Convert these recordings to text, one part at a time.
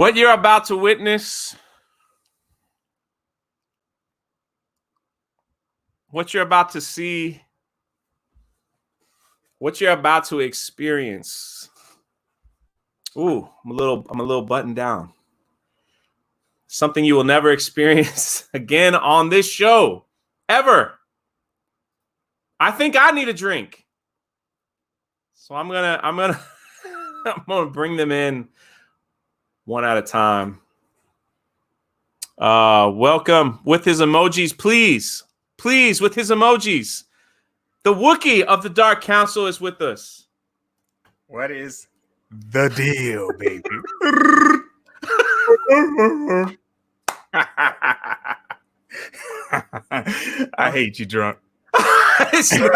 What you're about to witness, what you're about to see, what you're about to experience. Ooh, I'm a little buttoned down. Something you will never experience again on this show, ever. I think I need a drink. So I'm gonna bring them in one at a time. Welcome with his emojis, please. Please, with his emojis. The Wookiee of the Dark Council is with us. What is the deal, baby? I hate you, drunk. It's not.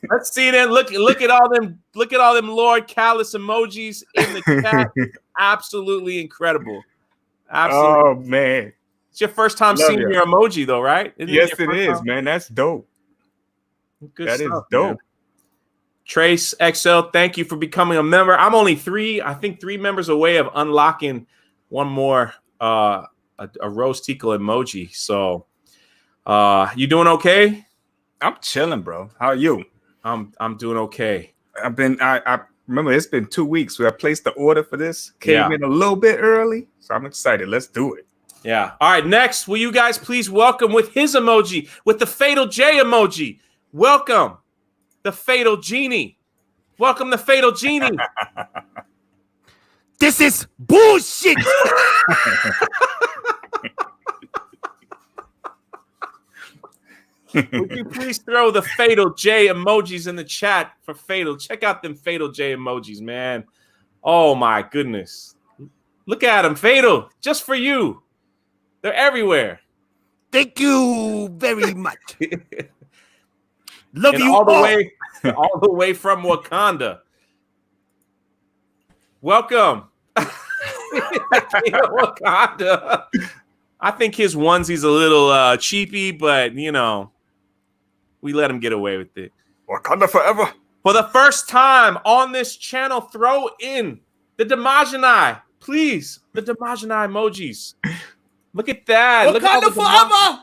Let's see that. Look at all them Lord Callus emojis in the chat. Absolutely incredible. Absolutely. Oh man. It's your first time seeing your emoji though, right? Yes, it is, man. That's dope. Good that stuff, is dope. Man. Trace XL, thank you for becoming a member. I'm only three members away of unlocking one more a Rose Tickle emoji. So you doing okay? I'm chilling, bro. How are you? I'm doing okay. I remember it's been 2 weeks where I placed the order for this. Came in a little bit early, so I'm excited. Let's do it. Yeah. All right. Next, will you guys please welcome with his emoji, with the Fatal J emoji. Welcome the Fatal Genie. Welcome the Fatal Genie. This is bullshit. Would you please throw the Fatal J emojis in the chat for Fatal? Check out them Fatal J emojis, man. Oh my goodness. Look at them, Fatal, just for you. They're everywhere. Thank you very much. Love and you all the way from Wakanda. Welcome. Wakanda. I think his onesie's a little cheapy, but you know, we let him get away with it. Wakanda forever. For the first time on this channel, throw in the Damajanai, please. The Damajanai emojis. Look at that. Wakanda forever.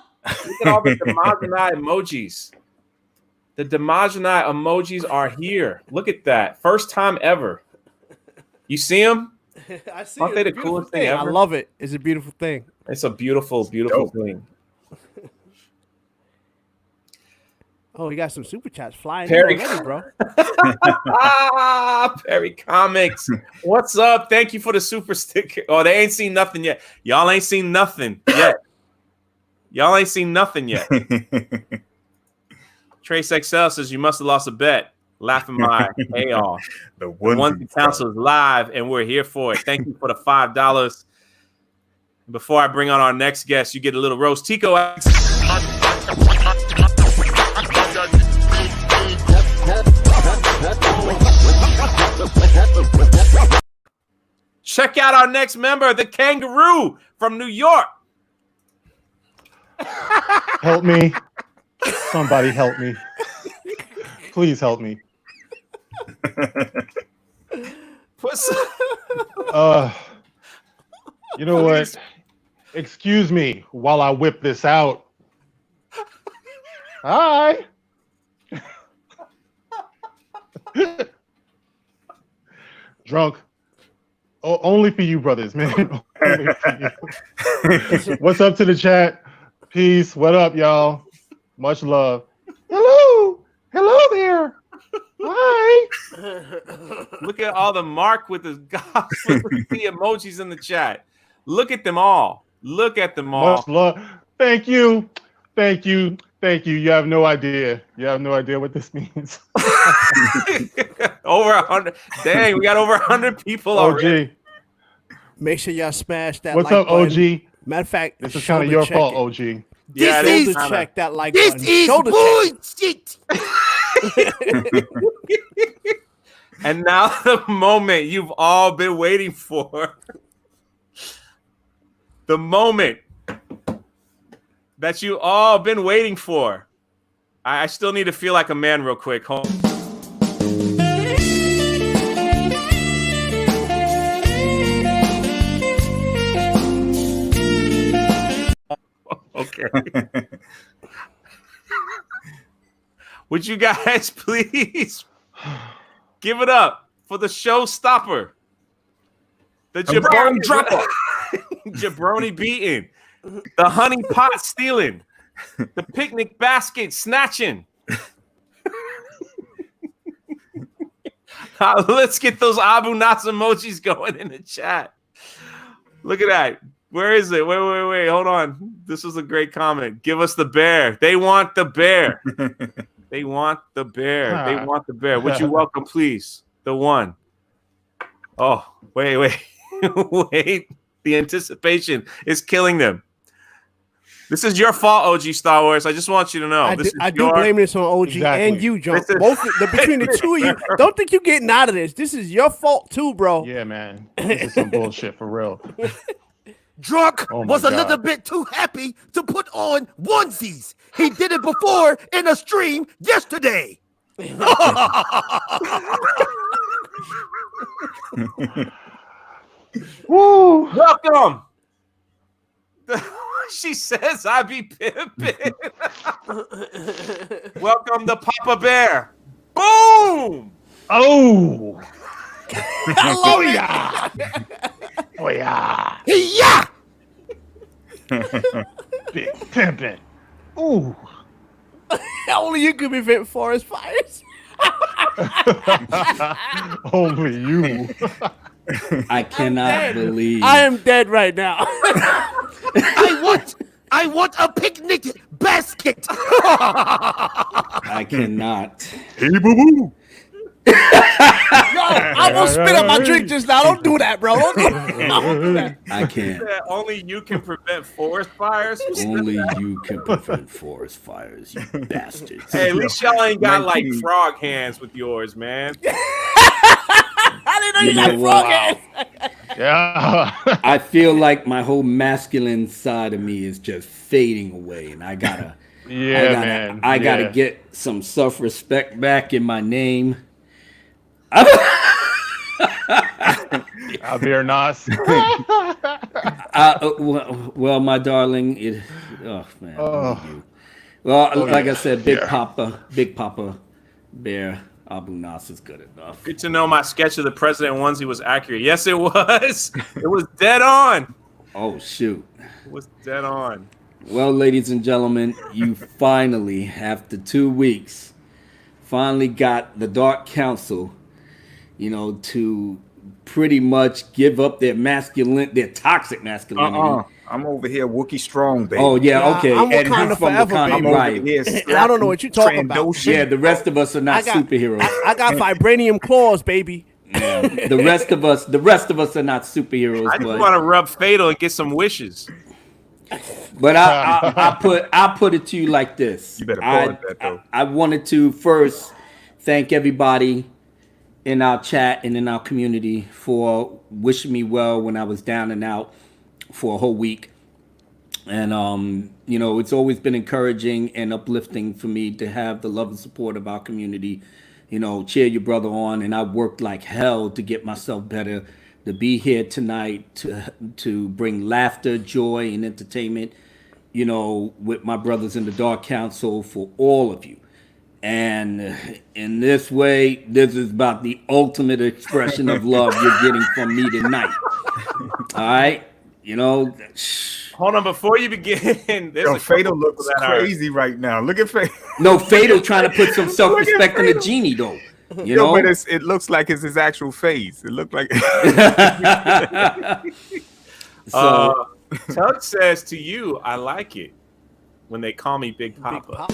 Look at all the Damajanai emojis. The Damajanai emojis are here. Look at that. First time ever. You see them? I see. Aren't they the coolest thing ever? I love it. It's a beautiful thing. It's a beautiful, beautiful thing. Oh, you got some super chats flying Perry, in already, bro. Perry Comics. What's up? Thank you for the super sticker. Oh, they ain't seen nothing yet. Y'all ain't seen nothing yet. Y'all ain't seen nothing yet. Trace XL says you must have lost a bet. Laughing my hay off. The one council is live, and we're here for it. Thank you for the $5. Before I bring on our next guest, you get a little Rose Tico. Check out our next member, the Kangaroo from New York. Help me. Somebody help me. Please help me. You know what? Excuse me while I whip this out. Hi. Drunk. Oh, only for you, brothers, man. Only for you. What's up to the chat? Peace. What up, y'all? Much love. Hello. Hello there. Hi. Look at all the Mark with the emojis in the chat. Look at them all. Look at them all. Much love. Thank you. Thank you. Thank you. You have no idea. You have no idea what this means. Over 100. Dang, we got over 100 people already. OG. Make sure y'all smash that. What's like up, OG? button. Matter of fact, This is kind of your fault, OG. Yeah, this is check that like this button. is bullshit. And now the moment you've all been waiting for. The moment that you all been waiting for. I still need to feel like a man real quick. Hold on. Would you guys please give it up for the showstopper? The jabroni dropper. Jabroni beating. The honey pot stealing. The picnic basket snatching. Let's get those Abu Nas emojis going in the chat. Look at that. Where is it? Wait. Hold on. This was a great comment. Give us the bear. They want the bear. They want the bear. They want the bear. Would you welcome, please? The one. Oh, wait. Wait. The anticipation is killing them. This is your fault, OG Star Wars. I just want you to know. I do blame this on OG and you, Joe. Between the two of you, don't think you're getting out of this. This is your fault too, bro. Yeah, man. This is some bullshit for real. Drunk was a little bit too happy to put on onesies. He did it before in a stream yesterday. Woo! Welcome. She says I be pimping. Welcome to Papa Bear. Boom. Oh. Oh yeah. Oh yeah. Yeah. Big pimpin'. Ooh. Only you could prevent forest fires. Only you. I cannot believe. I am dead right now. I want a picnic basket. I cannot. Hey, boo boo. Yo, I almost spit up my drink just now. Don't do that, bro. Don't do that. I can't. Only you can prevent forest fires. Only you can prevent forest fires, you bastards. Hey, at least y'all ain't got like frog hands with yours, man. I didn't know you got frog hands. Yeah. I feel like my whole masculine side of me is just fading away, and I gotta get some self-respect back in my name. Javier Nas. Well, my darling, oh man. Well, like I said, Big Papa Bear Abu Nas is good enough. Good to know my sketch of the president onesie was accurate. Yes, it was. It was dead on. Oh shoot. It was dead on. Well, ladies and gentlemen, you finally, after 2 weeks, finally got the Dark Council, to pretty much give up their toxic masculinity. I'm over here Wookiee strong, baby. Oh yeah, okay. I'm And Wakanda who's from forever, Wakanda, baby. right? And I don't know what you're talking about. Yeah, the rest of us are not superheroes. I got vibranium claws, baby. Yeah, the rest of us are not superheroes. I just want to rub Fatal and get some wishes. But I put it to you like this. You better pause that though. I wanted to first thank everybody in our chat and in our community for wishing me well when I was down and out for a whole week. And it's always been encouraging and uplifting for me to have the love and support of our community. Cheer your brother on, and I worked like hell to get myself better, to be here tonight to bring laughter, joy, and entertainment, with my brothers in the Dark Council for all of you. And in this way, this is about the ultimate expression of love you're getting from me tonight. All right? Hold on, before you begin. Fatal looks crazy right now. Look at Fatal. No, Fatal trying to put some self-respect in the genie, though. But it looks like it's his actual face. It looked like. Tuggs says to you, I like it when they call me Big Papa.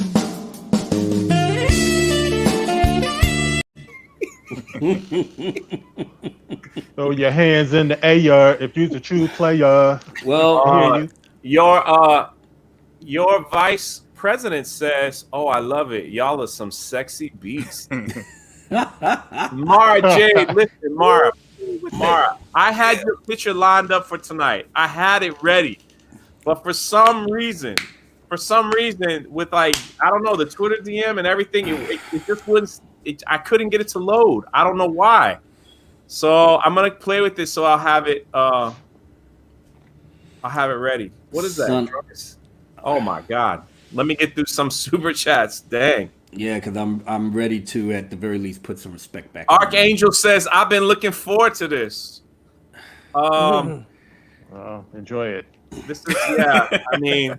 Throw your hands in the air if you're a true player. Well, your vice president says, "Oh, I love it. Y'all are some sexy beasts." Mara Jade, listen, Mara, I had your picture lined up for tonight. I had it ready, but for some reason, with I don't know, the Twitter DM and everything, it just wouldn't. I couldn't get it to load. I don't know why. So I'm gonna play with this. So I'll have it. I'll have it ready. What is that? Oh my God. Let me get through some super chats. Dang. Yeah, because I'm ready to at the very least put some respect back. Ark Angel says, I've been looking forward to this. Enjoy it. This is I mean,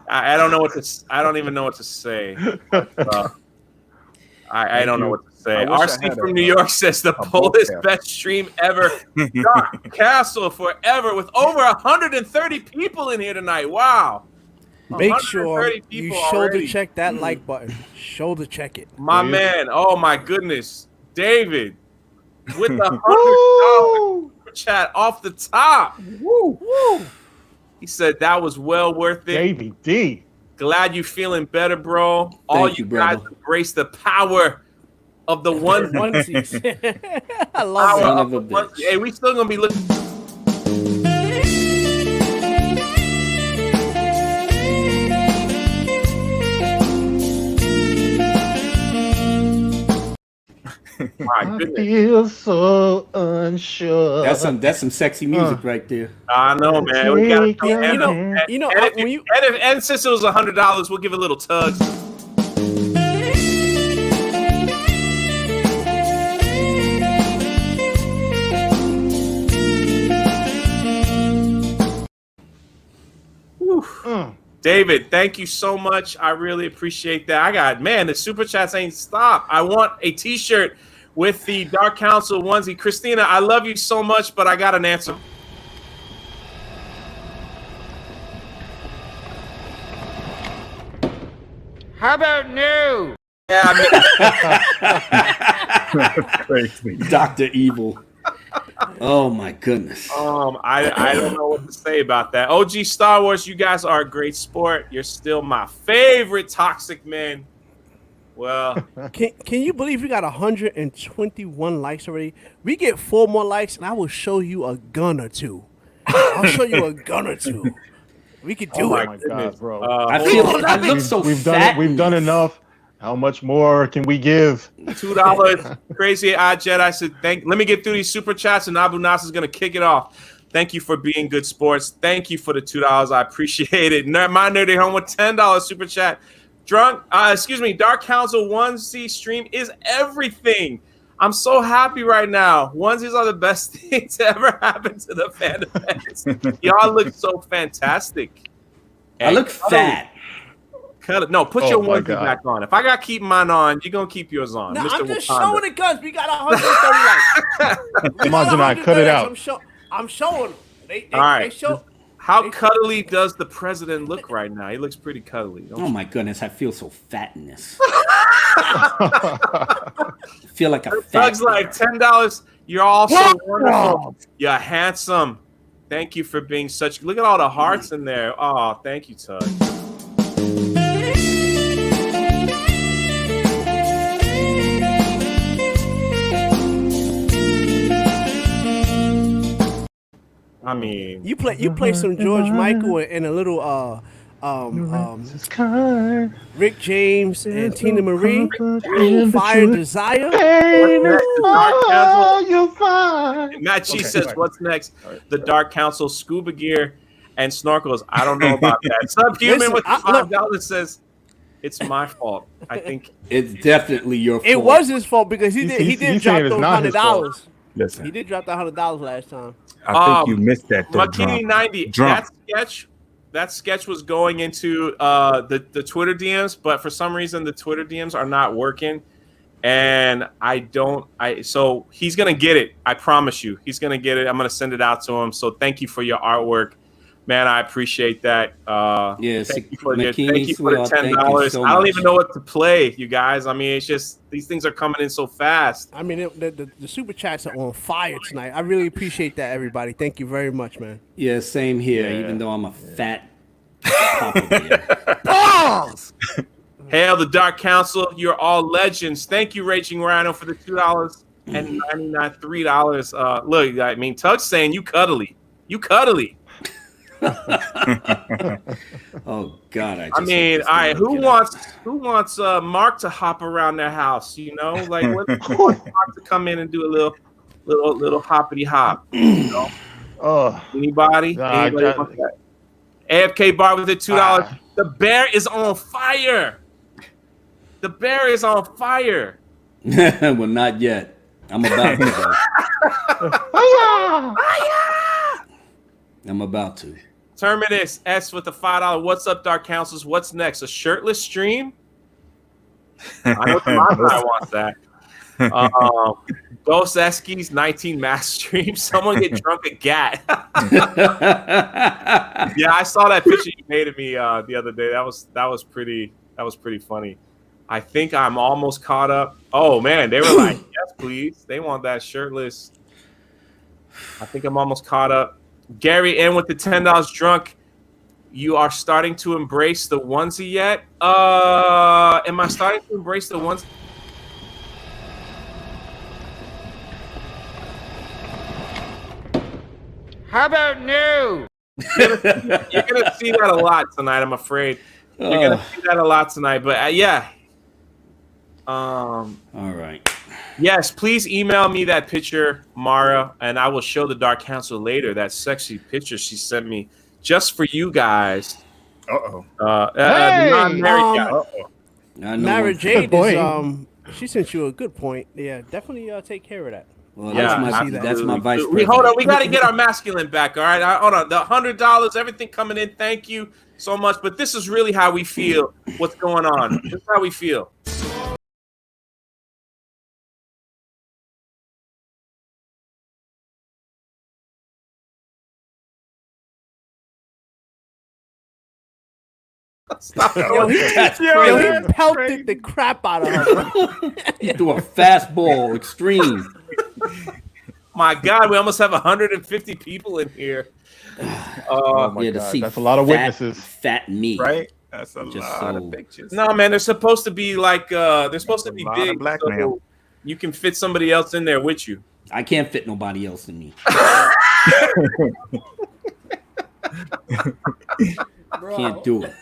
I don't know what to. I don't even know what to say. I don't know what to say. RC from New York says the boldest best stream ever. Dark Castle forever with over 130 people in here tonight. Wow. Make sure you shoulder check that like button. Shoulder check it. My man. Oh my goodness. David with the $100 chat off the top. Woo. Woo. He said that was well worth it. Davey D. Glad you feeling better, bro. All you guys embrace the power of the onesies. I love it. Hey, we still gonna be looking. My goodness. I feel so unsure. That's some sexy music right there. I know, man. We got and since it was $100, we'll give a little Tuggs. David, thank you so much. I really appreciate that. The super chats ain't stop. I want a t-shirt with the Dark Council onesie. Christina, I love you so much, but I got an answer. How about no? Yeah, That's crazy. Dr. Evil. Oh my goodness. I don't know what to say about that. OG Star Wars, you guys are a great sport. You're still my favorite toxic men. Well, can you believe we got 121 likes already? We get 4 more likes, and I will show you a gun or two. I'll show you a gun or two. We could do it. Oh my God, bro! I feel I look so fat. We've done enough. How much more can we give? $2. Crazy Odd Jedi said, let me get through these super chats, and Abu Nas is going to kick it off. Thank you for being good sports. Thank you for the $2. I appreciate it. My Nerdy Home with $10 super chat. Dark Council onesie stream is everything. I'm so happy right now. Onesies are the best thing to ever happen to the fans. Y'all look so fantastic. I look fat. No, put your onesie back on. If I got to keep mine on, you're going to keep yours on. No, Mr. I'm just Wakanda. showing the guns. We got 130 likes. Come on, Janai, cut it out. I'm showing them. They show. How cuddly does the president look right now? He looks pretty cuddly. Oh my goodness, I feel so fat in this. I feel like a fat. Tuggs like $10. You're all so wonderful. You're handsome. Thank you for being such. Look at all the hearts in there. Oh, thank you, Tuggs. I mean, you play some George Michael and a little Rick James and Tina Marie. Fire Desire. You're fine. Matt G says, "What's next?" The Dark Council scuba gear and snorkels. I don't know about that. Subhuman with $5 says, "It's my fault." I think it's definitely your fault. It was his fault because he did drop those $100. Listen, he did drop the $100 last time. I think you missed that. Makini 90. That sketch was going into the Twitter DMs, but for some reason the Twitter DMs are not working, and so he's gonna get it. I promise you, he's gonna get it. I'm gonna send it out to him. So thank you for your artwork, man. I appreciate that. Thank you for the $10. I don't even know what to play, you guys. I mean, it's just these things are coming in so fast. I mean, the super chats are on fire tonight. I really appreciate that, everybody. Thank you very much, man. Yeah, same here. Yeah. Even though I'm a fat. Balls! Hail the Dark Council. You're all legends. Thank you, Raging Rhino, for the $2 and $3. Look, I mean, Tuggs saying you cuddly. You cuddly. Oh God! I mean, all right. Who wants Mark to hop around their house? You know, like what wants Mark to come in and do a little hoppity hop? You know? Anybody? Nah, AFK Bard with the $2. The bear is on fire. The bear is on fire. Well, not yet. I'm about to. I'm about to. Terminus S with the $5. What's up, Dark Councils? What's next? A shirtless stream? I know my guy wants that. Dos Eskies 19 mass stream. Someone get drunk at Gat. Yeah, I saw that picture you made of me the other day. That was pretty funny. I think I'm almost caught up. Oh man, they were like, yes, please. They want that shirtless. I think I'm almost caught up. Gary N with the $10 drunk. You are starting to embrace the onesie yet? Am I starting to embrace the onesie? How about no? You're gonna see that a lot tonight, I'm afraid. You're gonna see that a lot tonight, but yeah. All right. Yes, please email me that picture, Mara, and I will show the Dark Council later that sexy picture she sent me just for you guys. Uh-oh. Hey! Non-married guys. Mara Jade is, she sent you a good point. Yeah, definitely take care of that. Well, Yeah, that's my vice president. Hold on, we got to get our masculine back, all right? Hold on, the $100, everything coming in, thank you so much. But this is really how we feel, what's going on. This is how we feel. Stop. Yo, he pelted the crap out of her. He threw a fastball, extreme. My God, we almost have 150 people in here. Oh my God, that's a lot of witnesses. Fat meat, Right? That's a Just lot so- of pictures. No, man, they're supposed to be like they're supposed to be a lot of big. blackmail. So you can fit somebody else in there with you. I can't fit nobody else in me. Can't do it.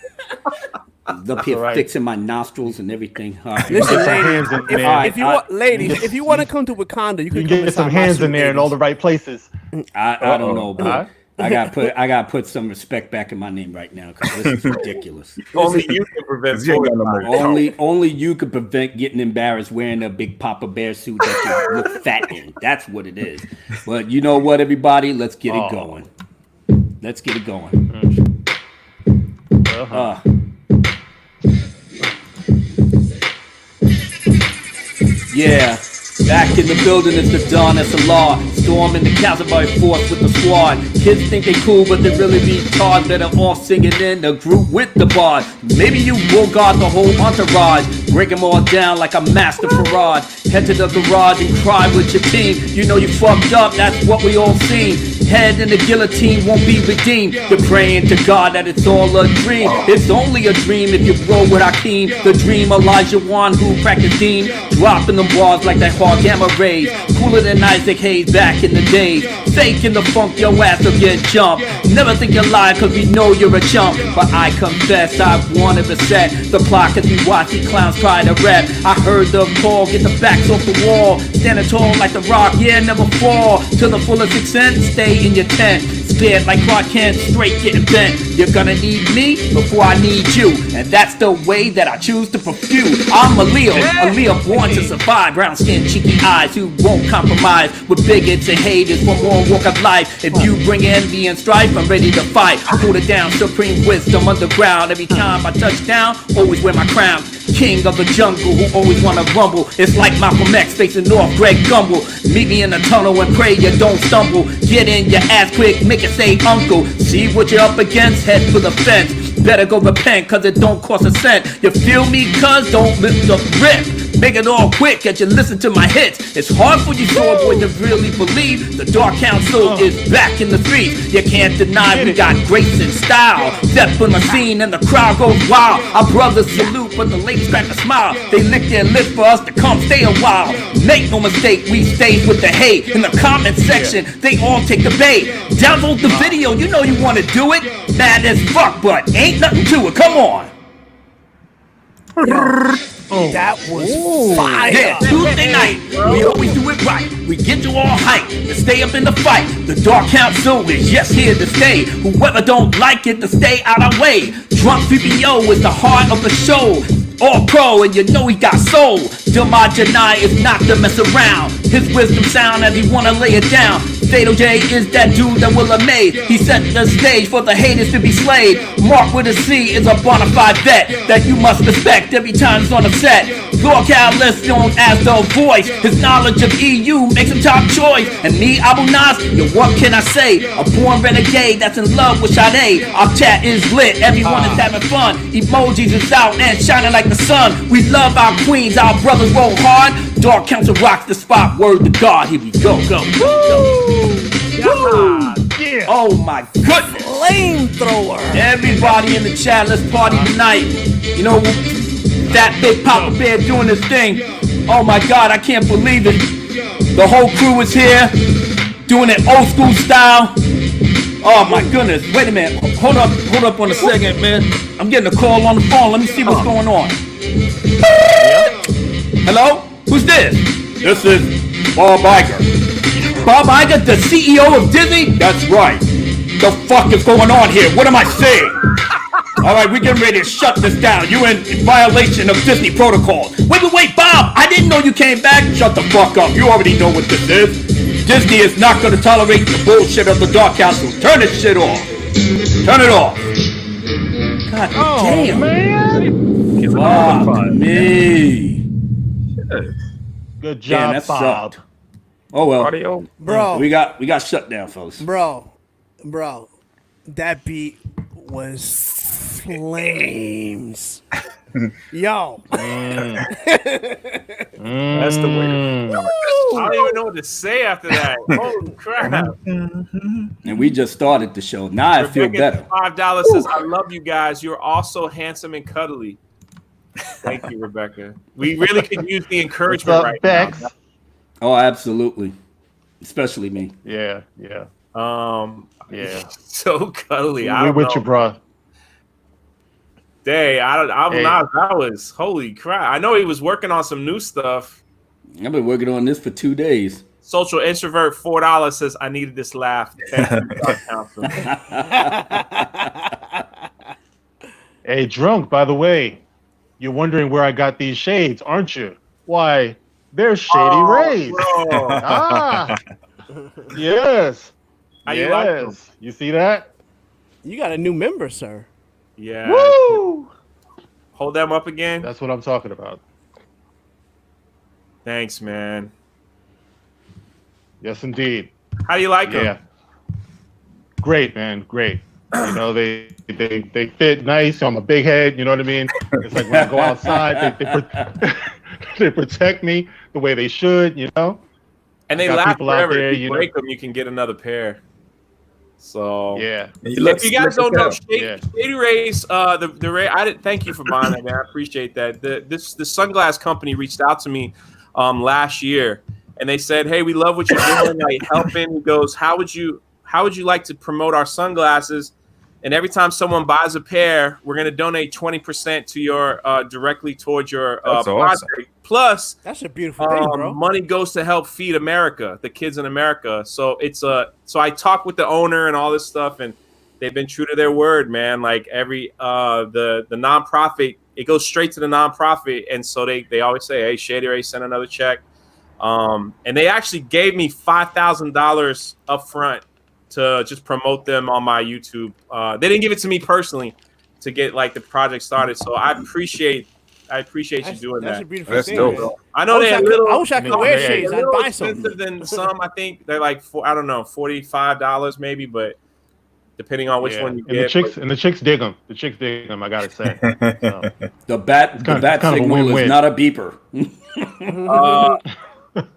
Up here fixing my nostrils and everything. All right. Listen, Hands in there. ladies, if you want to come to Wakanda, you You can can come get some inside my hands suite, in there in ladies. all the right places. I don't know, but Huh? I got put some respect back in my name right now because this is ridiculous. Only you can prevent. You ain't got no more Only you could prevent getting embarrassed wearing a big Papa Bear suit that you look fat in. That's what it is. But you know what, everybody? Let's get it going. Let's get it going. Yeah. Back in the building, it's the dawn, it's a law. Storming the castle by force with the squad. Kids think they cool, but they really be taught that are all singing in the group with the bard. Maybe you will guard the whole entourage. Break them all down like a master parade. Head to the garage and cry with your team. You know you fucked up, that's what we all seen. Head in the guillotine won't be redeemed. You're praying to God that it's all a dream. It's only a dream if you roll with Hakeem. The dream Elijah one who practiced Dean. Dropping them bars like that hard gamma rays. Cooler than Isaac Hayes back in the day. Faking the funk, your ass will get jumped. Never think you lie cause we know you're a chump. But I confess I wanted to set the plot cause we watch these clowns try to rap. I heard the call, get the backs off the wall. Standing tall like the Rock, yeah, never fall. To the fullest extent, stay in your tent. Scared like Clark Kent, straight getting bent. You're gonna need me before I need you. And that's the way that I choose to pursue. I'm a Leo born to survive. Brown skin, cheeky eyes who won't compromise with bigots and haters from all walk of life. If you bring envy and strife, I'm ready to fight. Hold it down, supreme wisdom underground. Every time I touch down, always wear my crown. King of the jungle who always wanna rumble. It's like Malcolm X facing off Greg Gumbel. Meet me in the tunnel and pray you don't stumble. Get in your ass quick, make it say uncle. See what you're up against, head for the fence. Better go repent cause it don't cost a cent. You feel me cuz don't lift the rip. Make it all quick as you listen to my hits. It's hard for you sword boys to really believe the Dark Council is back in the streets. You can't deny we got grace and style. Step on the scene and the crowd goes wild. Our brothers salute but the ladies crack a smile. They lick their lips for us to come stay a while. Make no mistake, we stay with the hate. In the comment section, they all take the bait. Download the video, you know you wanna do it. Mad as fuck, but ain't nothing to it, come on. That was fire. Yeah, Tuesday night, we always do it right. We get you all hyped to stay up in the fight. The Dark Council is just here to stay. Whoever don't like it, to stay out our way. Drunk PPO is the heart of the show. All pro, and you know he got soul. Jamar Janai is not to mess around. His wisdom sound as he wanna lay it down. Fatal J is that dude that will have made. He set the stage for the haters to be slayed. Mark with a C is a bona fide vet that you must respect every time he's on the set. NorCal list known as the voice. His knowledge of EU makes him top choice. And me, Abu Nas, yo, what can I say? A born renegade that's in love with Sade. Our chat is lit, everyone is having fun. Emojis is out and shining like the sun. We love our queens, our brothers roll hard. Dark Council rocks the spot, word to God, here we go. Yeah. Oh my goodness. Flamethrower. Everybody in the chat, let's party tonight. You know, that Big Papa Bear doing this thing. Oh my God, I can't believe it. The whole crew is here, doing it old school style. Oh my goodness, wait a minute. Hold up on a second, man. I'm getting a call on the phone. Let me see what's going on. Hello? Who's this? This is Bob Iger. Bob Iger, the CEO of Disney? That's right. The fuck is going on here? What am I saying? All right, we're getting ready to shut this down. You're in violation of Disney protocol. Wait, Bob! I didn't know you came back. Shut the fuck up. You already know what this is. Disney is not going to tolerate the bullshit of the Dark Council. Turn this shit off. Turn it off. God damn. Man. Fuck me. Good job, Damn, that Bob. sucked. Oh well. Audio. Bro, We got shut down, folks. bro, that beat was flames. Yo. That's the way. I don't even know what to say after that. Holy crap. And we just started the show. Now I feel better. $5 says, I love you guys. You're also handsome and cuddly. Thank you, Rebecca. We really could use the encouragement right Bex? now. Oh, absolutely. Especially me. Yeah. So cuddly. I We don't with know. you, bro. Day, I'm Hey. not. That was holy crap. I know he was working on some new stuff. I've been working on this for 2 days. Social introvert $4 says, I needed this laugh. Thank you, Dark Council. Hey, drunk, by the way, you're wondering where I got these shades, aren't you? Why, they're Shady Rays. Bro. Ah, yes. How you like them? Yes. You see that? You got a new member, sir. Yeah. Woo! Hold them up again. That's what I'm talking about. Thanks, man. Yes, indeed. How do you like them? Yeah. Great, man. Great. You know, they fit nice. I'm a big head. You know what I mean? It's like when I go outside, they protect me the way they should. You know. And they Got last people out forever. there, If you you know. break them, you can get another pair. So Yeah. if you guys don't know, Yeah. Shady Rays, the Ray, I didn't thank you for buying that, man. I appreciate that. The sunglass company reached out to me last year, and they said, "Hey, we love what you're doing, like helping." He goes, "How would you like to promote our sunglasses?" And every time someone buys a pair, we're gonna donate 20% to your directly towards your That's awesome. project. Plus, That's a beautiful thing, bro. money goes to help feed America, the kids in America. So it's so I talked with the owner and all this stuff, and they've been true to their word, man. Like every the nonprofit, it goes straight to the nonprofit, and so they always say, "Hey, Shady Ray, send another check." And they actually gave me $5,000 up front to just promote them on my YouTube. They didn't give it to me personally to get like the project started. So I appreciate you doing That's that. a beautiful That's thing. dope. man. I know they're a little. I wish I could wear shades. A I'd little buy some. expensive than some. I think they're like $45 maybe, but depending on which Yeah. one you And get. the chicks dig them. The chicks dig them. I gotta say. So, The bat kind of a signal win-win. is not a beeper.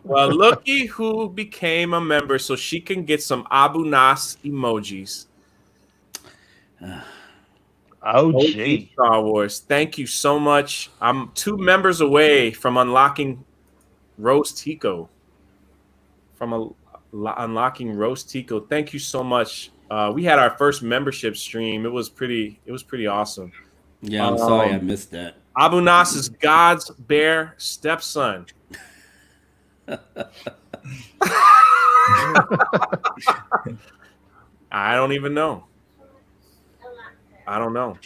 Well, looky who became a member, so she can get some Abu Nas emojis. oh, OG gee. Star Wars. Thank you so much. I'm 2 members away from unlocking Rose Tico. Unlocking Rose Tico. Thank you so much. We had our first membership stream. It was pretty awesome. Yeah, I'm sorry I missed that. Abu Nas is God's bear stepson. I don't even know. I don't know.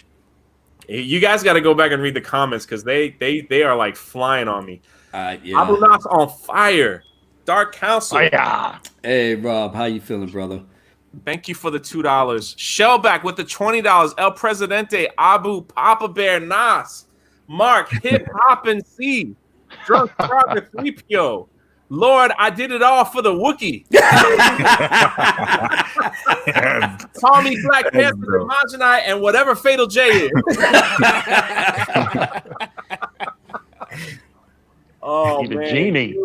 You guys got to go back and read the comments because they are like flying on me. Yeah. Abu Nas on fire. Dark Council. Oh, yeah. Hey, Rob, how you feeling, brother? Thank you for the $2. Shellback with the $20. El Presidente, Abu, Papa Bear, Nas, Mark, Hip Hop and C, Drunk Frog, 3PO. Lord, I did it all for the Wookiee. Tommy, Black Panther, Imaginai, and whatever Fatal J is. Oh, He the man. genie.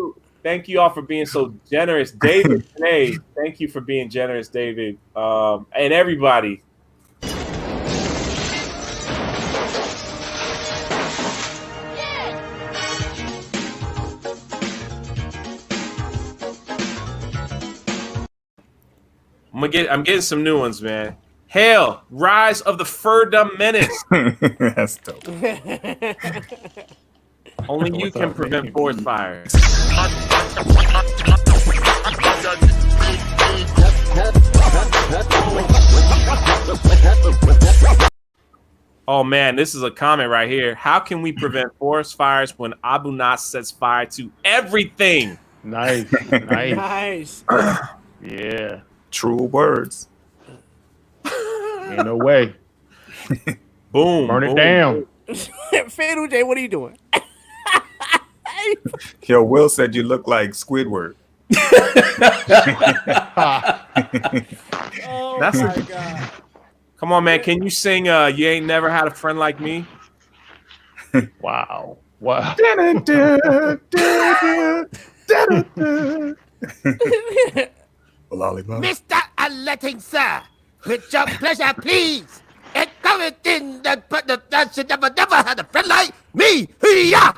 Thank you all for being so generous. David, hey, thank you for being generous, David. And everybody. I'm getting some new ones, man. Hail, Rise of the Fandom Menace. That's dope. Only you can prevent forest fires. Oh man, this is a comment right here. How can we prevent forest fires when Abu Nas sets fire to everything? Nice. Nice. Yeah. True words. Ain't no way. Boom. Burn it boom. down. Fatal J, what are you doing? Yo, Will said you look like Squidward. Oh That's my God. Come on, man. Can you sing You Ain't Never Had a Friend Like Me? Wow. Wow. Mr. Unletting, sir, with your pleasure, please. Encouraging that should never had a friend like me. Yeah.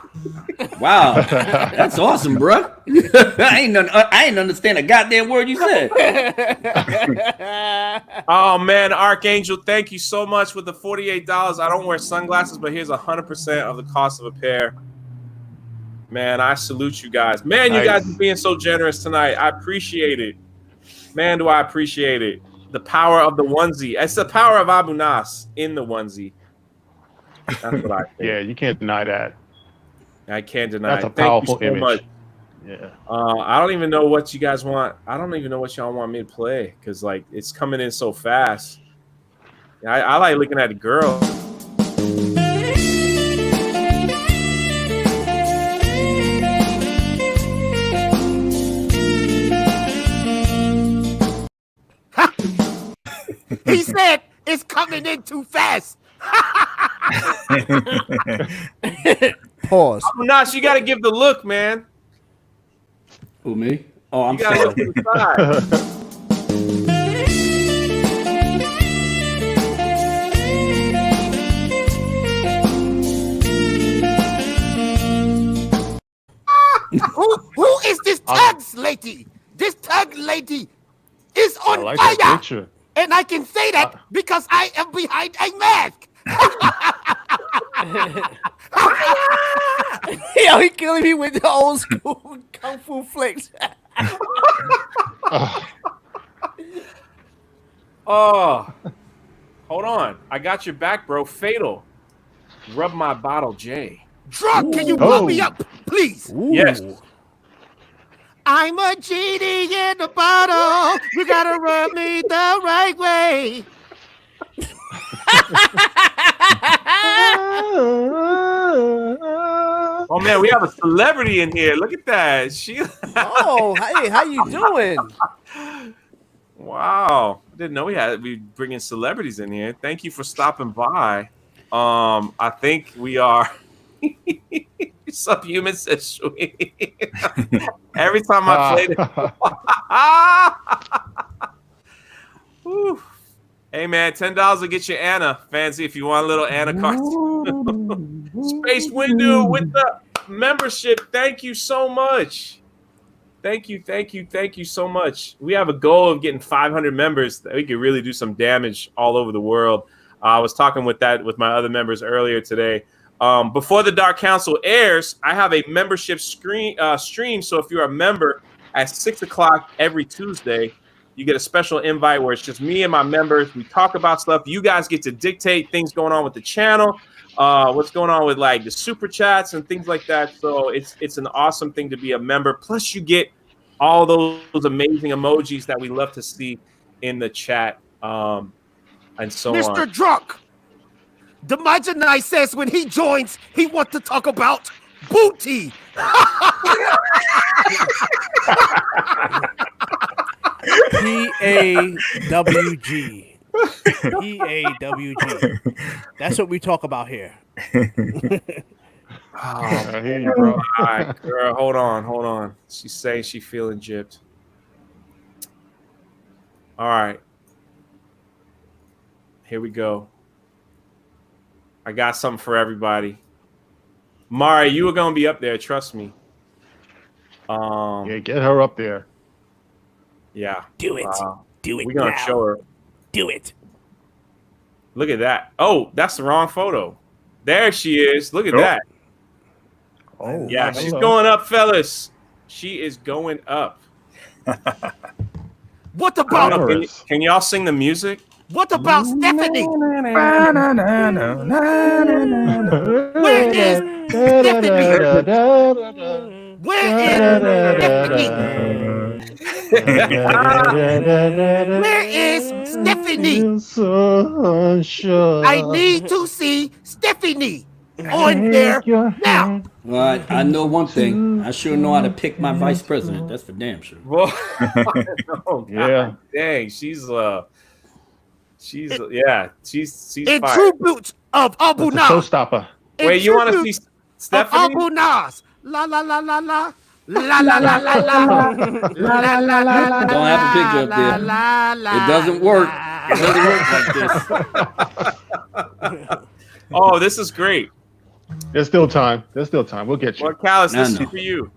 Wow, that's awesome, bro. I ain't understand a goddamn word you said. Oh, man. Ark Angel, thank you so much with the $48. I don't wear sunglasses, but here's 100% of the cost of a pair. Man, I salute you guys. Man, you guys are being so generous tonight. I appreciate it. Man, do I appreciate it. The power of the onesie. It's the power of Abu Nas in the onesie. That's what I think. Yeah, you can't deny that. I can't deny That's it. a powerful Thank you so image. much. Yeah. I don't even know what you guys want. I don't even know what y'all want me to play because, like, it's coming in so fast. I like looking at the girl. He said it's coming in too fast. Pause. Abu Nas, you got to give the look, man. Who, me? Oh, I'm You got to look sorry. to the side. Who is this Tuggs lady? This Tuggs lady is I on like fire. that picture. And I can say that because I am behind a mask. Yo, he killing me with the old school kung fu flicks. Oh, hold on. I got your back, bro. Fatal. Rub my bottle, J. Drunk, can you pump me up, please? Yes. I'm a genie in the bottle. You gotta rub me the right way. Oh man, we have a celebrity in here. Look at that. She. Oh, hey, how you doing? Wow. I didn't know we bringing celebrities in here. Thank you for stopping by. I think we are. Subhuman says sweet. Every time I play it. Whew. Hey man, $10 will get you Anna. Fancy if you want a little Anna cartoon. Space Window with the membership. Thank you so much. Thank you so much. We have a goal of getting 500 members that we could really do some damage all over the world. I was talking with my other members earlier today. Before the Dark Council airs, I have a membership stream. So if you're a member at 6 o'clock every Tuesday, you get a special invite where it's just me and my members. We talk about stuff. You guys get to dictate things going on with the channel, what's going on with like the super chats and things like that. So it's an awesome thing to be a member. Plus, you get all those amazing emojis that we love to see in the chat, and so on. Mr. Drunk, the Majinai says when he joins, he wants to talk about booty. PAWG. PAWG. That's what we talk about here. I hear you, bro. All right, girl, hold on. She's saying she feeling gypped. All right. Here we go. I got something for everybody. Mari, you were gonna be up there, trust me. Yeah, get her up there. Yeah. Do it. Do it. We're gonna now. show her. Do it. Look at that. Oh, that's the wrong photo. There she is. Look at that. Oh, Yeah, she's hello. going up, fellas. She is going up. What about Can y'all sing the music? What about Stephanie? Where is Stephanie? Where is Stephanie? I need to see Stephanie on there now. Well, I know one thing. I sure know how to pick my vice president. That's for damn sure. Well, oh, Yeah. dang, she's in fire. tribute of Abu That's a Nas. showstopper. In Wait, you want to tribute see of Stephanie? Abu Nas. La la la la la. La la la la la. La la la la la. Don't have a picture up there. It doesn't work. It doesn't work like this. Oh, this is great. There's still time. We'll get you. Well, Callis, this is No. for you.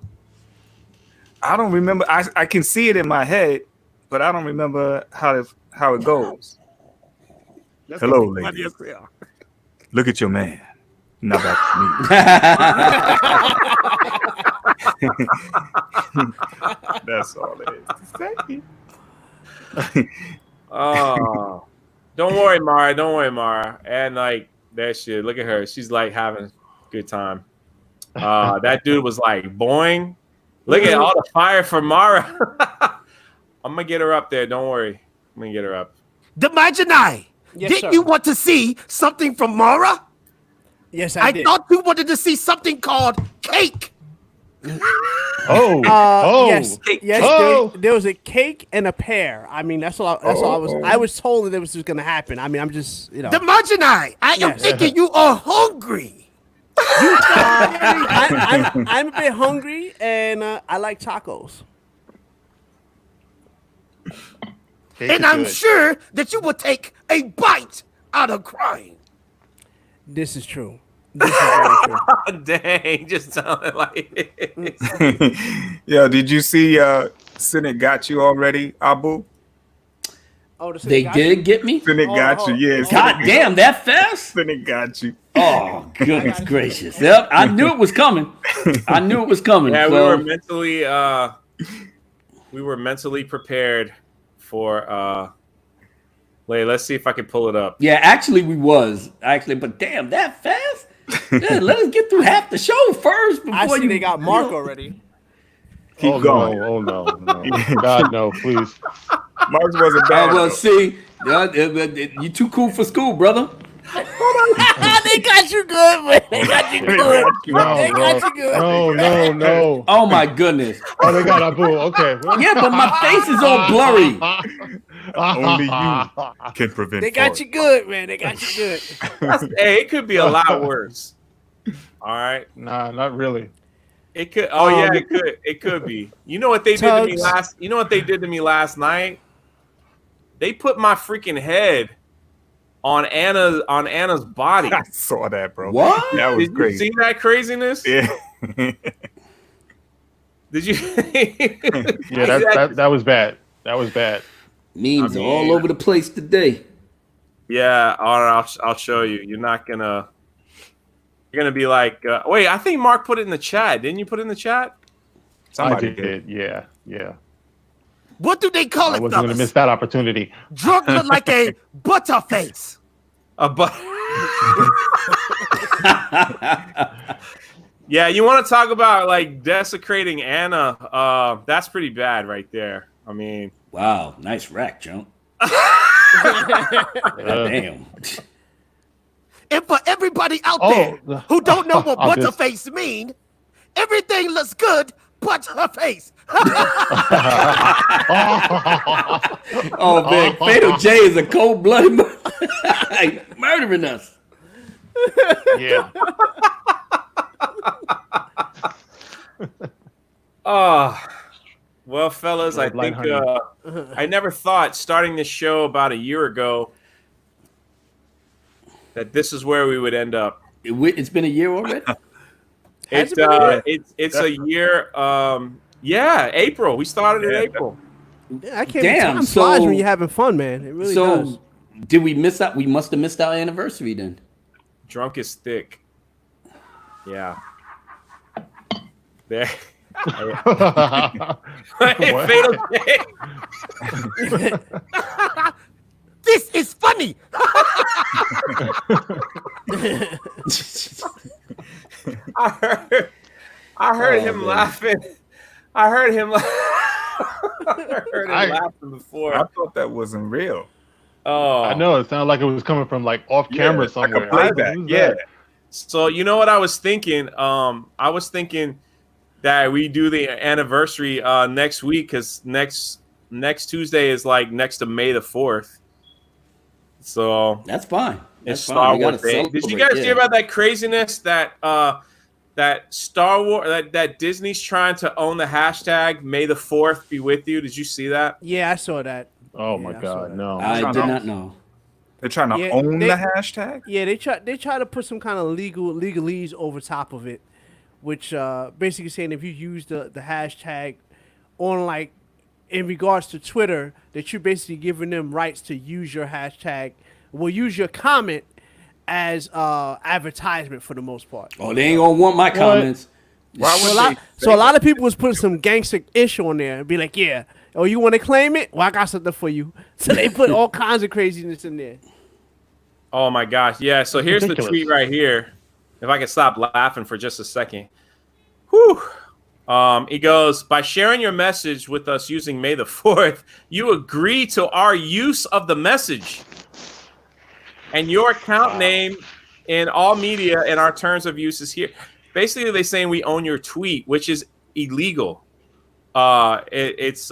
I don't remember. I can see it in my head, but I don't remember how it goes. Hello, lady. Look at your man. Now back to me. That's all it is. Oh, don't worry, Mara. And like that shit. Look at her. She's like having a good time. That dude was like boing. Look at all the fire for Mara. I'm gonna get her up there. Don't worry. I'm gonna get her up. The Majinai. Yes, Didn't sir. you want to see something from Mara? Yes, I I did. thought you wanted to see something called cake. Oh. Yes. Yes. Oh. There was a cake and a pear. I mean, that's all. That's all I was. I was told that this was just gonna happen. I mean, I'm just, The Majinai. I am Yes. thinking you are hungry. I'm a bit hungry, and I like tacos. Cake And is I'm good. sure that you will take a bite out of crying. This is true. This is very true. Dang, just sounded like it. Yeah, did you see Senate got you already, Abu? Oh, this is They got did get me? Senate got you, yeah. God damn, that fast? Senate got you. Oh, goodness gracious. Yep, I knew it was coming. Yeah, So, we were mentally prepared for wait, let's see if I can pull it up. yeah, actually we was. But damn, that fast? Yeah, let us get through half the show first before I see you they got Mark already. Keep going. No, no. God, no, please. Marks wasn't bad. well, see, you too cool for school, brother. They got you good, man. They got you good. No, They got bro. you good. No. Oh my goodness. Oh, they got Abu. Okay. Yeah, but my face is all blurry. Only you can prevent. They got you good, man. They got you good. Hey, it could be a lot worse. All right. Nah, not really. It could. Oh yeah, it could. It could be. You know what they did to me Tuggs. last? You know what they did to me last night? They put my freaking head on Anna's body. I saw that, bro. What? That was Did you crazy. see that craziness? Yeah. Did you? Yeah, that was bad. That was bad. Memes are all over the place today. Yeah. All right. I'll show you. You're not gonna. gonna be like, wait, I think Mark put it in the chat. Didn't you put it in the chat? Somebody did. Yeah. What do they call I it, wasn't going to miss fellas? that opportunity. Drunk look like a butterface. Yeah, you want to talk about like desecrating Anna? That's pretty bad right there. I mean, wow, nice rack, Joe. Damn. And for everybody out there who don't know what butterface mean, everything looks good but her face. Oh man, Fatal J is a cold-blooded murdering us. Yeah. Well, fellas, I think I never thought starting this show about a year ago that this is where we would end up. It's been a year already. It's a year. Yeah, April. We started in April. Yeah, I can't. Time flies when you're having fun, man. It really does. Did we miss out? We must have missed our anniversary then. Drunk is thick. Yeah. There. Fatal J. This is funny. I heard him laughing. I heard him laughing before. I thought that wasn't real. Oh, I know. It sounded like it was coming from like off camera somewhere. Like a playback. Yeah. So you know what I was thinking? I was thinking that we do the anniversary next week because next Tuesday is like next to May the 4th. So that's fine. It's Star Wars Day. Did you guys hear about that craziness that that Star Wars that Disney's trying to own the hashtag May the 4th be with you? Did you see that? Yeah, I saw that. Oh my God, no! I did not know. They're trying to own the hashtag. Yeah, they try to put some kind of legalese over top of it, which basically saying if you use the hashtag on like in regards to Twitter, that you're basically giving them rights to use your hashtag, use your comment as advertisement for the most part. Oh, they ain't gonna want my comments. Why would a lot of people was putting some gangster ish on there and be like, yeah, oh, you want to claim it? Well, I got something for you. So they put all kinds of craziness in there. Oh my gosh, yeah. So here's the tweet right here. If I can stop laughing for just a second. Whew. He goes, by sharing your message with us using May the 4th, you agree to our use of the message and your account name in all media and our terms of use is here. Basically, they're saying we own your tweet, which is illegal. It's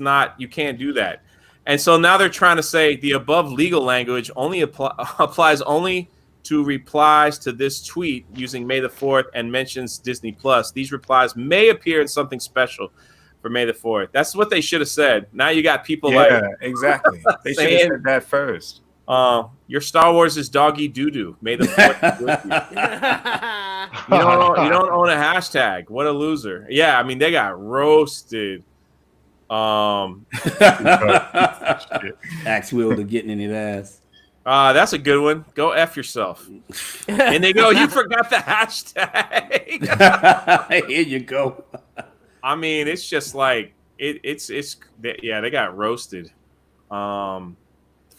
not, you can't do that. And so now they're trying to say the above legal language only applies only to replies to this tweet using May the 4th and mentions Disney Plus. These replies may appear in something special for May the 4th. That's what they should have said. Now you got people exactly. They should have said that first. Your Star Wars is doggy doo-doo. May the 4th be with you. You don't own a hashtag. What a loser. Yeah, I mean, they got roasted. Axe Will to getting in his ass. That's a good one. Go F yourself. And they go, you forgot the hashtag. Here you go. I mean, it's just like it's they got roasted for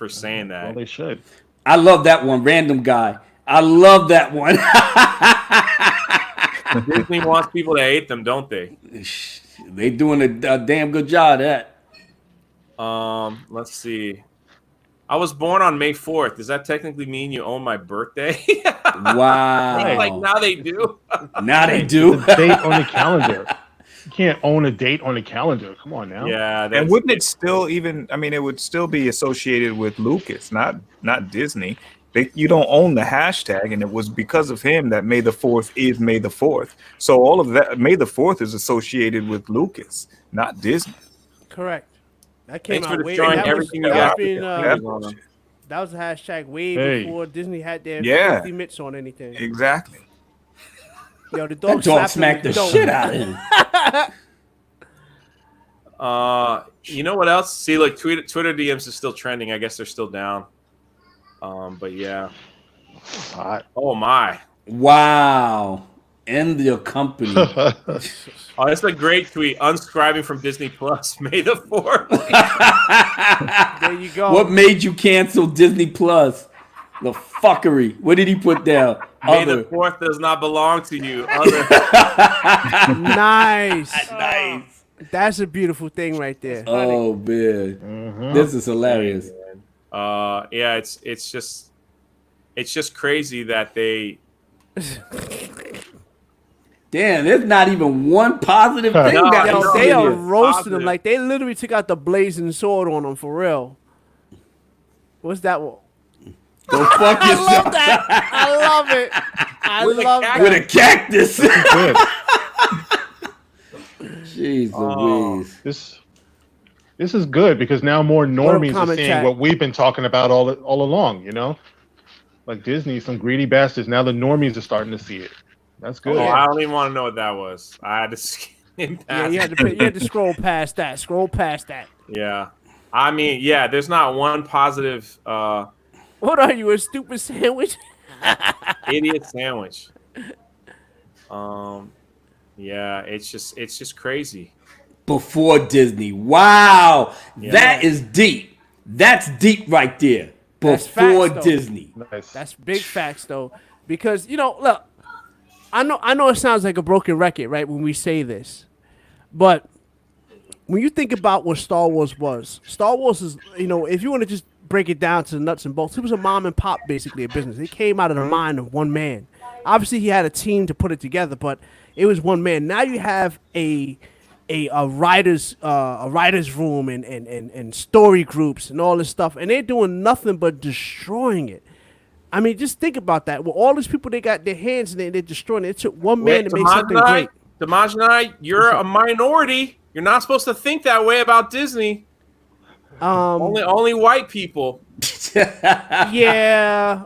saying that. Well, they should. I love that one, random guy. I love that one. Disney wants people to hate them, don't they? They doing a damn good job of that. Let's see. I was born on May 4th. Does that technically mean you own my birthday? Wow. Like now they do. Now they do. The date on the calendar. You can't own a date on the calendar. Come on now. Yeah. And wouldn't it still it would still be associated with Lucas, not Disney. You don't own the hashtag, and it was because of him that May the 4th is May the 4th. So all of that, May the 4th is associated with Lucas, not Disney. Correct. That came Thanks out for way. destroying That everything was, you got. that was a hashtag way before Disney had their 50 mitts on anything. Exactly. Yo, the dog smacked the shit out of him. You know what else? See, look, Twitter DMs is still trending. I guess they're still down. But yeah. Hot. Oh my. Wow. End your company. Oh, that's a great tweet. Unscribing from Disney Plus, May the 4th. There you go. What made you cancel Disney Plus? The fuckery. What did he put down? May the 4th does not belong to you. Nice. Nice. That's a beautiful thing right there. Oh man, this is hilarious. Yeah, it's just crazy that they. Damn, there's not even one positive thing No, that Yo, is they are here. roasting them. Like, they literally took out the blazing sword on them, for real. What's that one? Go fuck I yourself. love that. I love it. I love that. With a cactus. Good. Jeez Louise. This is good because now more normies are comment seeing chat. what we've been talking about all along. You know, like Disney, some greedy bastards. Now the normies are starting to see it. That's good. Oh, I don't even want to know what that was. I had to skim past. Yeah, you had to scroll past that. Scroll past that. Yeah, I mean, yeah. There's not one positive. What are you, a stupid sandwich? Idiot sandwich. Yeah, it's just crazy. Before Disney. Wow. Yeah. That is deep. That's deep right there. That's Before facts, though. Disney. Nice. That's big facts, though, because look, I know it sounds like a broken record, right, when we say this, but when you think about what Star Wars is, if you want to just break it down to the nuts and bolts, it was a mom and pop, basically, a business. It came out of the mind of one man. Obviously, he had a team to put it together, but it was one man. Now you have a writer's room and story groups and all this stuff, and they're doing nothing but destroying it. I mean, just think about that. With all these people, they got their hands in it, they're destroying it. It took one man to make something great. Damajnai, you're a minority. You're not supposed to think that way about Disney. Only white people. Yeah.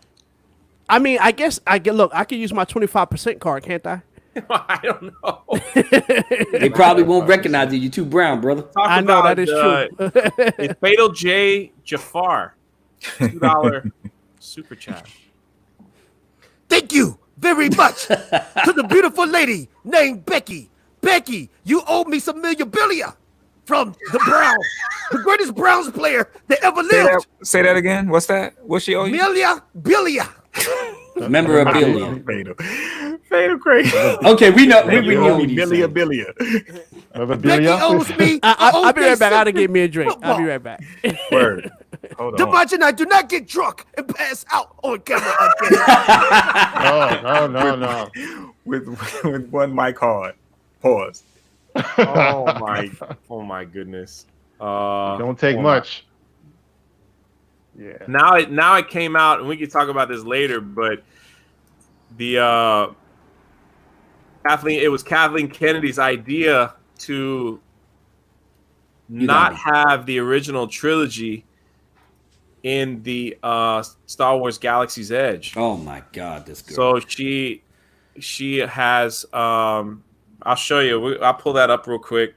I mean, I guess I could use my 25% card, can't I? I don't know. They probably won't recognize you. You're too brown, brother. I know that is true. It's Fatal J Jafar, $2 super chat. Thank you very much to the beautiful lady named Becky. Becky, you owe me some memorabilia from the Browns, the greatest Browns player that ever lived. Say that again. What's that? What's she owe you? Memorabilia. Memorabilia. Fatal crazy. Okay, we know. We know what he's saying. Billia. Becky owes me. I'll be right back. I gotta get me a drink. I'll be right back. Word. Hold on. Imagine I do not get drunk and pass out on camera again. No. With one mic hard. Pause. Oh my goodness. Don't take much. Yeah. Now it came out, and we can talk about this later, but the it was Kathleen Kennedy's idea to not have the original trilogy in the Star Wars Galaxy's Edge. Oh my God, this girl. So she has I'll show you. I'll pull that up real quick.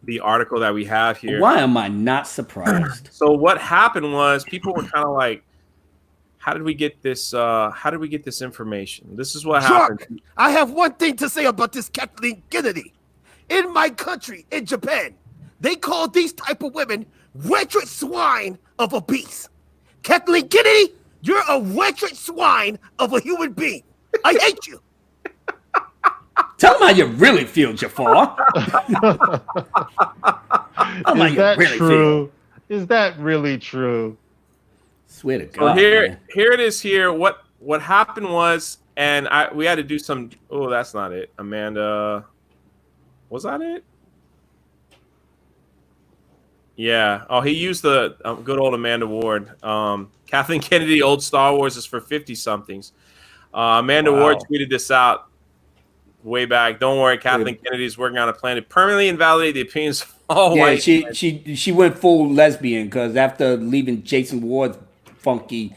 The article that we have here. Why am I not surprised? So what happened was people were kind of like, how did we get this? How did we get this information? This is what happened. I have one thing to say about this Kathleen Kennedy. In my country, in Japan, they call these type of women wretched swine of a beast. Kathleen Kennedy, you're a wretched swine of a human being. I hate you. Tell them how you really feel, Jafar. Is that true? Is that really true? Swear to God. So here man. it is. Here, what happened was, and we had to do some. Oh, that's not it. Amanda, was that it? Yeah. Oh, he used the good old Amanda Ward. Kathleen Kennedy, old Star Wars is for 50-somethings. Amanda Ward tweeted this out way back. Don't worry, Kathleen Kennedy's working on a plan to permanently invalidate the opinions of all white. She went full lesbian because after leaving Jason Ward's funky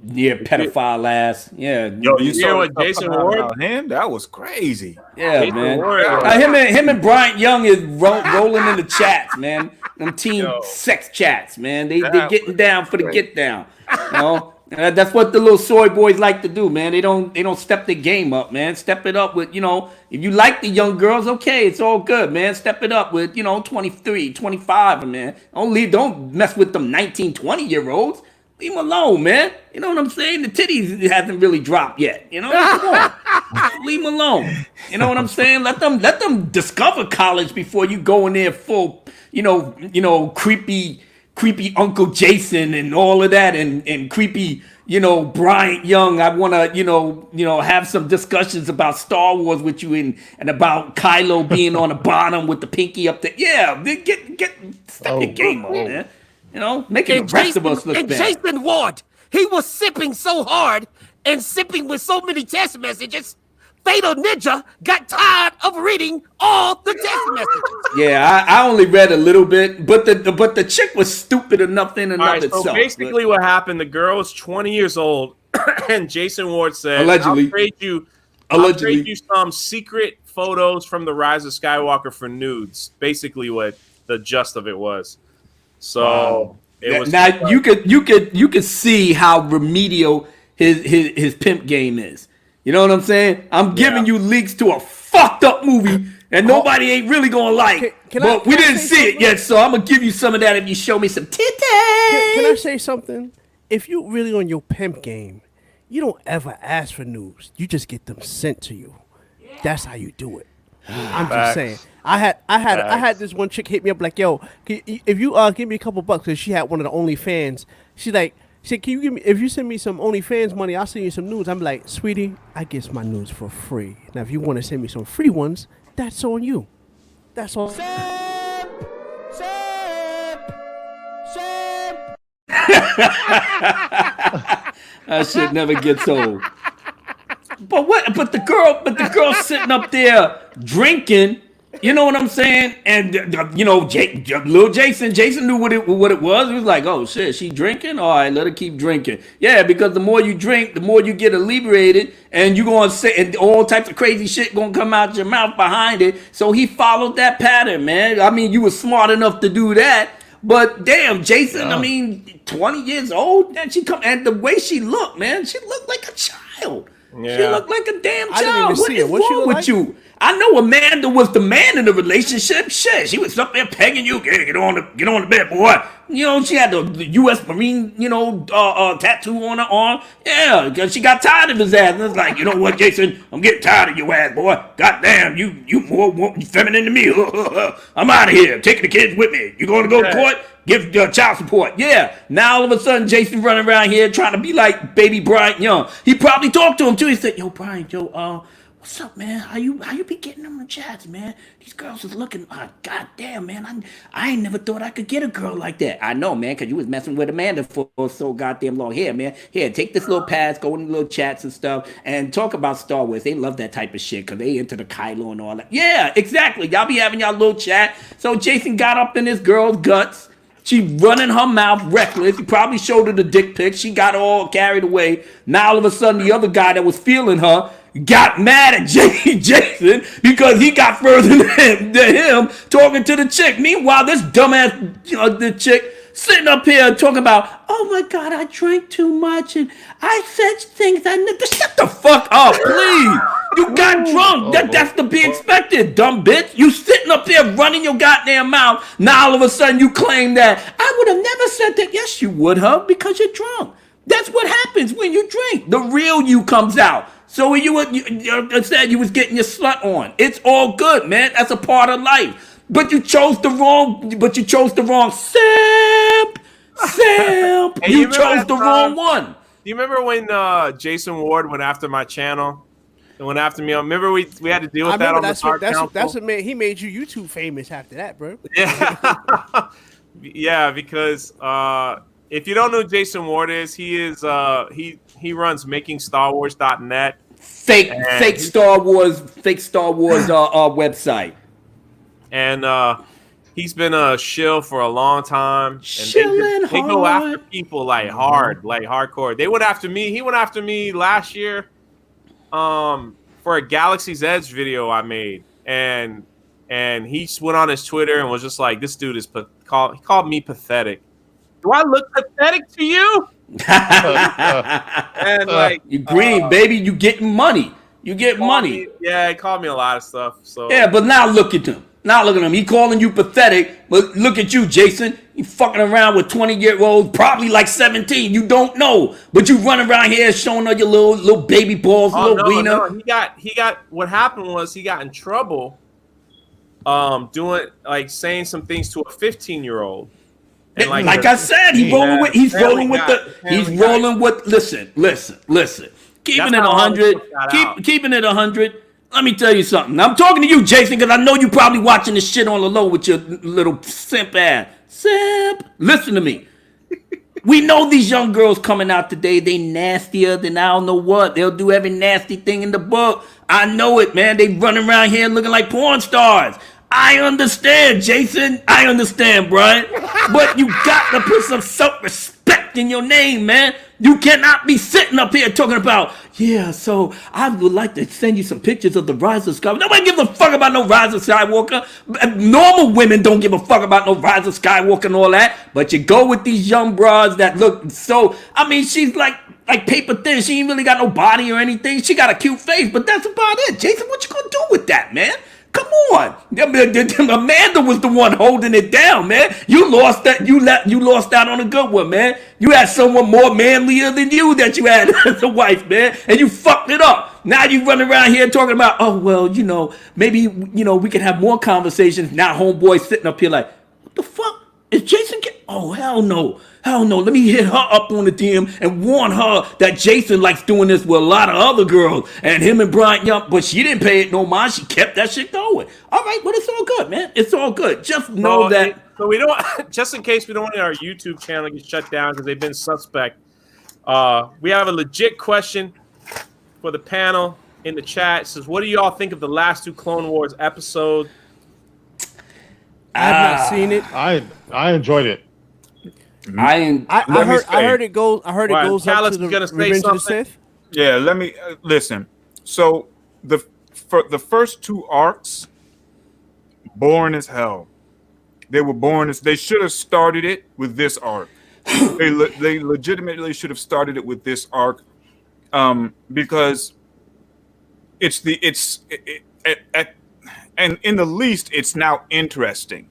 near pedophile ass. Yeah. Yo, you saw what Jason Ward? About him? That was crazy. Yeah, Jason man. Ward. Him and Bryant Young is rolling in the chats, man. Them team sex chats, man. They're getting down for the get down. You know? That's what the little soy boys like to do, man. They don't step the game up, man. Step it up with, if you like the young girls, okay, it's all good, man. Step it up with, 23, 25, man. Don't mess with them 19, 20-year-olds. Leave them alone, man. You know what I'm saying? The titties hasn't really dropped yet. Come on. Leave them alone. You know what I'm saying? Let them discover college before you go in there full, creepy Uncle Jason and all of that and creepy, Bryant Young. I want to, have some discussions about Star Wars with you and about Kylo being on the bottom with the pinky up there. Yeah, step your game up, man. Making the rest of us look bad. Jason Ward, he was sipping so hard and sipping with so many text messages. Fatal Ninja got tired of reading all the text messages. Yeah, I only read a little bit, but the chick was stupid enough in and of itself. So basically what happened, the girl was 20 years old, and Jason Ward said, allegedly, I'll trade you some secret photos from the Rise of Skywalker for nudes. Basically what the gist of it was. So it was now you could see how remedial his pimp game is. You know what I'm saying? I'm giving you leaks to a fucked up movie and nobody ain't really gonna like. But we didn't see it yet, so I'm gonna give you some of that if you show me some titties. Can I say something? If you really on your pimp game, you don't ever ask for news. You just get them sent to you. That's how you do it. I'm just saying. I had this one chick hit me up like, yo, if you give me a couple bucks, because she had one of the OnlyFans. She said, can you give me, if you send me some OnlyFans money, I'll send you some nudes. I'm like, sweetie, I get my nudes for free. Now, if you want to send me some free ones, that's on you. That's all. That shit never gets old. But the girl sitting up there drinking. You know what I'm saying? And little Jason knew what it was. He was like, "Oh shit, she drinking? All right, let her keep drinking." Yeah, because the more you drink, the more you get inebriated, and you gonna say and all types of crazy shit gonna come out your mouth behind it. So he followed that pattern, man. I mean, you were smart enough to do that, but damn, Jason. Yeah. I mean, 20 years old, and the way she looked, man, she looked like a child. Yeah. She looked like a damn child. What is wrong with you? I know Amanda was the man in the relationship. Shit, she was up there pegging you. Yeah, get on the bed, boy. She had the U.S. Marine, tattoo on her arm. Yeah, because she got tired of his ass. And it's like, you know what, Jason? I'm getting tired of your ass, boy. Goddamn, you more feminine than me. I'm out of here. I'm taking the kids with me. You going to go to court? Give child support. Yeah. Now all of a sudden, Jason running around here trying to be like baby Bryant Young. He probably talked to him too. He said, "Yo, Bryant, what's up, man? How you be getting them in chats, man? These girls is looking, goddamn, man. I ain't never thought I could get a girl like that. I know, man, because you was messing with Amanda for so goddamn long. Here, man. Here, take this little pass, go in the little chats and stuff, and talk about Star Wars. They love that type of shit because they into the Kylo and all that. Yeah, exactly. Y'all be having y'all little chat. So Jason got up in this girl's guts. She running her mouth reckless. He probably showed her the dick pic. She got all carried away. Now all of a sudden, the other guy that was feeling her got mad at Jason because he got further than him talking to the chick. Meanwhile, this dumbass, the chick sitting up here talking about, "Oh my God, I drank too much and I said things I never." Shut the fuck up, please. You got drunk. That's to be expected, dumb bitch. You sitting up there running your goddamn mouth. Now all of a sudden you claim that I would have never said that. Yes, you would have, because you're drunk. That's what happens when you drink. The real you comes out. So when you said you was getting your slut on, it's all good, man. That's a part of life. But you chose the wrong simp. Hey, you chose the wrong one. Do you remember when Jason Ward went after my channel? And went after me. Remember we had to deal with that on the Ark Angel? That's what he made you YouTube famous after that, bro. Yeah. Yeah, because if you don't know who Jason Ward is, he he runs makingstarwars.net. Fake Star Wars website. And he's been a shill for a long time. And they go after people like hard, like hardcore. They went after me. He went after me last year for a Galaxy's Edge video I made. And he went on his Twitter and was just like, this dude is he called me pathetic. Do I look pathetic to you? And like You green, baby. You getting money. You get money. Yeah, he called me a lot of stuff. So Yeah, but now look at him. Now look at him. He calling you pathetic, but look at you, Jason. You fucking around with 20-year-olds, probably like 17. You don't know, but you run around here showing all your little baby balls, little wiener. No, he got. What happened was he got in trouble, doing like saying some things to a 15-year-old. And like I said, he's rolling with listen. Keeping it 100. Keeping it 100. Let me tell you something. I'm talking to you, Jason, because I know you probably watching this shit on the low with your little simp ass. Simp. Listen to me. We know these young girls coming out today, they nastier than I don't know what. They'll do every nasty thing in the book. I know it, man. They running around here looking like porn stars. I understand, Jason. I understand, Brian. But you got to put some self-respect in your name, man. You cannot be sitting up here talking about, yeah, so I would like to send you some pictures of the Rise of Skywalker. Nobody gives a fuck about no Rise of Skywalker. Normal women don't give a fuck about no Rise of Skywalker and all that. But you go with these young broads that look so, I mean, she's like paper thin. She ain't really got no body or anything. She got a cute face, but that's about it. Jason, what you gonna do with that, man? Come on, Amanda was the one holding it down, man. You lost that. You lost out on a good one, man. You had someone more manlier than you that you had as a wife, man, and you fucked it up. Now you running around here talking about, oh well, maybe we can have more conversations. Now homeboy sitting up here like, what the fuck is Jason? Oh hell no. Let me hit her up on the DM and warn her that Jason likes doing this with a lot of other girls. And him and Brian Young, but she didn't pay it no mind. She kept that shit going. All right, but it's all good, man. It's all good. Just know that. So we don't, just in case we don't want our YouTube channel to get shut down because they've been suspect. We have a legit question for the panel in the chat. It says, what do y'all think of the last 2 Clone Wars episodes? I have not seen it. I enjoyed it. I heard it goes. I heard it goes up to the Revenge of the Sith. Yeah, let me listen. So the first 2 arcs, boring as hell. They were boring as. They should have started it with this arc. They legitimately should have started it with this arc, because and in the least, it's now interesting.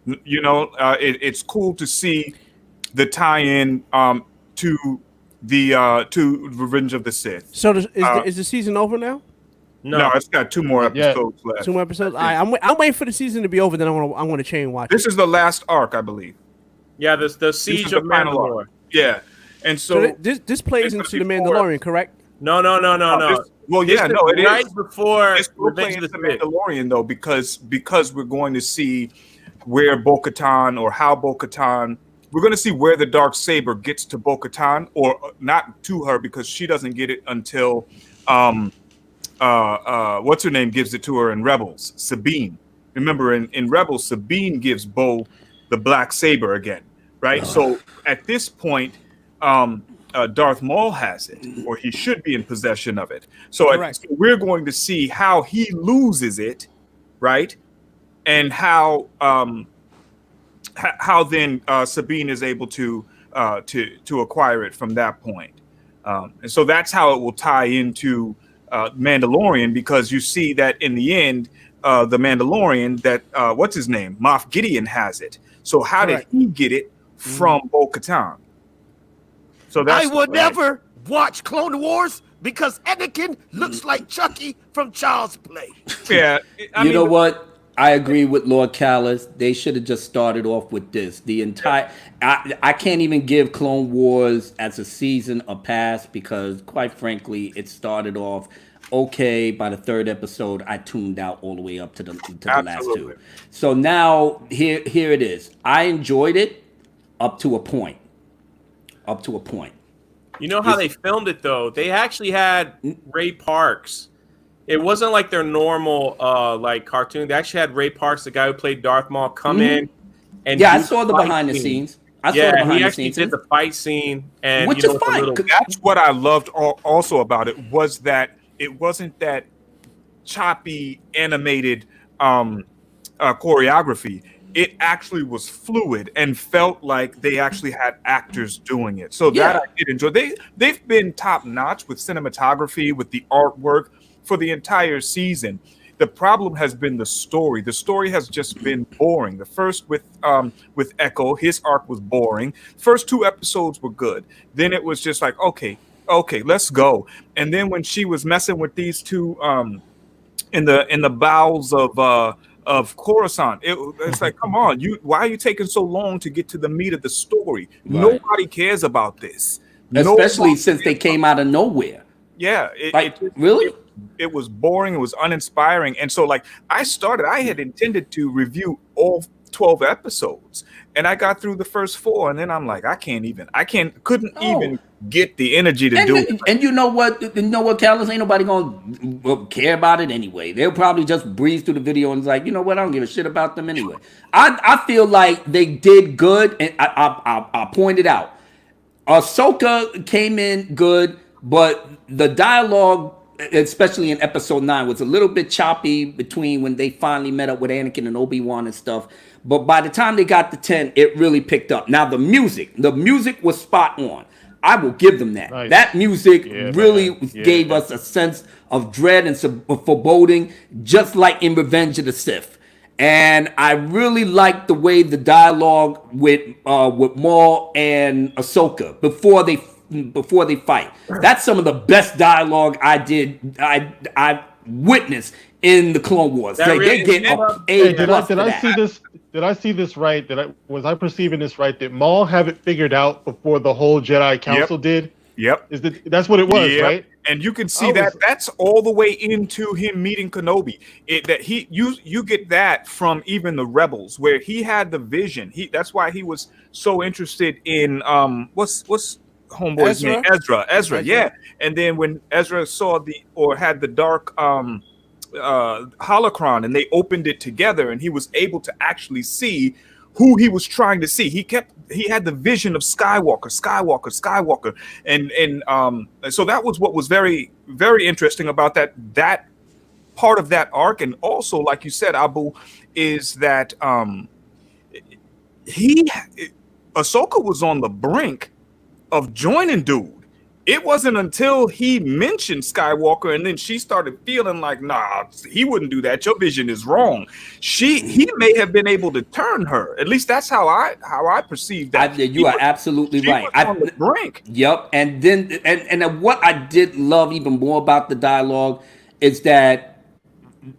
It's cool to see the tie-in to Revenge of the Sith. So is the season over now? No, it's got 2 more episodes left. 2 more episodes. I'm waiting for the season to be over. Then I'm gonna chain watch. This is the last arc, I believe. Yeah, the Siege of Mandalore. Yeah, and so this plays into the Mandalorian, correct? No. It is right before it's Revenge of the Mandalorian though, because we're going to see where Bo-Katan or how Bo-Katan. We're going to see where the Darksaber gets to Bo-Katan, or not to her, because she doesn't get it until what's her name gives it to her in Rebels, Sabine. Remember, in Rebels, Sabine gives Bo the black saber again, right? So at this point, Darth Maul has it, or he should be in possession of it. So we're going to see how he loses it, right? And how then Sabine is able to acquire it from that point. And so that's how it will tie into Mandalorian, because you see that in the end, the Mandalorian, that what's his name, Moff Gideon, has it. So how did he get it from Bo-Katan? So I would never watch Clone Wars because Anakin looks like Chucky from Child's Play. Yeah, you know what? I agree with Lord Callis. They should have just started off with this. The entire I can't even give Clone Wars as a season a pass, because quite frankly, it started off okay. By the 3rd episode, I tuned out all the way up to the last 2. So now here it is. I enjoyed it up to a point. You know how they filmed it though? They actually had Ray Parks. It wasn't like their normal like cartoon. They actually had Ray Parks, the guy who played Darth Maul, come in and I saw the behind the scenes. He actually did the fight scene, and which is fine. That's what I loved also about it, was that it wasn't that choppy animated choreography. it actually was fluid and felt like they actually had actors doing it. So that I did enjoy. They've been top notch with cinematography, with the artwork for the entire season. The problem has been the story. The story has just been boring. The first with Echo, his arc was boring. First 2 episodes were good. Then it was just like, okay, let's go. And then when she was messing with these two in the bowels of Coruscant, it's like, come on, why are you taking so long to get to the meat of the story? Right. Nobody cares about this, especially since they came out of nowhere. Yeah, really. It was boring. It was uninspiring. And so, like, I had intended to review all 12 episodes, and I got through the first 4, and then I'm like, couldn't even get the energy to do it. And you know what, Callis, ain't nobody gonna care about it anyway. They'll probably just breeze through the video and it's like, you know what, I don't give a shit about them anyway. I feel like they did good, and I pointed out, Ahsoka came in good, but the dialogue, especially in episode 9, was a little bit choppy between when they finally met up with Anakin and Obi-Wan and stuff. But by the time they got to 10, it really picked up. Now the music was spot on. I will give them that. Nice. That music really gave us a sense of dread and foreboding, just like in Revenge of the Sith. And I really liked the way the dialogue with Maul and Ahsoka before they fight. That's some of the best dialogue I witnessed in the Clone Wars. They get Did I see this right? Was I perceiving this right? That Maul have it figured out before the whole Jedi Council did? Yep. That's what it was, right? And you can see that's all the way into him meeting Kenobi. You get that from even the Rebels, where he had the vision. That's why he was so interested in what's homeboy's name? Ezra, yeah. And then when Ezra had the dark holocron, and they opened it together, and he was able to actually see who he was trying to see. He had the vision of Skywalker, and so that was what was very, very interesting about that part of that arc. And also, like you said, Abu, is that Ahsoka was on the brink of joining dude. It wasn't until he mentioned Skywalker, and then she started feeling like, nah, he wouldn't do that. Your vision is wrong. He may have been able to turn her. At least that's how I perceived that. You are absolutely right. On the brink. Yep. And then and what I did love even more about the dialogue is that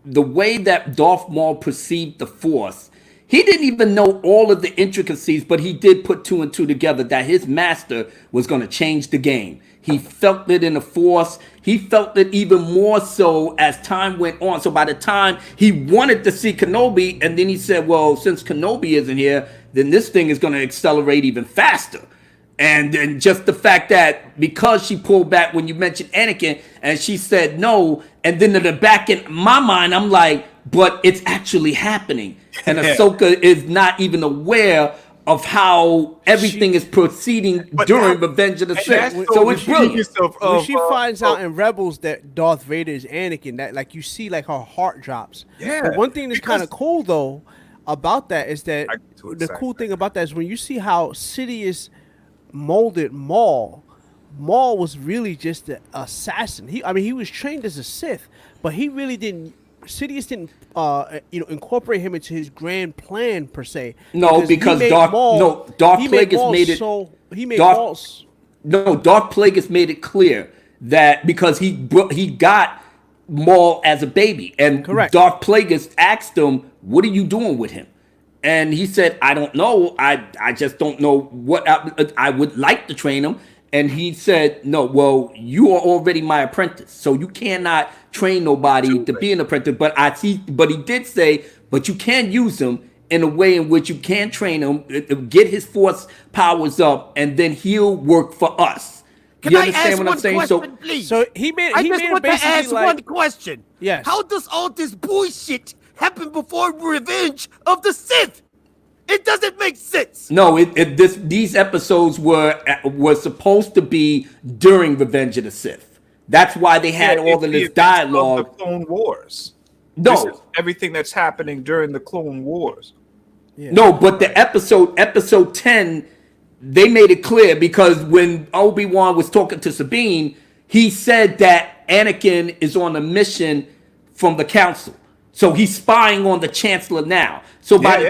the way that Darth Maul perceived the Force. He didn't even know all of the intricacies, but he did put 2 and 2 together that his master was going to change the game. He felt it in the Force. He felt it even more so as time went on. So by the time he wanted to see Kenobi, and then he said, well, since Kenobi isn't here, then this thing is going to accelerate even faster. And then just the fact that because she pulled back when you mentioned Anakin and she said no, and then in the back in my mind, I'm like, but it's actually happening. And Ahsoka is not even aware of how everything is proceeding during Revenge of the Sith. So it's brilliant. When she finds out in Rebels that Darth Vader is Anakin, that like you see like her heart drops. Yeah. But one thing that's kind of cool though about that is that the cool thing about that is when you see how Sidious molded Maul. Maul was really just an assassin. He was trained as a Sith, but he really didn't. Sidious didn't, incorporate him into his grand plan per se. No, because Darth Plagueis made it. Darth Plagueis made it clear that because he got Maul as a baby, and correct. Darth Plagueis asked him, "What are you doing with him?" And he said, "I don't know. I just don't know what I would like to train him." And he said, "No, well, you are already my apprentice, so you cannot train nobody to be an apprentice." But he did say, "But you can use him in a way in which you can train him, get his Force powers up, and then he'll work for us." Can I ask one question, please? So he made. I just want to ask one question. Yes. How does all this bullshit happen before Revenge of the Sith? It doesn't make sense. No, these episodes were supposed to be during Revenge of the Sith. That's why they had all of this dialogue. The Clone Wars. No, this is everything that's happening during the Clone Wars. Yeah. No, but the episode 10, they made it clear because when Obi-Wan was talking to Sabine, he said that Anakin is on a mission from the council. So he's spying on the Chancellor now. So by the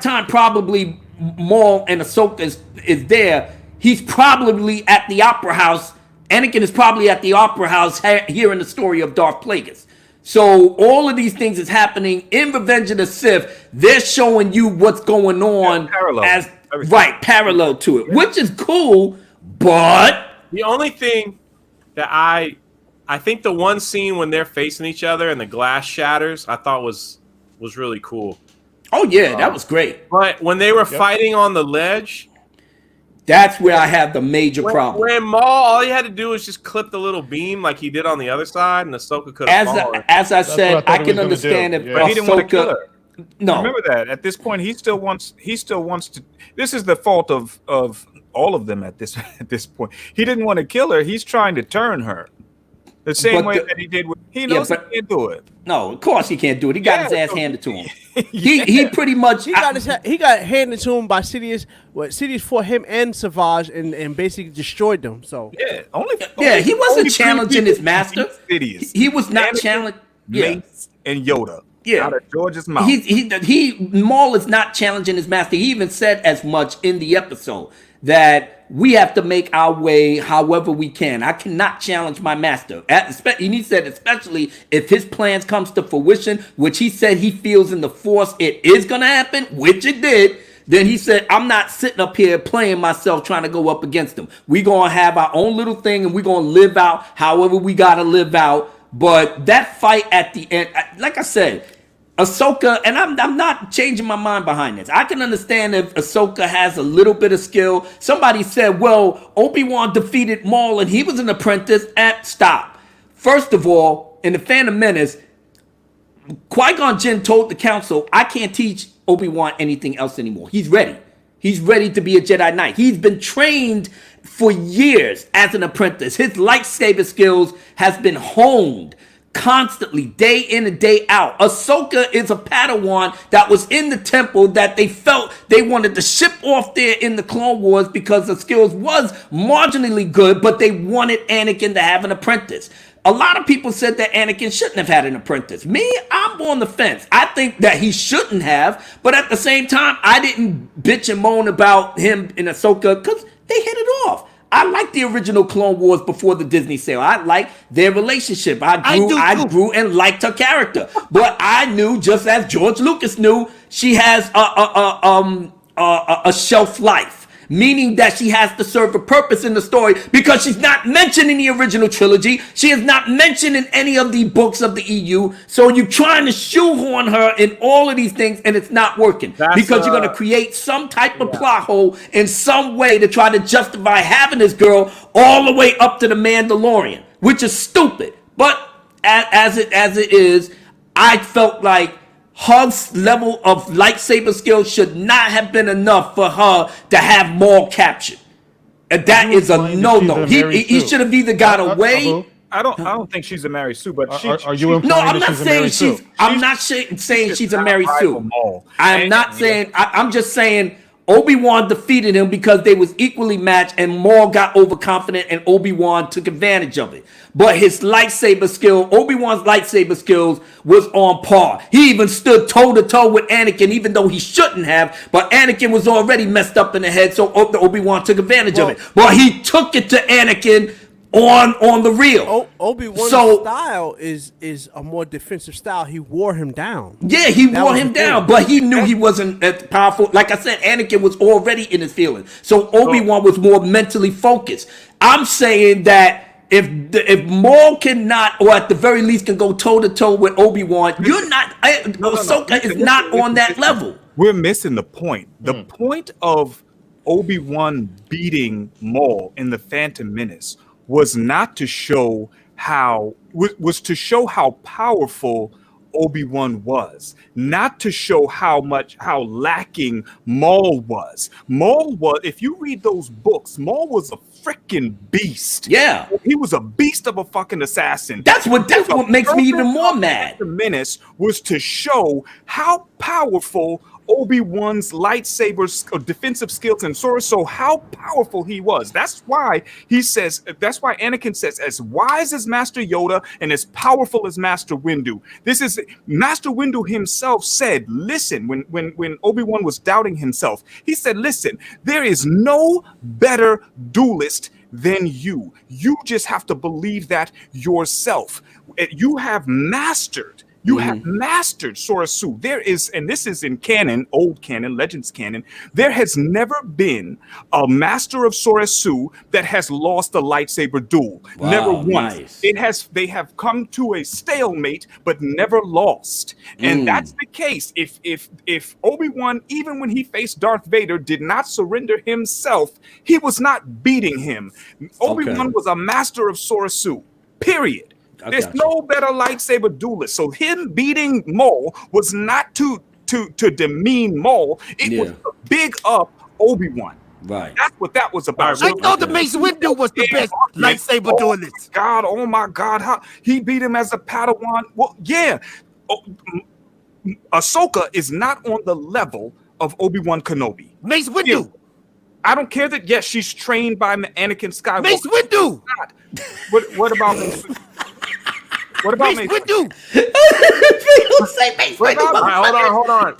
time probably Maul and Ahsoka is there, he's probably at the Opera House. Anakin is probably at the Opera House hearing the story of Darth Plagueis. So all of these things is happening in Revenge of the Sith. They're showing you what's going on parallel to it, which is cool. But the only thing that I think the one scene when they're facing each other and the glass shatters, I thought was really cool. Oh yeah, that was great. But when they were fighting on the ledge, that's where I have the major problem. When Maul, all he had to do was just clip the little beam like he did on the other side, and Ahsoka could have fallen. As I said, I can understand if But he didn't want to kill her. No, remember that. At this point, he still wants to. This is the fault of all of them at this point. He didn't want to kill her. He's trying to turn her. The same way that he did with. He knows he can't do it. No, of course he can't do it. He got his ass handed to him. He pretty much he got handed to him by Sidious. Sidious fought him and Savage and basically destroyed them. So he wasn't challenging his master. He was not challenging Mace and Yoda. Yeah, out of George's mouth. Maul is not challenging his master. He even said as much in the episode that we have to make our way however we can. I cannot challenge my master. And he said, especially if his plans comes to fruition, which he said he feels in the Force it is going to happen, which it did. Then he said, I'm not sitting up here playing myself trying to go up against him. We're going to have our own little thing and we're going to live out however we got to live out. But that fight at the end, like I said, Ahsoka, and I'm not changing my mind behind this. I can understand if Ahsoka has a little bit of skill. Somebody said, well, Obi-Wan defeated Maul and he was an apprentice. Stop. First of all, in the Phantom Menace, Qui-Gon Jinn told the council, I can't teach Obi-Wan anything else anymore. He's ready. He's ready to be a Jedi Knight. He's been trained for years as an apprentice. His lightsaber skills has been honed constantly, day in and day out. Ahsoka is a Padawan that was in the temple that they felt they wanted to ship off there in the Clone Wars because the skills was marginally good, but they wanted Anakin to have an apprentice. A lot of people said that Anakin shouldn't have had an apprentice. Me, I'm on the fence. I think that he shouldn't have, but at the same time, I didn't bitch and moan about him in Ahsoka because they hit it off. I like the original Clone Wars before the Disney sale. I like their relationship. I grew and liked her character. But I knew, just as George Lucas knew, she has a shelf life. Meaning that she has to serve a purpose in the story because she's not mentioned in the original trilogy. She is not mentioned in any of the books of the EU. So you're trying to shoehorn her in all of these things and it's not working. Because you're going to create some type of plot hole in some way to try to justify having this girl all the way up to the Mandalorian, which is stupid. But as it is, I felt like her level of lightsaber skill should not have been enough for her to have Maul captured. And that is a no-no. He should have either got away. I don't think she's a Mary Sue, but are you implying that she's a Mary Sue? I'm not saying she's a Mary Sue. I'm not saying. I'm just saying Obi-Wan defeated him because they was equally matched, and Maul got overconfident, and Obi-Wan took advantage of it. But his lightsaber skill, Obi-Wan's lightsaber skills, was on par. He even stood toe-to-toe with Anakin, even though he shouldn't have. But Anakin was already messed up in the head, so Obi-Wan took advantage of it. But he took it to Anakin on the real. Obi-Wan's style is a more defensive style. He wore him down. Yeah, he wore him down, but he knew he wasn't as powerful. Like I said, Anakin was already in his feelings. So Obi-Wan was more mentally focused. I'm saying that if Maul cannot, or at the very least can go toe-to-toe with Obi-Wan, you're not, Ahsoka is not on that level. We're missing the point. The point of Obi-Wan beating Maul in the Phantom Menace was not to show how powerful Obi-Wan was, not to show how lacking Maul was. If you read those books, Maul was a freaking beast. Yeah. He was a beast of a fucking assassin. That's what makes me even more mad. The Menace was to show how powerful Obi-Wan's lightsabers or defensive skills and Sora, so how powerful he was. That's why Anakin says, as wise as Master Yoda and as powerful as Master Windu. This is Master Windu himself said, listen, when Obi-Wan was doubting himself, he said, listen, there is no better duelist than you. You just have to believe that yourself. You have mastered Sora Su. There is, and this is in canon, old canon, Legends canon, there has never been a master of Sora Su that has lost a lightsaber duel. Wow, never once. nice. They have come to a stalemate, but never lost. And that's the case. If Obi-Wan, even when he faced Darth Vader, did not surrender himself, he was not beating him. Obi-Wan was a master of Sora Su. Period. There's no better lightsaber duelist. So him beating Maul was not to demean Maul. It was to big up Obi-Wan. Right. That's what that was about. I thought the Mace Windu was the best lightsaber duelist. Oh my God, how he beat him as a Padawan. Well, yeah. Ahsoka is not on the level of Obi-Wan Kenobi. Mace Windu. I don't care that, yes, she's trained by Anakin Skywalker. Mace Windu. What about Mace? What about Mace Windu? People say Mace Windu. Hold on.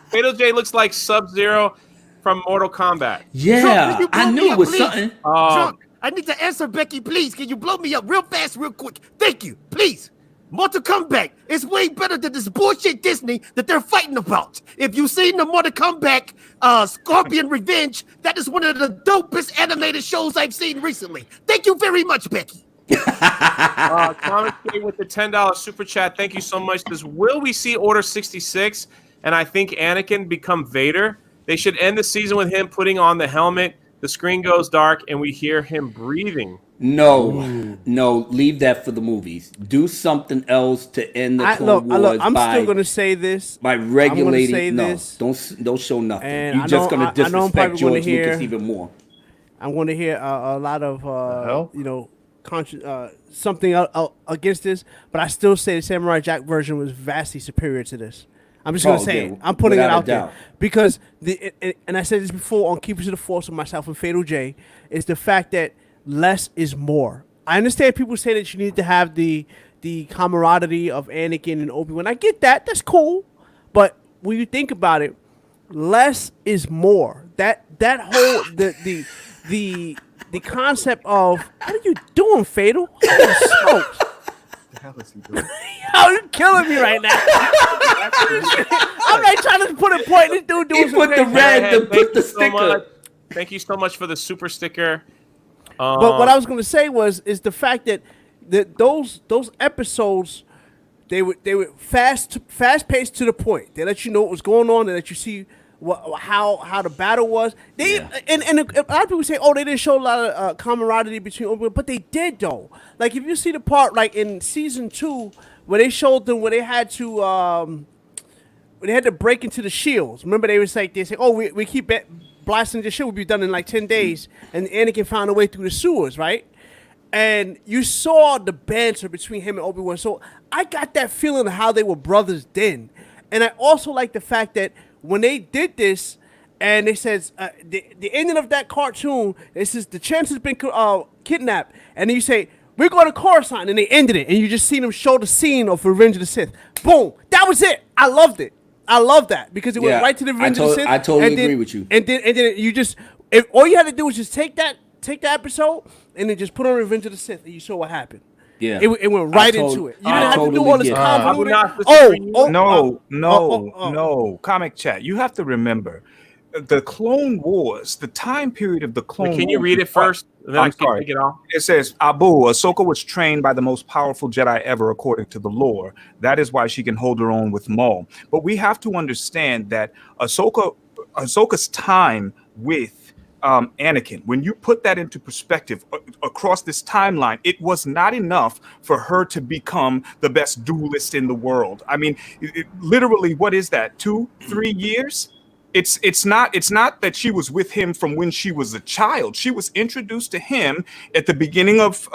Fatal J looks like Sub-Zero from Mortal Kombat. Yeah, Drunk, I knew it was something. Drunk, I need to answer Becky, please. Can you blow me up real fast, real quick? Thank you, please. Mortal Kombat is way better than this bullshit Disney that they're fighting about. If you've seen the Mortal Kombat Scorpion Revenge, that is one of the dopest animated shows I've seen recently. Thank you very much, Becky. Thomas K with the $10 super chat. Thank you so much. Will we see Order 66 and I think Anakin become Vader? They should end the season with him putting on the helmet. The screen goes dark and we hear him breathing. No, leave that for the movies. Do something else to end the Clone Wars. I'm still going to say this. By regulating, don't show nothing. And You're just going to disrespect George Lucas even more. I'm going to hear a lot of, something against this, but I still say the Samurai Jack version was vastly superior to this. I'm just going to say it. I'm putting it out there. Because, and I said this before on Keepers of the Force with myself and Fatal J, is the fact that less is more. I understand people say that you need to have the camaraderie of Anakin and Obi-Wan. I get that. That's cool. But when you think about it, less is more. That whole the concept of what are you doing, Fatal? Holy smokes. The hell is he doing? Yo, you're killing me right now. I'm like trying to put a point. This dude doing put the red to put the sticker. Thank you so much for the super sticker. But what I was going to say is the fact that those episodes they were fast paced to the point. They let you know what was going on. They let you see how the battle was. And a lot of people say, oh, they didn't show a lot of camaraderie between Obi-Wan, but they did though. Like if you see the part like in season 2 where they showed them where they had to break into the shields. Remember they said, oh, we keep blasting the shit will be done in like 10 days, and Anakin found a way through the sewers, right? And you saw the banter between him and Obi-Wan. So I got that feeling of how they were brothers then. And I also like the fact that when they did this, and they says the ending of that cartoon, it says the Chancellor's been kidnapped, and then you say we're going to Coruscant, and they ended it, and you just see them show the scene of Revenge of the Sith. Boom, that was it. I loved it. I love that because it went right to the Revenge of the Sith. I totally agree with you. And then you just all you had to do was just take that episode and then just put on Revenge of the Sith, and you saw what happened. Yeah, it went right into it. You didn't have to do all this convoluted. No, comic chat. You have to remember the Clone Wars, the time period of the Clone Wars. Can you read it first? I'm sorry. It says, Ahsoka was trained by the most powerful Jedi ever, according to the lore. That is why she can hold her own with Maul. But we have to understand that Ahsoka's time with Anakin, when you put that into perspective across this timeline, it was not enough for her to become the best duelist in the world. I mean, literally, what is that? 2-3 years? It's not that she was with him from when she was a child. She was introduced to him at the beginning of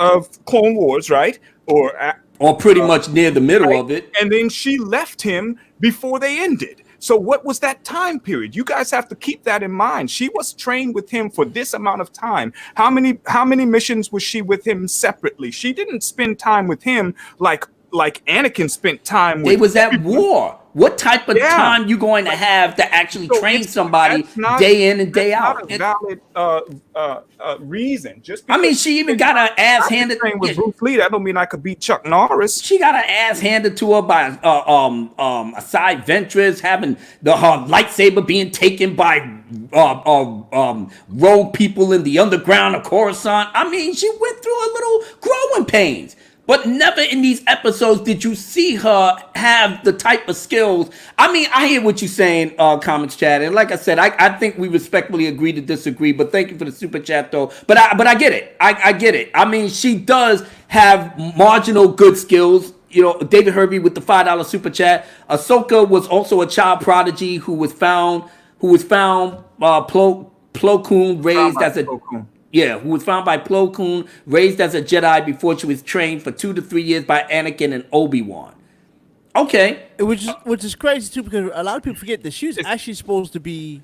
Clone Wars, right? Or Or pretty much near the middle right? of it. And then she left him before they ended. So what was that time period? You guys have to keep that in mind. She was trained with him for this amount of time. How many missions was she with him separately? She didn't spend time with him like Anakin spent time with. They was at war. What type of time you going to have to actually train somebody day in and day out? That's not a valid reason. Just I mean, she even got her ass handed. With Bruce Lee, that don't mean I could beat Chuck Norris. She got her ass handed to her by a side ventress, having her lightsaber being taken by rogue people in the underground of Coruscant. I mean, she went through a little growing pains. But never in these episodes did you see her have the type of skills. I mean, I hear what you're saying, comments chat, and like I said, I think we respectfully agree to disagree. But thank you for the super chat, though. But I get it. I get it. I mean, she does have marginal good skills. You know, David Hervey with the $5 super chat. Ahsoka was also a child prodigy who was found Plo Koon raised as a. Yeah, who was found by Plo Koon, raised as a Jedi before she was trained for 2 to 3 years by Anakin and Obi-Wan. Okay. Which is crazy, too, because a lot of people forget that she was actually supposed to be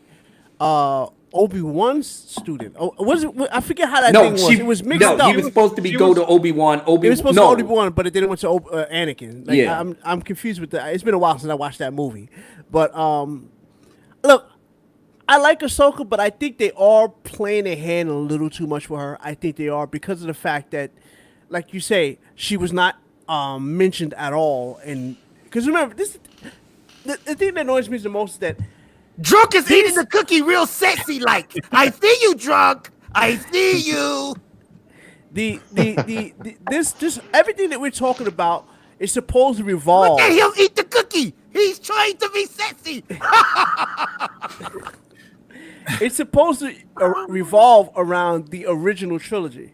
Obi-Wan's student. Was it? I forget how that thing was. It was mixed up. He was supposed to go to Obi-Wan. It was supposed to Obi-Wan, but it didn't went to Anakin. Like, yeah. I'm confused with that. It's been a while since I watched that movie. But, look, I like Ahsoka, but I think they are playing their hand a little too much for her. I think they are because of the fact that, like you say, she was not mentioned at all. And because remember, the thing that annoys me the most is that Drunk is eating the cookie real sexy like. I see you, Drunk. I see you. This everything that we're talking about is supposed to revolve. Look at him eat the cookie. He's trying to be sexy. It's supposed to revolve around the original trilogy,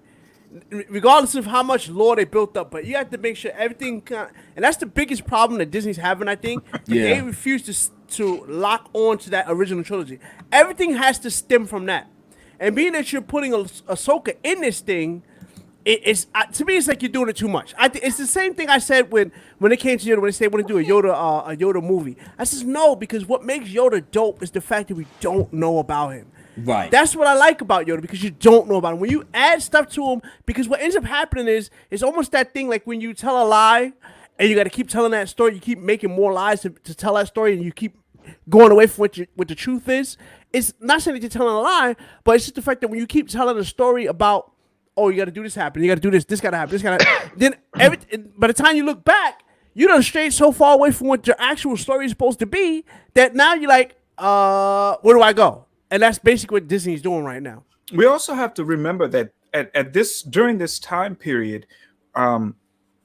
regardless of how much lore they built up. But you have to make sure everything and that's the biggest problem that Disney's having, I think. Yeah. They refuse to lock on to that original trilogy. Everything has to stem from that. And being that you're putting Ahsoka in this thing, it's to me, it's like you're doing it too much. It's the same thing I said when it came to Yoda, when they say want to do a Yoda movie. I says no, because what makes Yoda dope is the fact that we don't know about him. Right. That's what I like about Yoda, because you don't know about him. When you add stuff to him, because what ends up happening is it's almost that thing like when you tell a lie and you got to keep telling that story, you keep making more lies to tell that story, and you keep going away from what the truth is. It's not saying that you're telling a lie, but it's just the fact that when you keep telling a story about, oh, you got to do this happen, you got to do this got to happen, this got to then by the time you look back, you done strayed so far away from what your actual story is supposed to be that now you're like, where do I go? And that's basically what Disney's doing right now. We also have to remember that during this time period, the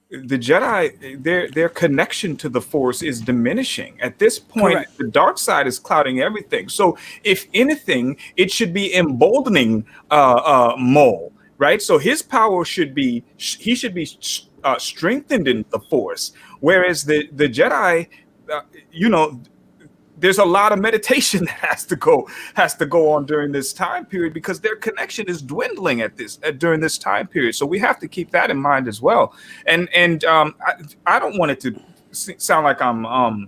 Jedi, their connection to the Force is diminishing. At this point, correct, the dark side is clouding everything. So, if anything, it should be emboldening Maul. Right, so his power should be strengthened in the Force, whereas the Jedi, there's a lot of meditation that has to go on during this time period, because their connection is dwindling during this time period. So we have to keep that in mind as well. And I don't want it to sound like I'm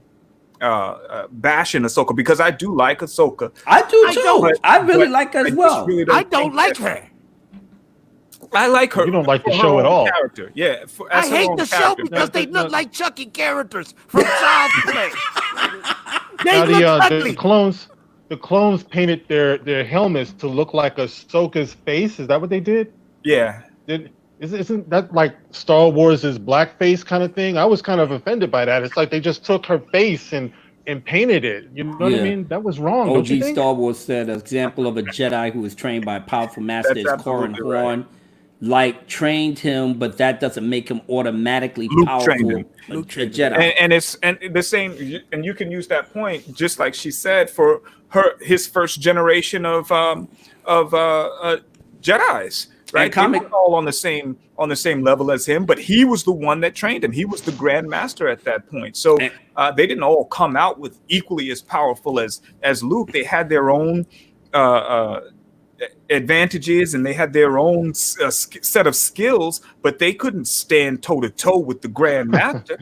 bashing Ahsoka, because I do like Ahsoka. I do too. I really like her as well. I don't like her. I like her. You don't like the show at all. Character. Yeah, I hate the show because they look like Chucky characters from Child's Play. They look ugly. The clones painted their helmets to look like Ahsoka's face. Is that what they did? Yeah. Isn't that like Star Wars' blackface kind of thing? I was kind of offended by that. It's like they just took her face and painted it. You know what I mean? That was wrong. OG Star Wars said an example of a Jedi who was trained by a powerful master is Corran Horn. Right. Like trained him, but that doesn't make him automatically powerful. Luke trained Jedi, and it's the same. And you can use that point, just like she said, for his first generation of Jedis, right? They weren't all on the same level as him, but he was the one that trained him. He was the Grand Master at that point. So they didn't all come out with equally as powerful as Luke. They had their own advantages and they had their own set of skills, but they couldn't stand toe to toe with the Grand Master.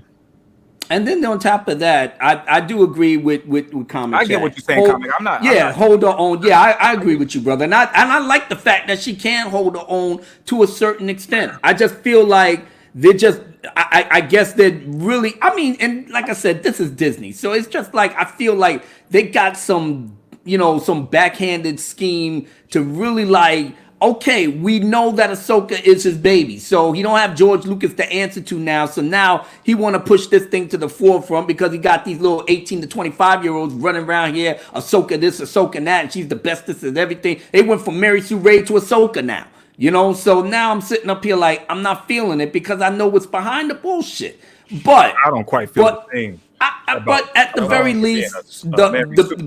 And then on top of that, I do agree with Comic. I get what you're saying, Comic. I'm not. Hold her own. Yeah, I agree with you, brother. And I like the fact that she can hold her own to a certain extent. I just feel like they're just. I guess they're really. I mean, and like I said, this is Disney, so it's just like I feel like they got some, some backhanded scheme to really like. Okay, we know that Ahsoka is his baby, so he don't have George Lucas to answer to now. So now he want to push this thing to the forefront because he got these little 18 to 25-year-olds running around here. Ahsoka this, Ahsoka that, and she's the bestest of everything. They went from Mary Sue Ray to Ahsoka now, So now I'm sitting up here like I'm not feeling it because I know what's behind the bullshit. But I don't quite feel the same. But at the very least,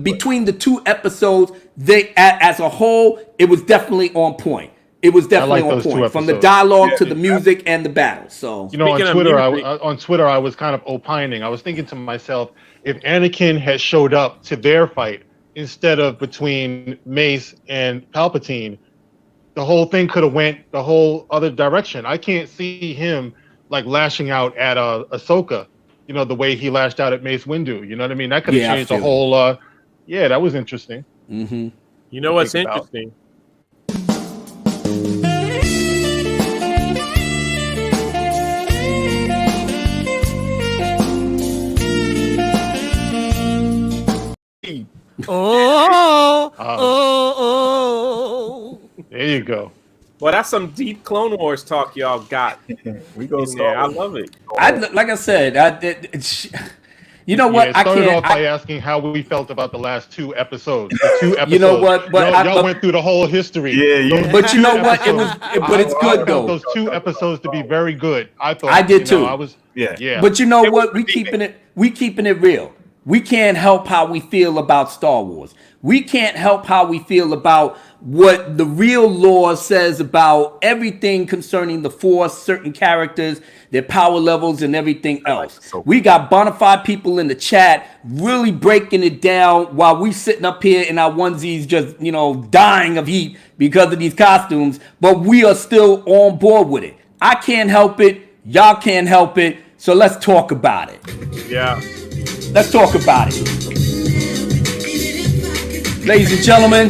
between the two episodes, they as a whole, it was definitely on point. It was definitely on point from the dialogue to the music and the battle. So on Twitter, I was kind of opining. I was thinking to myself, if Anakin had showed up to their fight instead of between Mace and Palpatine, the whole thing could have went the whole other direction. I can't see him like lashing out at Ahsoka. The way he lashed out at Mace Windu. You know what I mean? That could have changed the whole. That was interesting. Mm-hmm. You know what's interesting? There you go. Well, that's some deep Clone Wars talk y'all got. We go there. I love it. Like I said, you know what? It started off by asking how we felt about the last two episodes. The two episodes. You know what? But y'all went through the whole history. Yeah. But you know what? But it's good though. Those two episodes to be very good. I thought. I did too. Yeah. But you know what? We keeping it real. We can't help how we feel about Star Wars. We can't help how we feel about what the real lore says about everything concerning the Force, certain characters, their power levels, and everything else. We got bona fide people in the chat really breaking it down while we sitting up here in our onesies just, dying of heat because of these costumes, but we are still on board with it. I can't help it. Y'all can't help it. So let's talk about it. Yeah. Let's talk about it. Ladies and gentlemen,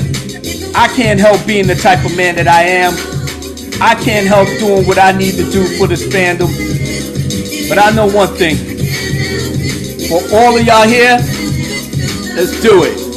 I can't help being the type of man that I am. I can't help doing what I need to do for this fandom. But I know one thing. For all of y'all here, let's do it.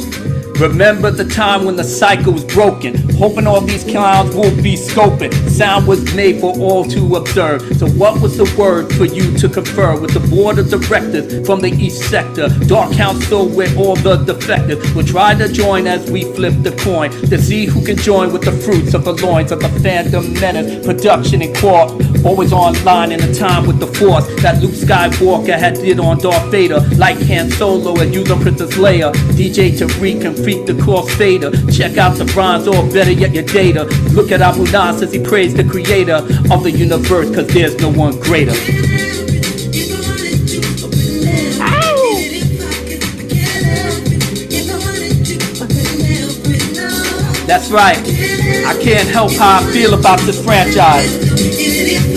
Remember the time when the cycle was broken, hoping all these clowns will be scoping. Sound was made for all to observe. So what was the word for you to confer with the board of directors from the East Sector? Dark Council with all the defectives will try to join as we flip the coin to see who can join with the fruits of the loins of the Fandom Menace. Production and Quark always online in a time with the Force that Luke Skywalker had did on Darth Vader, like Han Solo and used on Princess Leia. DJ Tariq and Freak the Crossfader. Check out the bronze or better yet your data. Look at Abu Nas as he praised the creator of the universe, cause there's no one greater. That's right. I can't help how I feel about this franchise.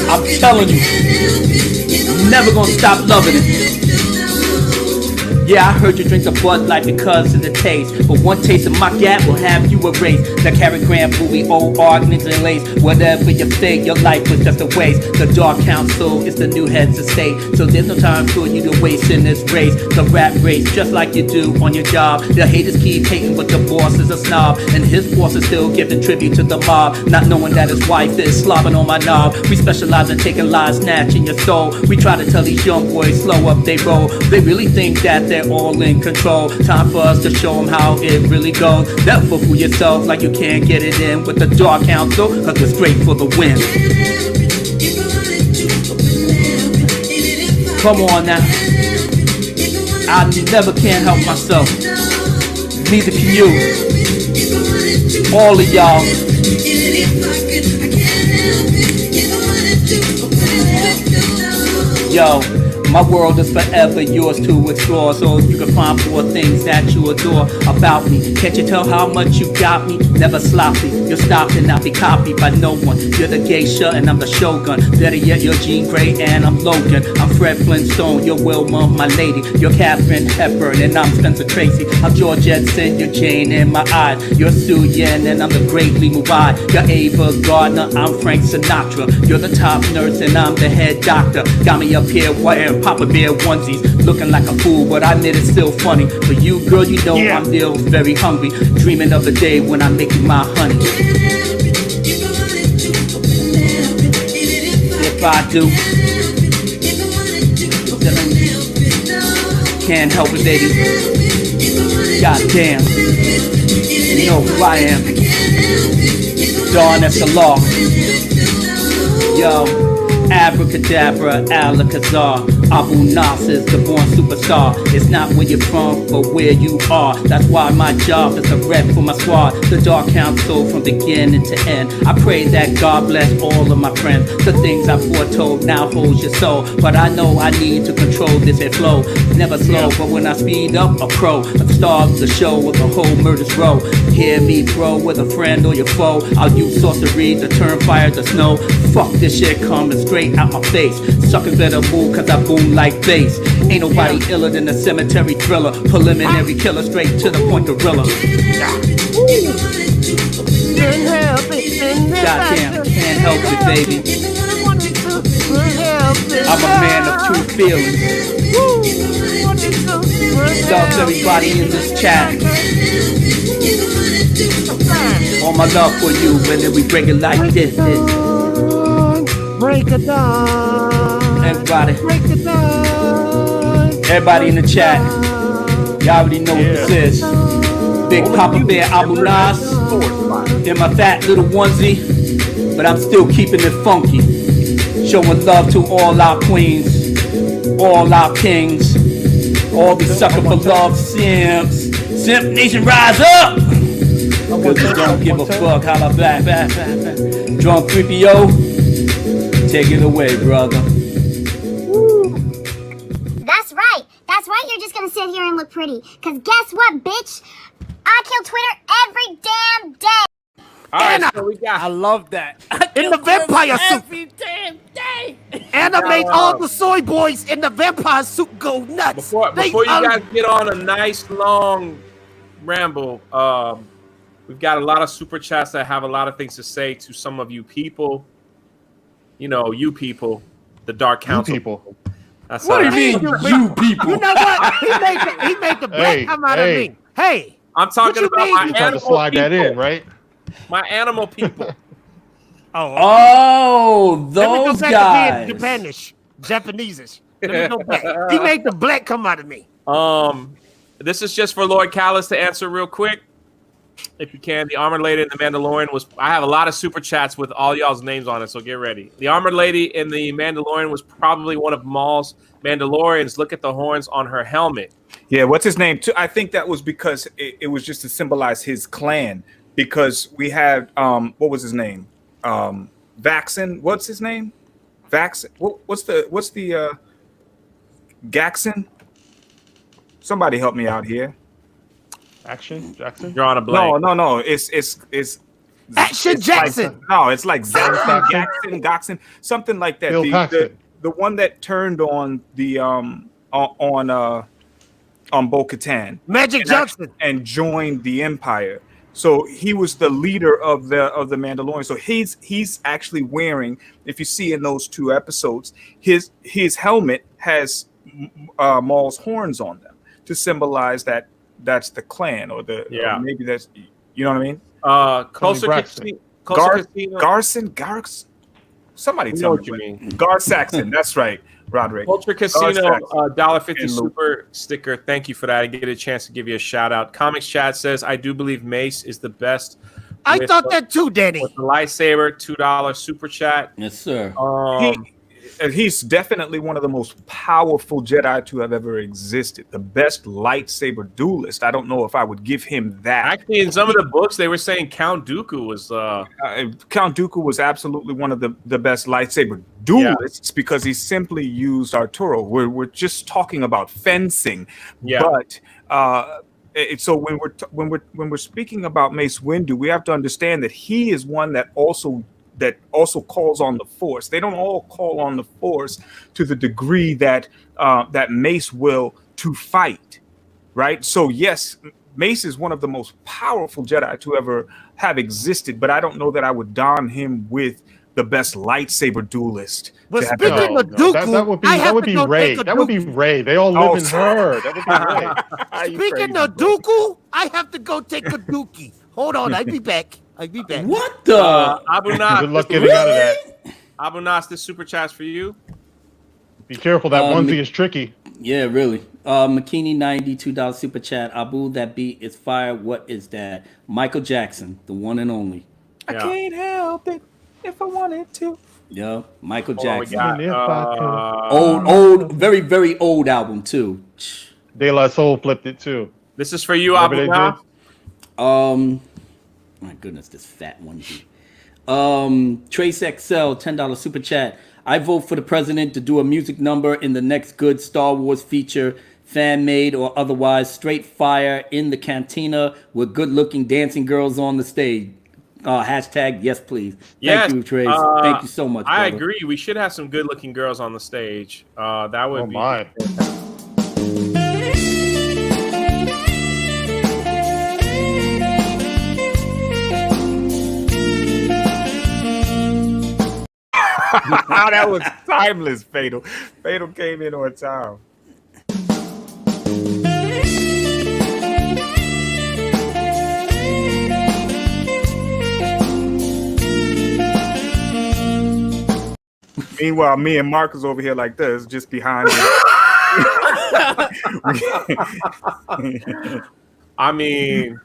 I'm telling you, I'm never gonna stop loving it. Yeah, I heard you drink the Bud Light because of the taste, but one taste of my gap will have you erased. The carrot gram, booey, old Ark Angel and lace. Whatever you think, your life was just a waste. The Dark Council is the new heads of state, so there's no time for you to waste in this race. The rap race, just like you do on your job. The haters keep hating, but the boss is a snob, and his boss is still giving tribute to the mob, not knowing that his wife is slobbing on my knob. We specialize in taking lies, snatching your soul. We try to tell these young boys, slow up they roll. They really think that they're all in control. Time for us to show them how it really goes. Never fool yourself like you can't get it in with the Dark Council, cause we're straight for the win. Come on now. I never can help myself. Neither can you. All of y'all. Yo, My world is forever yours to explore, so you can find more things that you adore about me. Can't you tell how much you got me? Never sloppy, you're stopped and not be copied by no one. You're the geisha and I'm the shogun. Better yet, you're Jean Grey and I'm Logan. I'm Fred Flintstone, you're Wilma, my lady. You're Catherine Hepburn and I'm Spencer Tracy. I'm George Edson, you're Jane in my eyes. You're Sue Yen and I'm the great Lee Mubai. You're Ava Gardner, I'm Frank Sinatra. You're the top nurse and I'm the head doctor. Got me up here wearing Papa Bear onesies, looking like a fool, but I admit it's still funny. For you, girl, you know I'm still very hungry, dreaming of the day when I make you my honey. If I do, can't help it, baby. Goddamn, you know who I am. Dawn, that's the law. Yo, abracadabra, alakazar. Abu Nasser is the born superstar. It's not where you're from, but where you are. That's why my job is a rep for my squad. The Dark Council from beginning to end. I pray that God bless all of my friends. The things I foretold now holds your soul. But I know I need to control this air flow. Never slow, but when I speed up, a pro. I'm the star of the show with the whole murder's row. Hear me, bro, with a friend or your foe. I'll use sorcery to turn fire to snow. Fuck this shit coming straight out my face. Suckers better move cause I boom like bass. Ain't nobody iller than a cemetery thriller. Preliminary killer straight to the point gorilla. Goddamn, can't help it, baby. I'm a man of true feelings. Loves everybody in this chat. All my love for you, and then we break it like this. Break it down. Everybody. Break it down. Everybody in the chat. Y'all already know what this is. Big Papa Bear Abu Nas in my fat little onesie, but I'm still keeping it funky. Showing love to all our queens, all our kings, all these sucker for love simps. Simp Nation, rise up! Cause we don't give a fuck. Holla back. Drunk 3PO, take it away, brother. That's right, you're just gonna sit here and look pretty. Cause guess what, bitch? I kill Twitter every damn day. All right, so we got. I love that. In the vampire suit. Every damn day. Animate all the soy boys in the vampire suit go nuts. Before you guys get on a nice long ramble, we've got a lot of super chats that have a lot of things to say to some of you people. You know, you people, the Dark Council. You people. That's What do you mean, you people? You know what? He made the black come out of me. Hey, I'm talking what you about mean? my You tried to animal slide people. that in, right? My animal people. Oh, let me go those back guys. to being Japanish, Japaneseish. Let me go back. He made the black come out of me. This is just for Lord Callis to answer real quick, if you can. The Armored Lady and the Mandalorian was. I have a lot of super chats with all y'all's names on it, so get ready. The Armored Lady in the Mandalorian was probably one of Maul's Mandalorians. Look at the horns on her helmet. Yeah, what's his name? I think that was because it was just to symbolize his clan. Because we had what was his name? Vaxon. What's his name? Vaxon. What's the Gaxon? Somebody help me out here. Jackson? You're on a blank. No. It's Action Jackson. It's like Gaxon, something like that. The one that turned on the on Bo-Katan. Magic Johnson. And joined the Empire. So he was the leader of the Mandalorian. So he's actually wearing, if you see in those two episodes, his helmet has Maul's horns on them to symbolize that that's the clan or or maybe that's, you know what I mean? Garson. Somebody tell me what you mean. Gar Saxon. That's right. Roderick. Culture Casino, $1.50 super sticker. Thank you for that. I get a chance to give you a shout out. Comics Chat says, I do believe Mace is the best. I thought that too, Danny. With the lightsaber, $2 super chat. Yes, sir. He's definitely one of the most powerful Jedi to have ever existed. The best lightsaber duelist. I don't know if I would give him that. Actually, in some of the books, they were saying Count Dooku was. Count Dooku was absolutely one of the best lightsaber duelists because he simply used Arturo. We're just talking about fencing, but so when we're speaking about Mace Windu, we have to understand that he is one that also calls on the Force. They don't all call on the Force to the degree that that Mace will to fight, right? So yes, Mace is one of the most powerful Jedi to ever have existed, but I don't know that I would don him with the best lightsaber duelist. But speaking of Dooku, that would be Rey. That would be Rey. They all live in her. That would be Rey. Speaking of Dooku, I have to go take a dookie. Hold on, I'll be back. What the? Abu Nas, good luck getting out of that. Abu Nas, this super chat's for you. Be careful, that onesie is tricky. Yeah, really. McKinney, $92 super chat. Abu, that beat is fire. What is that? Michael Jackson, the one and only. I can't help it if I wanted to. Yeah, Michael Hold on, Jackson. we Old, very, very old album too. De La Soul flipped it too. This is for you, Abu Nas. My goodness, this fat onesie. Trace XL, $10 super chat. I vote for the president to do a music number in the next good Star Wars feature, fan made or otherwise, straight fire in the cantina with good looking dancing girls on the stage. Hashtag yes, please. Thank you, Trace. Thank you so much. I brother. agree. We should have some good looking girls on the stage. That would be. My. That was timeless, Fatal. Fatal came in on time. Meanwhile, me and Marcus over here like this, just behind him. I mean,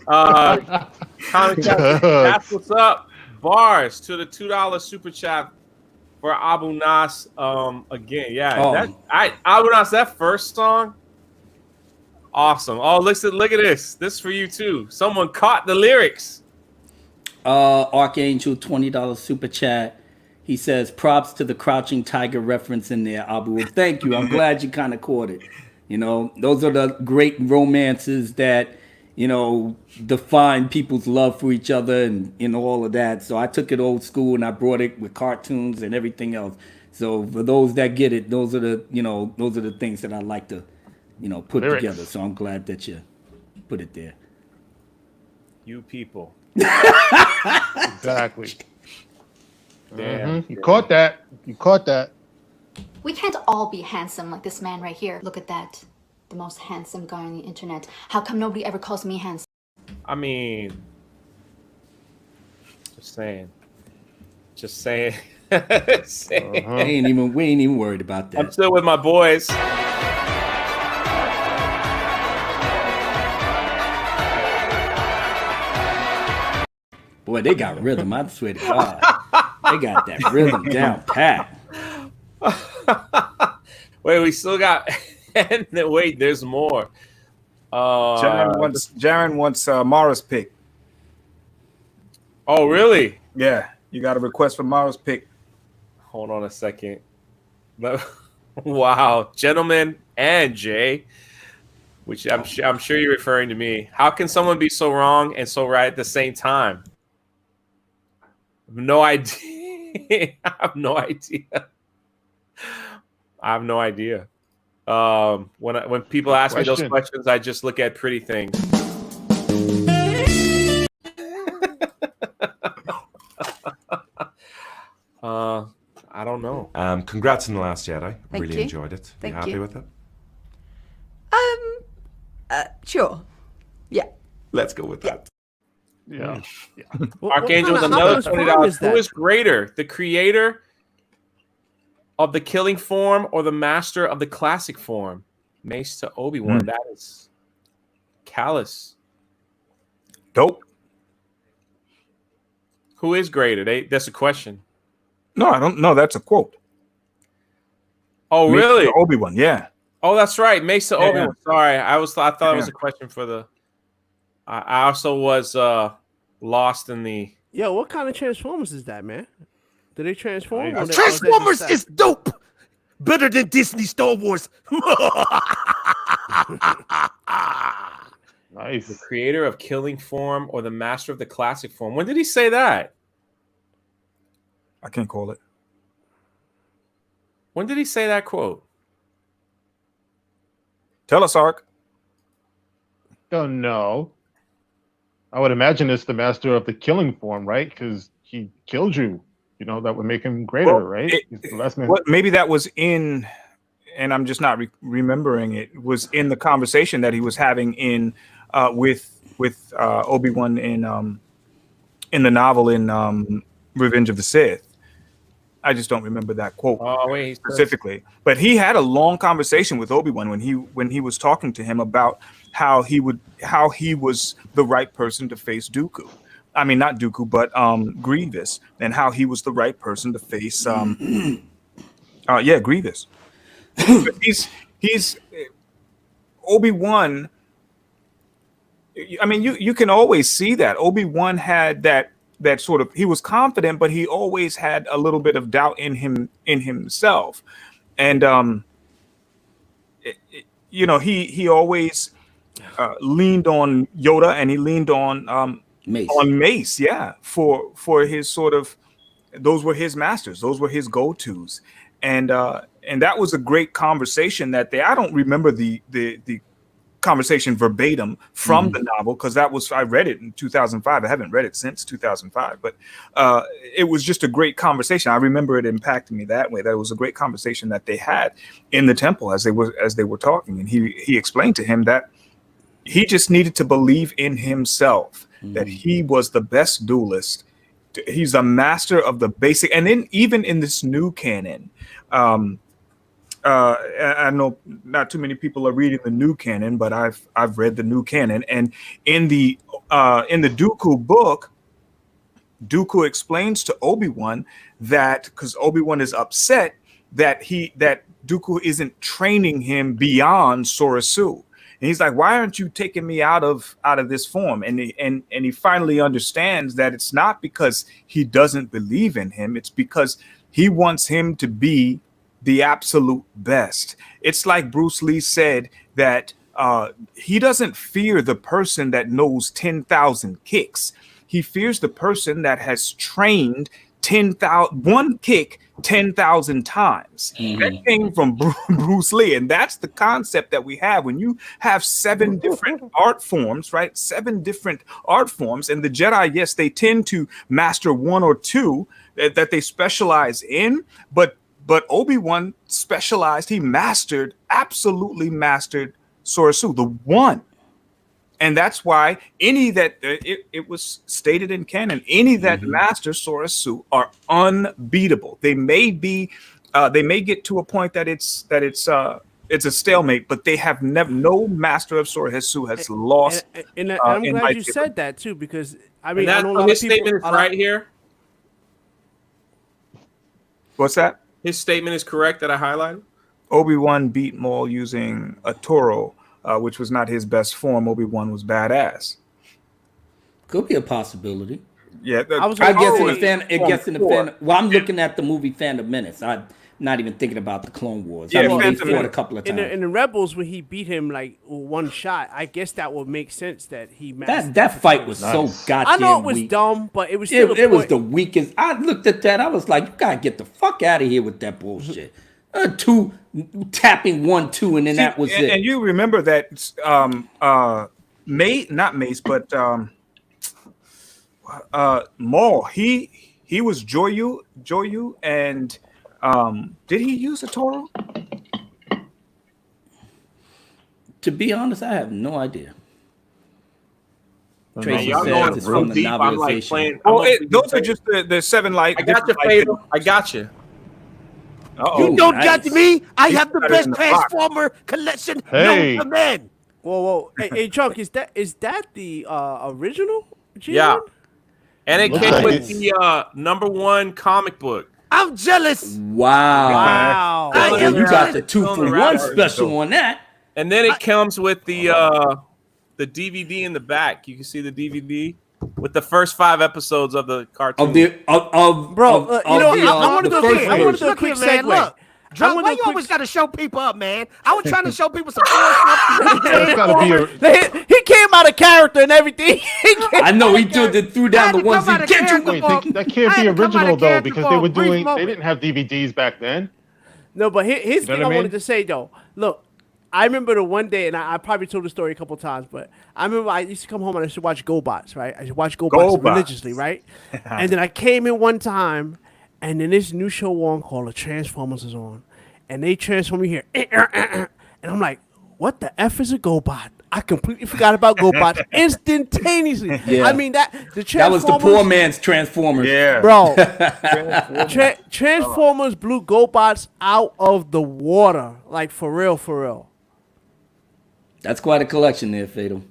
that's what's up. Bars to the $2 super chat for Abu Nas. Again, Abu Nas, that first song, awesome. Oh, look at this. This is for you too. Someone caught the lyrics. Ark Angel, $20 super chat. He says, props to the Crouching Tiger reference in there, Abu. Thank you. I'm glad you kind of caught it. You know, those are the great romances that, you know, define people's love for each other and, you know, all of that. So I took it old school and I brought it with cartoons and everything else. So for those that get it, those are the things that I like to, you know, put together. So I'm glad that you put it there. You people. Exactly. Damn. You caught that. You caught that. We can't all be handsome like this man right here. Look at that. The most handsome guy on the internet. How come nobody ever calls me handsome? I mean, just saying. We ain't even worried about that. I'm still with my boys. Boy, they got rhythm. I swear to God. They got that rhythm down pat. Wait, we still got... And wait, there's more. Jaren wants Mara's pick. Oh, really? Yeah, you got a request for Mara's pick. Hold on a second. Wow, gentlemen and Jay, which I'm sure you're referring to me. How can someone be so wrong and so right at the same time? I have no idea. I have no idea. When people ask me those questions, I just look at pretty things. I don't know. Congrats on The Last Jedi. Thank really you. enjoyed it. Thank you happy you. with it? Sure. Yeah. Let's go with that. Yeah. Ark Angel with another $20. Who is greater, the creator of the killing form or the master of the classic form? Mace to Obi-Wan. That is callous. Dope. Who is greater? That's a question. No, I don't know. That's a quote. Oh, Mace really? to Obi-Wan, yeah. Oh, that's right. Mace to Obi-Wan. Yeah. Sorry, I thought it was a question for the. I also was lost in the. Yo, what kind of Transformers is that, man? Did they transform? Nice. Transformers is dope. Better than Disney Star Wars. Nice. The creator of Killing Form or the master of the classic form. When did he say that? I can't call it. When did he say that quote? Tell us, Ark. Don't know. I would imagine it's the master of the killing form, right? Because he killed you. You know, that would make him greater, Well, right? He's the last man. What, maybe that was in, and I'm just not remembering it, was in the conversation that he was having in with Obi-Wan in the novel in Revenge of the Sith. I just don't remember that quote specifically. But he had a long conversation with Obi-Wan when he was talking to him about how he was the right person to face Dooku. I mean, not Dooku, but Grievous, and how he was the right person to face Grievous. he's Obi-Wan. I mean, you can always see that Obi-Wan had that sort of, he was confident, but he always had a little bit of doubt in himself. And he always leaned on Yoda, and he leaned on Mace, for his sort of, those were his masters, those were his go-tos. And that was a great conversation that I don't remember the conversation verbatim from the novel, because I read it in 2005. I haven't read it since 2005, but it was just a great conversation. I remember it impacting me that way. That was a great conversation that they had in the temple as they were talking, and he explained to him that he just needed to believe in himself, that he was the best duelist. He's a master of the basic, and then even in this new canon, I know not too many people are reading the new canon, but I've read the new canon, and in the Dooku book, Dooku explains to Obi-Wan that, because Obi-Wan is upset that Dooku isn't training him beyond Sorasu. And he's like, why aren't you taking me out of this form? And he finally understands that it's not because he doesn't believe in him. It's because he wants him to be the absolute best. It's like Bruce Lee said that he doesn't fear the person that knows 10,000 kicks. He fears the person that has trained one kick 10,000 times. That came from Bruce Lee, and that's the concept that we have when you have 7 different art forms, right? 7 different art forms, and the Jedi, yes, they tend to master 1 or 2 that they specialize in, but Obi-Wan specialized. He absolutely mastered Sorasu, the one. And that's why it was stated in canon, any that master Sorasu are unbeatable. They may get to a point that it's a stalemate, but they have no master of Sorasu has lost. And I'm glad you said that too, because I mean, I know a lot his of people, statement is right here. What's that? His statement is correct that I highlighted. Obi-Wan beat Maul using a Toro, which was not his best form. Obi-Wan was badass. Could be a possibility. Yeah, I guess in the fan. Well, I'm looking at the movie Fandom Menace. I'm not even thinking about the Clone Wars. Yeah, I mean, they fought a couple of times. In the Rebels, when he beat him like one shot, I guess that would make sense that he that fight was so goddamn I know it was weak. dumb, but it was still it was the weakest. I looked at that. I was like, you gotta get the fuck out of here with that bullshit. 2 tapping 1, 2, and then that was it. And you remember that not Mace, but Maul. He was JjoeIL, and did he use a Toro? To be honest, I have no idea. Man, y'all going it's so from the deep. I'm like novelization. playing. Those are just the 7 light. I got you, Fatal. I got you. You don't got me. I have the got it best in the Transformer collection Hey. known to man. Whoa! Hey, Chunk, is that the original? Yeah. And it Looks came like with it. the #1 comic book. I'm jealous. Wow. I am You got the jealous. 2-for-1 special on that. And then it comes with the DVD in the back. You can see the DVD. with the first 5 episodes of the cartoon. I want to do a quick segue. Look, Drunk, why you always got to show people up, man? I was trying to show people some He came out of character and everything. I know he threw down the ones he can't. Wait, that can't be original though, because they didn't have DVDs back then. No, but here's the thing I wanted to say though. Look, I remember the one day, and I probably told the story a couple times, but I remember I used to come home and I used to watch GoBots, right? I used to watch GoBots religiously, right? And then I came in one time, and then this new show on called The Transformers is on, and they transform me here, and I'm like, what the F is a GoBot? I completely forgot about GoBots instantaneously. Yeah. I mean that was the poor man's Transformers. Yeah, bro. Transformers blew GoBots out of the water, like for real, for real. That's quite a collection there, Fatal.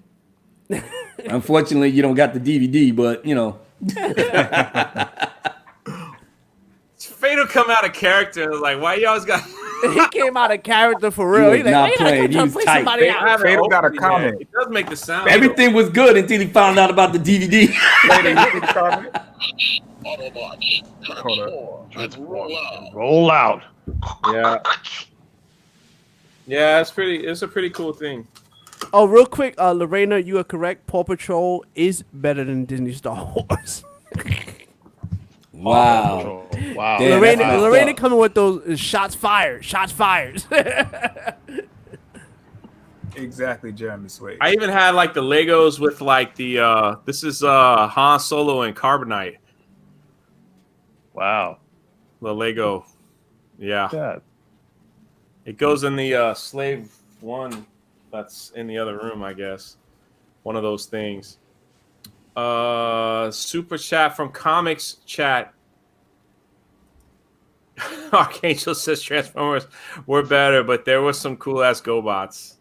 Unfortunately, you don't got the DVD, but you know. Fatal come out of character. Like, why you always got? He came out of character for real. He was not playing. He was tight. Fatal got a comment. It does make the sound. Everything was good until he found out about the DVD. Roll out. Yeah. Yeah, it's a pretty cool thing. Oh, real quick, Lorena, you are correct. Paw Patrol is better than Disney Star Wars. Wow. Wow. Lorena coming with those shots fired. Shots fired. Exactly, Jeremy Sway. I even had like the Legos with like the this is Han Solo and Carbonite. Wow. The Lego. Yeah. Yeah. It goes in the slave one that's in the other room, I guess. One of those things. Super chat from Comics Chat. Ark Angel says Transformers were better, but there was some cool ass GoBots.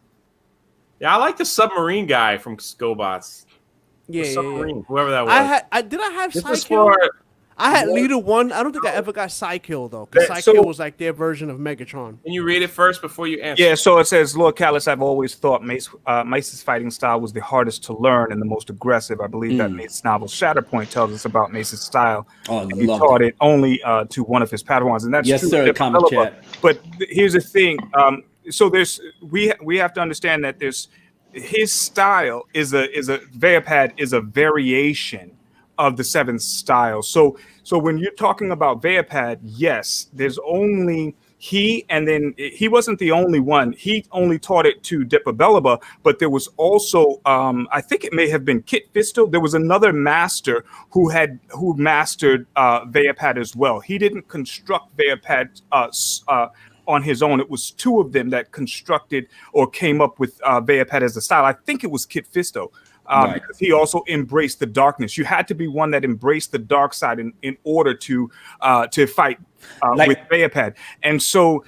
Yeah, I like the submarine guy from GoBots. Yeah, submarine, whoever that was. Did I have This was Psykill? for I had Leader One. I don't think I ever got Psykill though, because Psykill was like their version of Megatron. Can you read it first before you answer? Yeah, so it says, Lord Callus, I've always thought Mace's fighting style was the hardest to learn and the most aggressive. I believe that Mace's novel Shatterpoint tells us about Mace's style. Oh, he taught it only to one of his Padawans, and that's yes, true. Sir, Comic Chat. But here's the thing. So we have to understand that his style is a Veapad is a variation of the seventh style. So when you're talking about Veapad, yes, there's only he, and then he wasn't the only one. He only taught it to Dipabellaba, but there was also I think it may have been Kit Fisto. There was another master who mastered Veapad as well. He didn't construct Veapad on his own. It was two of them that constructed or came up with Veapad as a style. I think it was Kit Fisto. Because he also embraced the darkness. You had to be one that embraced the dark side in order to fight with Veapad. And so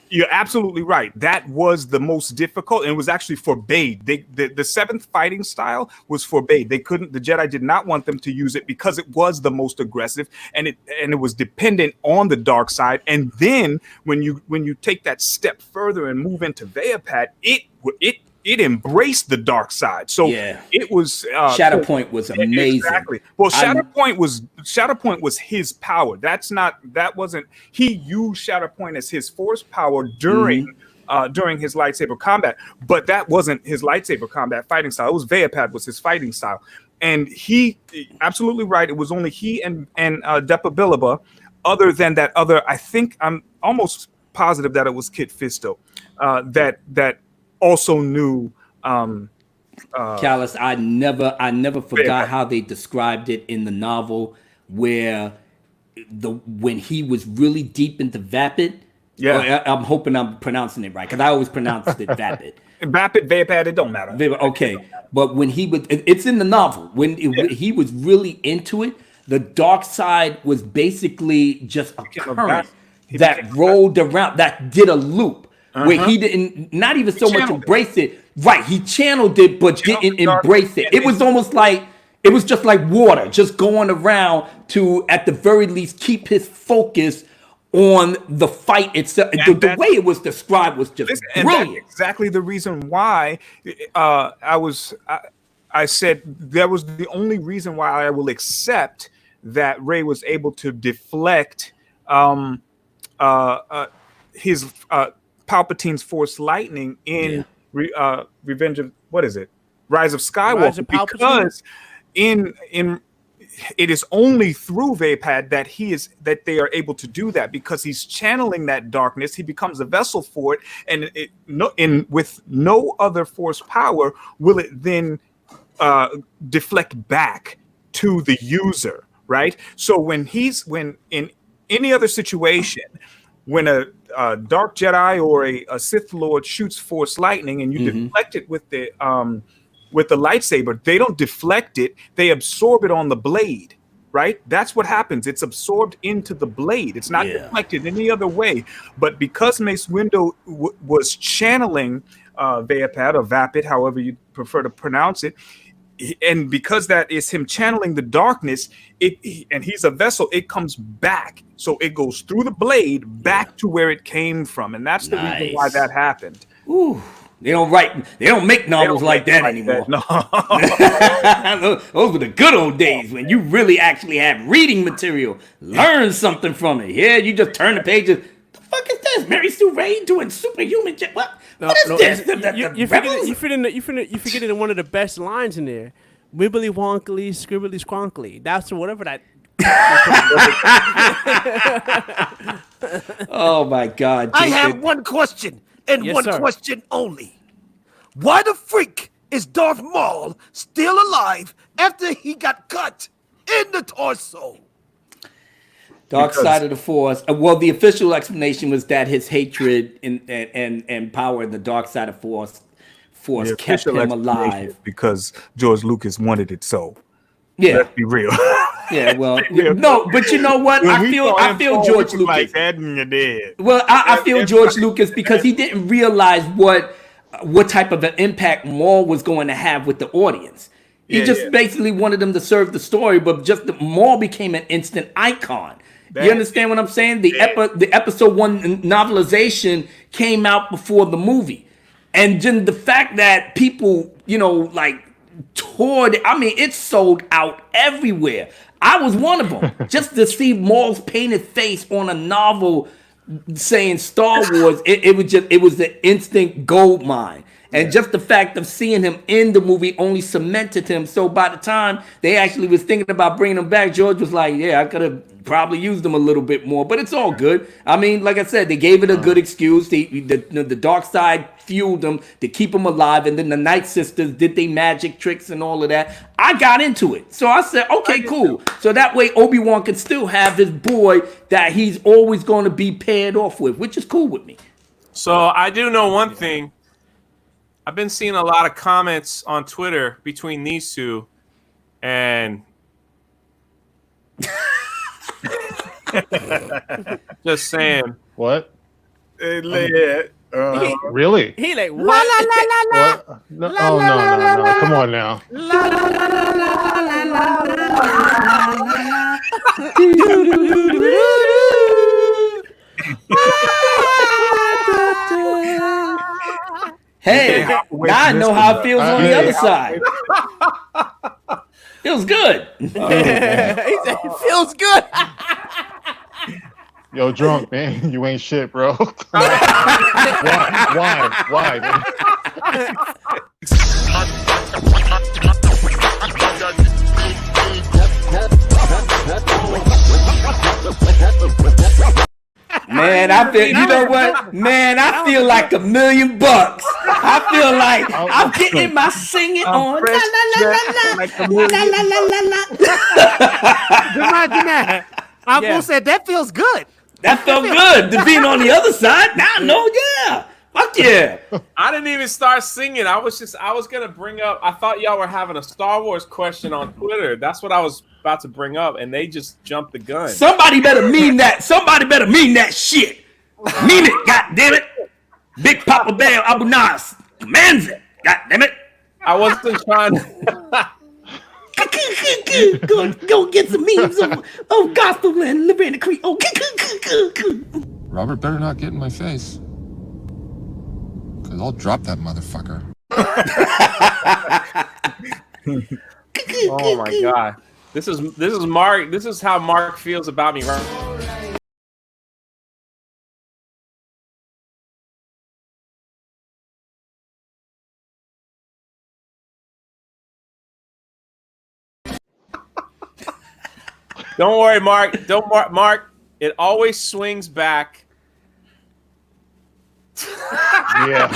you're absolutely right. That was the most difficult, and it was actually forbade. The seventh fighting style was forbade. The Jedi did not want them to use it because it was the most aggressive, and it was dependent on the dark side. And then when you take that step further and move into Veapad, it embraced the dark side. So it was Shatterpoint was amazing. Exactly. Well, Shatterpoint was his power. That wasn't he used Shatterpoint as his force power during his lightsaber combat, but that wasn't his lightsaber combat fighting style. It was Veapad was his fighting style. And he absolutely right. It was only he and Dipabellaba. Other than that other, I think I'm almost positive that it was Kit Fisto that also knew Callus. I never forgot how they described it in the novel, where when he was really deep into Vapid. Yeah, I'm hoping I'm pronouncing it right, because I always pronounced it Vapid. Vapid, Veapad, it don't matter. Okay, but when he was, it's in the novel, when he was really into it, the dark side was basically just a current that rolled around, that did a loop. Where he didn't, not even so much embrace it. Right, he channeled it, but didn't embrace it. It was almost like, it was just like water, just going around to, at the very least, keep his focus on the fight itself. The way it was described was just brilliant. That's exactly the reason why I said that was the only reason why I will accept that Rey was able to deflect his Palpatine's Force Lightning in Revenge of Rise of Skywalker, Rise of Palpatine? because in it is only through Vapad that they are able to do that, because he's channeling that darkness. He becomes a vessel for it, and with no other Force power will it then deflect back to the user, right? So when in any other situation, when a Dark Jedi or a Sith Lord shoots Force Lightning and you deflect it with the lightsaber, they don't deflect it, they absorb it on the blade, right? That's what happens. It's absorbed into the blade. It's not deflected any other way. But because Mace Windu was channeling Vapid or Vapid, however you prefer to pronounce it, and because that is him channeling the darkness, and he's a vessel, it comes back. So it goes through the blade back to where it came from. And that's the reason why that happened. Ooh. They don't make novels like that anymore. No. Those were the good old days when you really actually had reading material, learn something from it. Yeah, you just turn the pages. The fuck is this? Mary Sue Ray doing superhuman shit? What is this? You forgetting one of the best lines in there. Wibbly wonkly, scribbly scronkly. That's whatever that. Oh my God! I have one question. And yes, one sir. question only. Why the freak is Darth Maul still alive after he got cut in the torso? Dark side of the Force. Well, the official explanation was that his hatred and power in the dark side of Force kept him alive. Because George Lucas wanted it so. Yeah. Let's be real. Yeah, well, no, but you know what? I feel George Lucas. Like that and you're dead. Well, I feel George Lucas because he didn't realize what type of an impact Maul was going to have with the audience. He basically wanted them to serve the story, but Maul became an instant icon. You understand what I'm saying? The episode 1 novelization came out before the movie, and then the fact that people, toured. I mean, it sold out everywhere. I was one of them. Just to see Maul's painted face on a novel saying Star Wars, it was the instant gold mine. And just the fact of seeing him in the movie only cemented him. So by the time they actually was thinking about bringing him back, George was like, yeah, I could have probably used him a little bit more. But it's all good. I mean, like I said, they gave it a good excuse. The dark side fueled them to keep him alive. And then the Night Sisters did their magic tricks and all of that. I got into it. So I said, okay, cool. So that way Obi-Wan can still have his boy that he's always going to be paired off with, which is cool with me. So I do know one thing. I've been seeing a lot of comments on Twitter between these two, and just saying. What? Really? He like what? What? No, no. Come on now. Hey, now I know how it feels on the other side. Feels good. He said it feels good. Yo, drunk, man. You ain't shit, bro. Why? Man? Man, I feel, you know what? Man, I feel like $1 million. I feel like I'm getting my singing on. La, la, la, la, la. Uncle said that feels good. That felt good to being on the other side. Now I know, yeah. Fuck yeah. I didn't even start singing. I was going to bring up, I thought y'all were having a Star Wars question on Twitter. That's what I was about to bring up, and they just jumped the gun. Somebody better mean that. Somebody better mean that shit. Mean it, goddammit. Big Papa Bear Abu Nas commands it. Goddammit. I wasn't trying to. Go get some memes of gospel and Living the Creek. Oh, Robert better not get in my face. Because I'll drop that motherfucker. Oh my god. This is Mark. This is how Mark feels about me right. Don't worry, Mark. Mark. It always swings back. Yeah.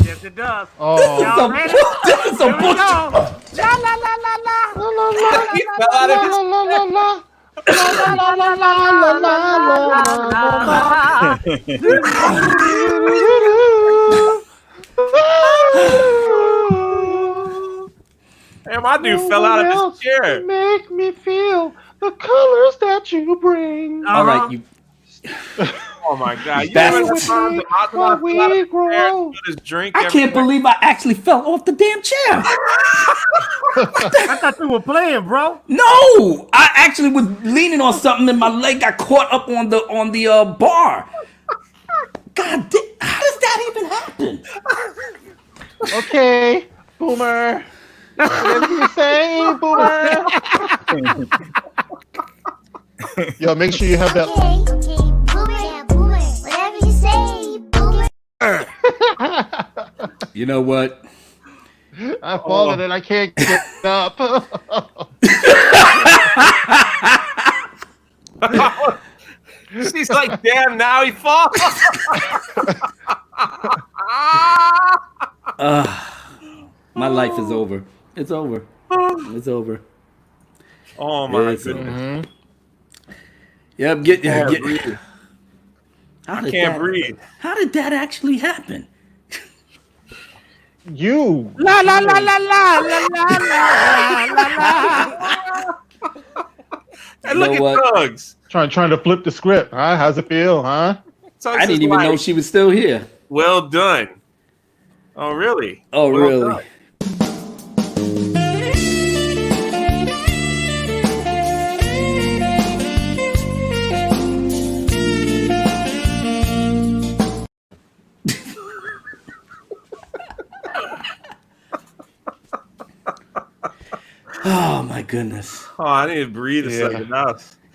Yes, it does. Oh. This is some bullshit. La la la la la. He fell out of his Man, my dude fell out of his chair. Make me feel the colors that you bring. All right, you. Oh my god! You bastard. I can't believe I actually fell off the damn chair. I thought you were playing, bro. No, I actually was leaning on something and my leg got caught up on the bar. God damn, how does that even happen? Okay, Boomer. Whatever you say, Boomer. Yo, make sure you have that. Okay, Boomer. Whatever you say, Boomer. You know what? I fallen and I can't get up. She's like, damn, now he falls. My life is over. It's over. It's over. Oh my It's goodness. over. Yep, get. I can't breathe. How did that actually happen? You. La la la la la la la la la. Hey, look at Tuggs. Trying to flip the script, huh? How's it feel, huh? Tuggs I didn't even know she was still here. Well done. Oh really? Oh well really? Done. Oh my goodness. Oh, I need to breathe a second.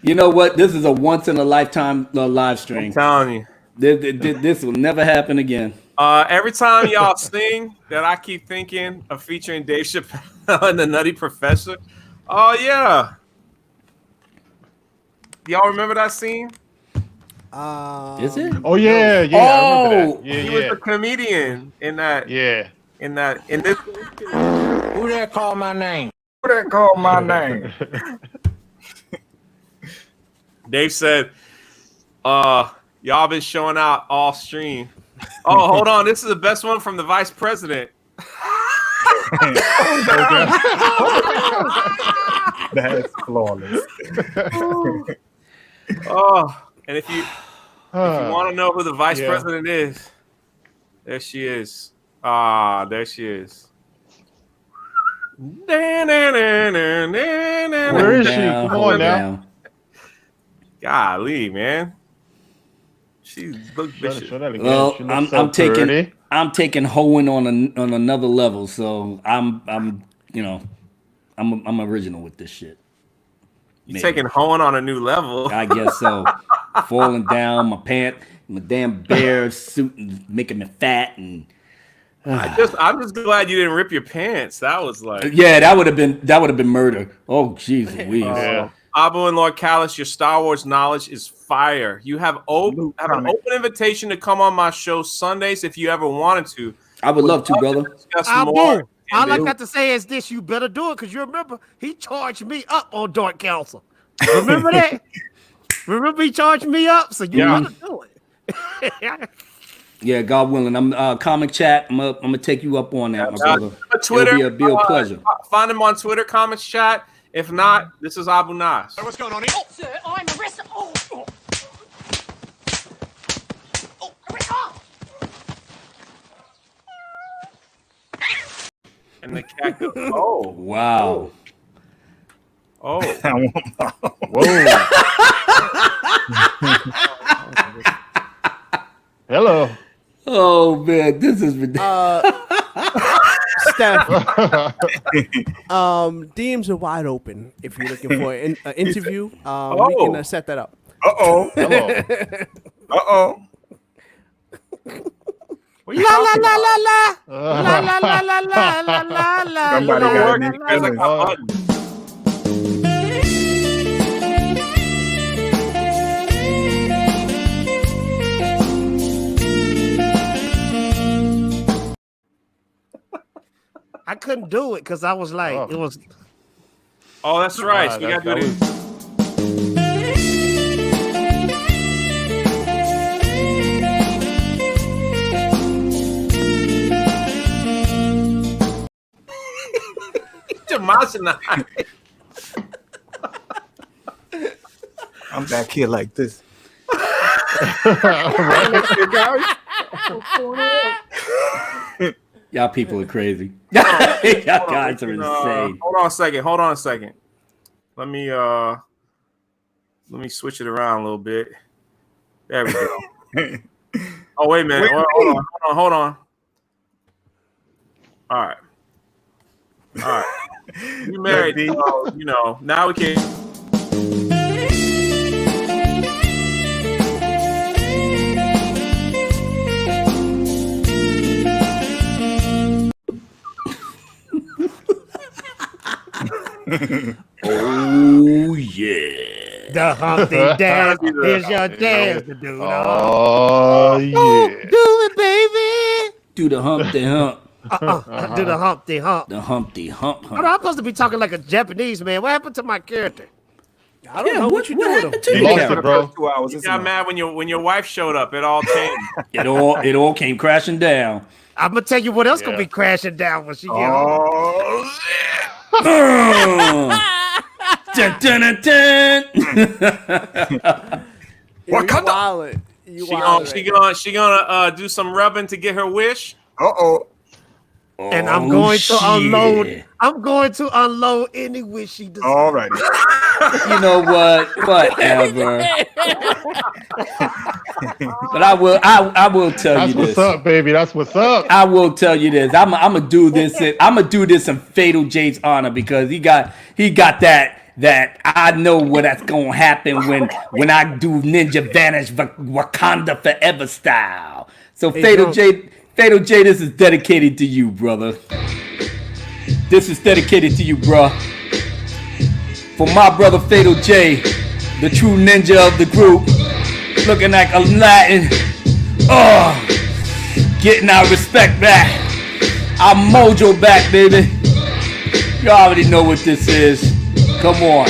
You know what? This is a once in a lifetime live stream. I'm telling you. This will never happen again. Every time y'all sing that, I keep thinking of featuring Dave Chappelle and the Nutty Professor. Oh yeah. Y'all remember that scene? Is it? Oh yeah, yeah. I remember that. Yeah, he was a comedian in that. Yeah. In this. Who that called my name? Who that called my name? Dave said, y'all been showing out all stream. Oh, hold on. This is the best one from the vice president. That's flawless. Oh, and if you want to know who the vice president is, there she is. There she is. Where is she? Come on now. Golly, man. She looks vicious. Well, I'm taking hoeing on another level, so I'm original with this shit. You taking hoeing on a new level? I guess so. Falling down, my damn bear suit, and making me fat, and I'm just glad you didn't rip your pants. That was like that would have been murder. Oh jeez Louise. Abu and Lord Callis, your Star Wars knowledge is fire. You have an open invitation to come on my show Sundays if you ever wanted to. I would love to, brother. Abu, all I got to say is this: you better do it, because you remember he charged me up on Dark Council. Remember that? Remember he charged me up, so you better do it. Yeah, God willing. I'm comic chat. I'm gonna take you up on that, my brother. Twitter, it'll be a pleasure. Find him on Twitter, comments chat. If not, this is Abu Nas. What's going on here? Oh, sir, I'm arrested. Oh, And the cat goes, oh. Wow. Oh. Whoa. Hello. Oh man, this is ridiculous. Steph. DMs are wide open if you're looking for an interview. We can set that up. Uh-oh. Uh-oh. La la la la la la la la la la la la. Somebody got me feeling. I couldn't do it because I was like, it was. Oh, that's right. So you got to do this. I'm back here like this. Y'all people are crazy. Y'all guys are insane. Hold on a second. Let me switch it around a little bit. There we go. Oh, wait a minute. Hold on. All right. You married, now we can. Oh, yeah. The Humpty Dance is your dance to do. Oh, yeah. Do it, baby. Do the Humpty Hump. Do the Humpty Hump. The Humpty Hump. I'm supposed to be talking like a Japanese man. What happened to my character? I don't know what you doing. You lost it, bro. 2 hours. You got mad when your wife showed up. It all changed. It all came crashing down. I'm gonna tell you what else gonna be crashing down when she get home. Dun, dun, dun, dun. She gonna do some rubbing to get her wish. And I'm going to unload. Yeah. I'm going to unload any wish she does. All right. You know what? Whatever. But I will tell you this. That's what's up, baby. That's what's up. I will tell you this. I'm gonna do this. I'm gonna do this in Fatal J's honor because he got that I know what that's gonna happen when I do Ninja Vanish Wakanda Forever style. So hey, Fatal J, this is dedicated to you, brother. This is dedicated to you, bro. For my brother Fatal J, the true ninja of the group, looking like a Latin. Getting our respect back. Our mojo back, baby. You already know what this is. Come on.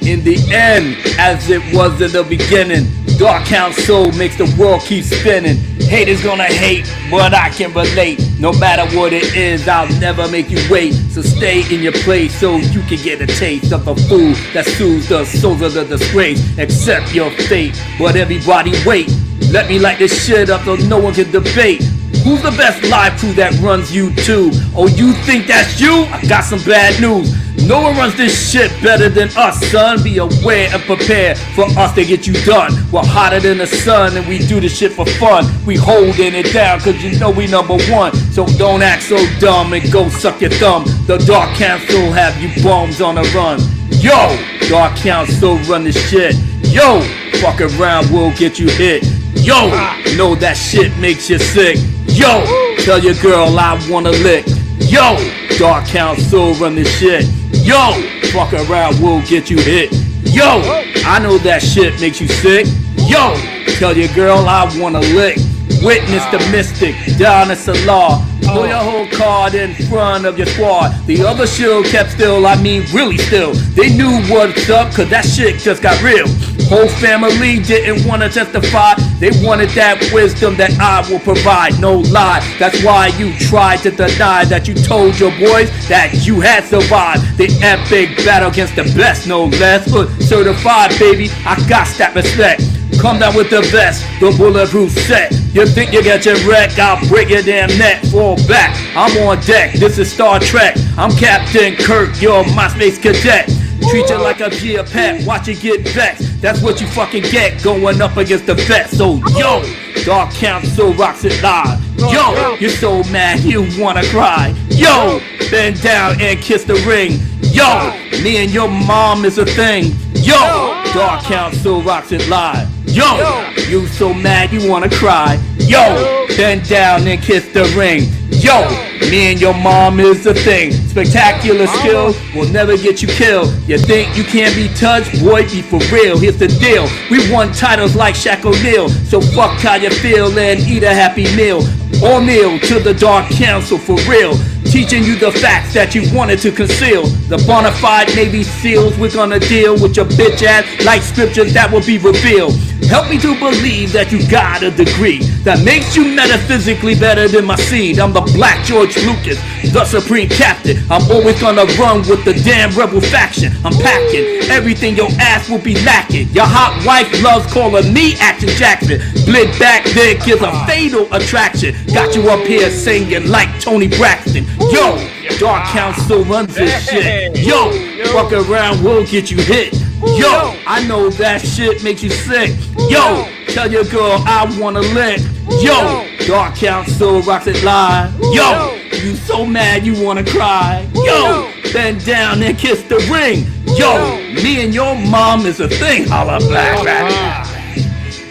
In the end, as it was in the beginning, Dark Council makes the world keep spinning. Haters gonna hate, but I can relate. No matter what it is, I'll never make you wait. So stay in your place so you can get a taste of the food that soothes the souls of the disgrace. Accept your fate, but everybody wait. Let me light this shit up so no one can debate. Who's the best live crew that runs YouTube? Oh, you think that's you? I got some bad news. No one runs this shit better than us, son. Be aware and prepare for us to get you done. We're hotter than the sun and we do this shit for fun. We holding it down cause you know we number one. So don't act so dumb and go suck your thumb. The Dark Council have you bums on the run. Yo, Dark Council run this shit. Yo, fuck around, we'll get you hit. Yo, know that shit makes you sick. Yo, tell your girl I wanna lick. Yo, Dark Council run this shit. Yo, fuck around, we'll get you hit. Yo, I know that shit makes you sick. Yo, tell your girl I wanna lick. Witness the mystic, down at Salah. Pull your whole card in front of your squad. The other shield kept still, I mean really still. They knew what's up, cause that shit just got real. Whole family didn't want to testify. They wanted that wisdom that I will provide, no lie. That's why you tried to deny that you told your boys that you had survived the epic battle against the best, no less. Certified, baby, I got that respect. Come down with the vest, the bulletproof set. You think you get your wreck, I'll break your damn neck. Fall back, I'm on deck, this is Star Trek. I'm Captain Kirk, you're my space cadet. Treat you like a dear pet, watch it get vexed. That's what you fucking get going up against the vet. So yo, Dark Council rocks it live. Yo, you're so mad you wanna cry. Yo, bend down and kiss the ring. Yo, me and your mom is a thing. Yo, Dark Council rocks it live. Yo, you so mad you wanna cry. Yo, bend down and kiss the ring. Yo, me and your mom is a thing. Spectacular skill will never get you killed. You think you can't be touched? Boy, be for real. Here's the deal. We won titles like Shaq O'Neal. So fuck how you feel and eat a happy meal. Or kneel to the Dark Council for real. Teaching you the facts that you wanted to conceal. The bona fide Navy SEALs, we're gonna deal with your bitch ass like scriptures that will be revealed. Help me to believe that you got a degree that makes you metaphysically better than my seed. I'm the Black George Lucas, the supreme captain. I'm always gonna run with the damn rebel faction. I'm packing everything your ass will be lacking. Your hot wife loves calling me Action Jackson. Blid back there gives a fatal attraction. Got you up here singing like Tony Braxton. Yo, Dark Council runs this shit. Yo, fuck around, we'll get you hit. Yo, I know that shit makes you sick. Yo, tell your girl I wanna lick. Yo, Dark Council rocks it live. Yo, you so mad you wanna cry. Yo, bend down and kiss the ring. Yo, me and your mom is a thing. Holla black.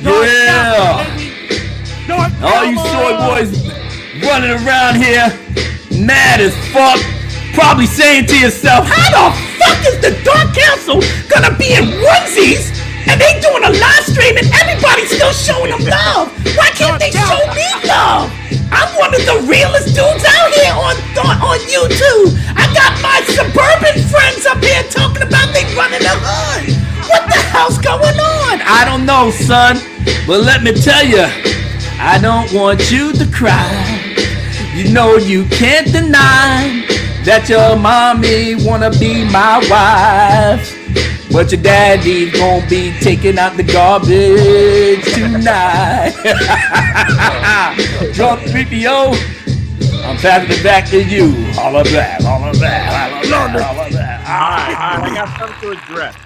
Yeah. All you soy boys running around here, mad as fuck, probably saying to yourself, how the fuck is the Dark Council gonna be in onesies and they doing a live stream and everybody's still showing them love? Why can't they show me love? I'm one of the realest dudes out here on YouTube. I got my suburban friends up here talking about they running the hood. What the hell's going on? I don't know, son, but let me tell you, I don't want you to cry. You know you can't deny that your mommy wanna be my wife, but your daddy's gonna be taking out the garbage tonight. Drunk 3PO, I'm passing it back to you. All of that. All right,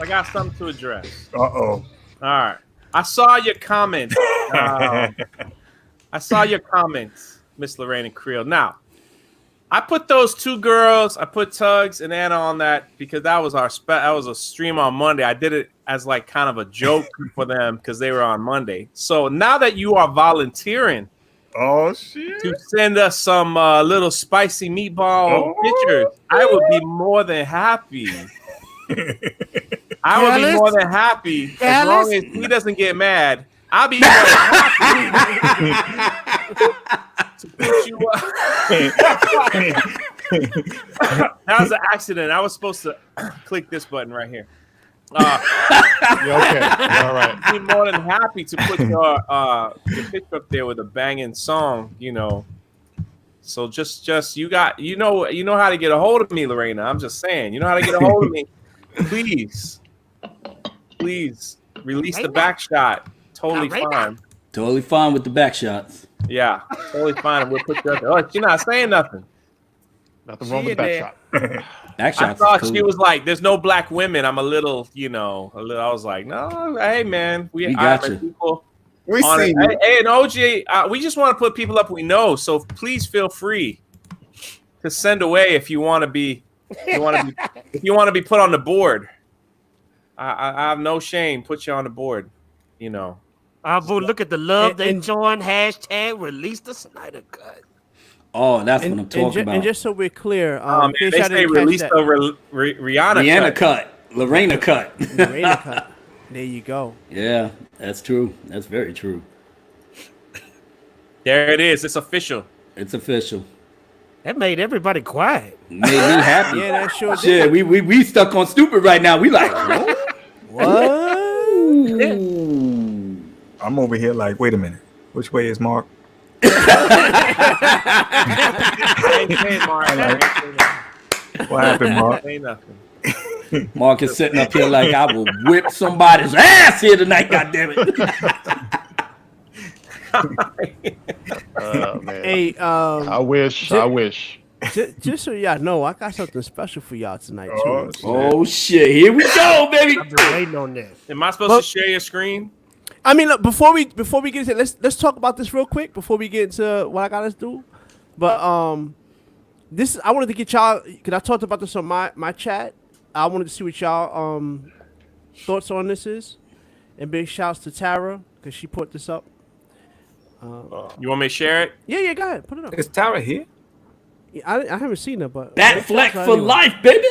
I got something to address. Uh-oh. All right. I saw your comments. Miss Lorraine Creel. Now, I put those two girls, I put Tuggs and Anna on that because that was that was a stream on Monday. I did it as like kind of a joke for them because they were on Monday. So now that you are volunteering, oh shit, to send us some little spicy meatball pictures, I would be more than happy. I would be more than happy as long as he doesn't get mad. I'll be more than happy to put you up. That was an accident. I was supposed to click this button right here. Okay. All right. I'd be more than happy to put your picture up there with a banging song, you know. So just you know how to get a hold of me, Lorena. I'm just saying, you know how to get a hold of me. Please release the back shot. Totally fine. Totally fine with the back shots. Yeah, totally fine. We'll put you up there. Oh, she's not saying nothing. Nothing wrong with back shot. Back shots. I thought she was like, "There's no black women." I'm a little. I was like, "No, hey man, we got you." People we see you. Hey, and OG, we just want to put people up we know. So please feel free to send away if you want to be. If you want to be put on the board. I have no shame. Put you on the board. You know. Look at the love they join. Hashtag release the Snyder Cut. Oh, that's what I'm talking about. And just so we're clear, they say release the Rihanna cut. Lorena cut. Lorena cut. There you go. Yeah, that's true. That's very true. There it is. It's official. It's official. That made everybody quiet. Made me happy. Yeah, that sure did. Shit, we stuck on stupid right now. We like, what? I'm over here like, wait a minute. Which way is Mark? I ain't saying Mark. What happened, Mark? Ain't nothing. Mark is sitting up here like, I will whip somebody's ass here tonight, goddammit. Oh, man. Hey, I wish. Just so y'all know, I got something special for y'all tonight too. Oh shit! Here we go, baby. I've been waiting on that. Am I supposed to share your screen? I mean, look, before we get into let's talk about this real quick before we get into what I got us do. But this I wanted to get y'all because I talked about this on my chat. I wanted to see what y'all thoughts on this is, and big shouts to Tara because she put this up. You want me to share it? Yeah, go ahead, put it up. Is Tara here? Yeah, I haven't seen it, but Batfleck for life, baby.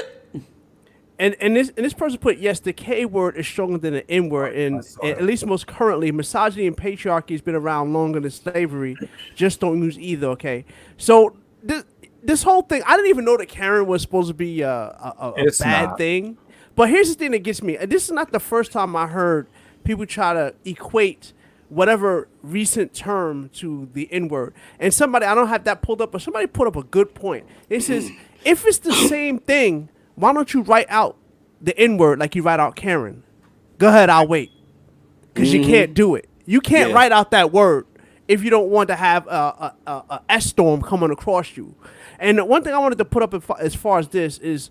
And this person put, yes, the K word is stronger than the N word, and at least most currently, misogyny and patriarchy has been around longer than slavery. Just don't use either, okay? So this whole thing, I didn't even know that Karen was supposed to be a bad thing. But here's the thing that gets me. This is not the first time I heard people try to equate whatever recent term to the N word. And somebody, I don't have that pulled up, but somebody put up a good point. It says, if it's the same thing, why don't you write out the N word like you write out Karen? Go ahead, I'll wait. Because you can't do it. You can't write out that word if you don't want to have a S-storm coming across you. And the one thing I wanted to put up as far as this is,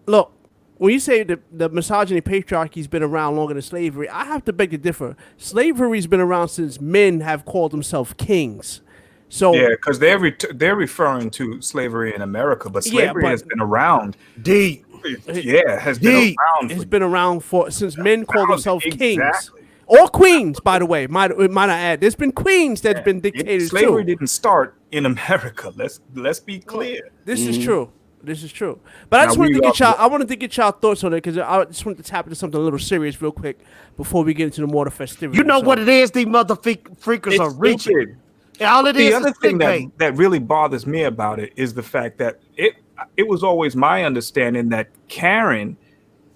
look, when you say the misogyny patriarchy has been around longer than slavery, I have to beg to differ. Slavery's been around since men have called themselves kings. So yeah, because they're referring to slavery in America, but slavery has been around. Has been around. It's been around since men called themselves kings or queens. By the way, might I add, there's been queens that's been dictators too. Slavery didn't start in America. Let's be clear. This is true. This is true. But I just wanted to get y'all. I wanted to get y'all thoughts on it because I just wanted to tap into something a little serious real quick before we get into the more festivities. You know what it is? These mother freakers are reaching. All it is. The other thing that really bothers me about it is the fact that it was always my understanding that Karen,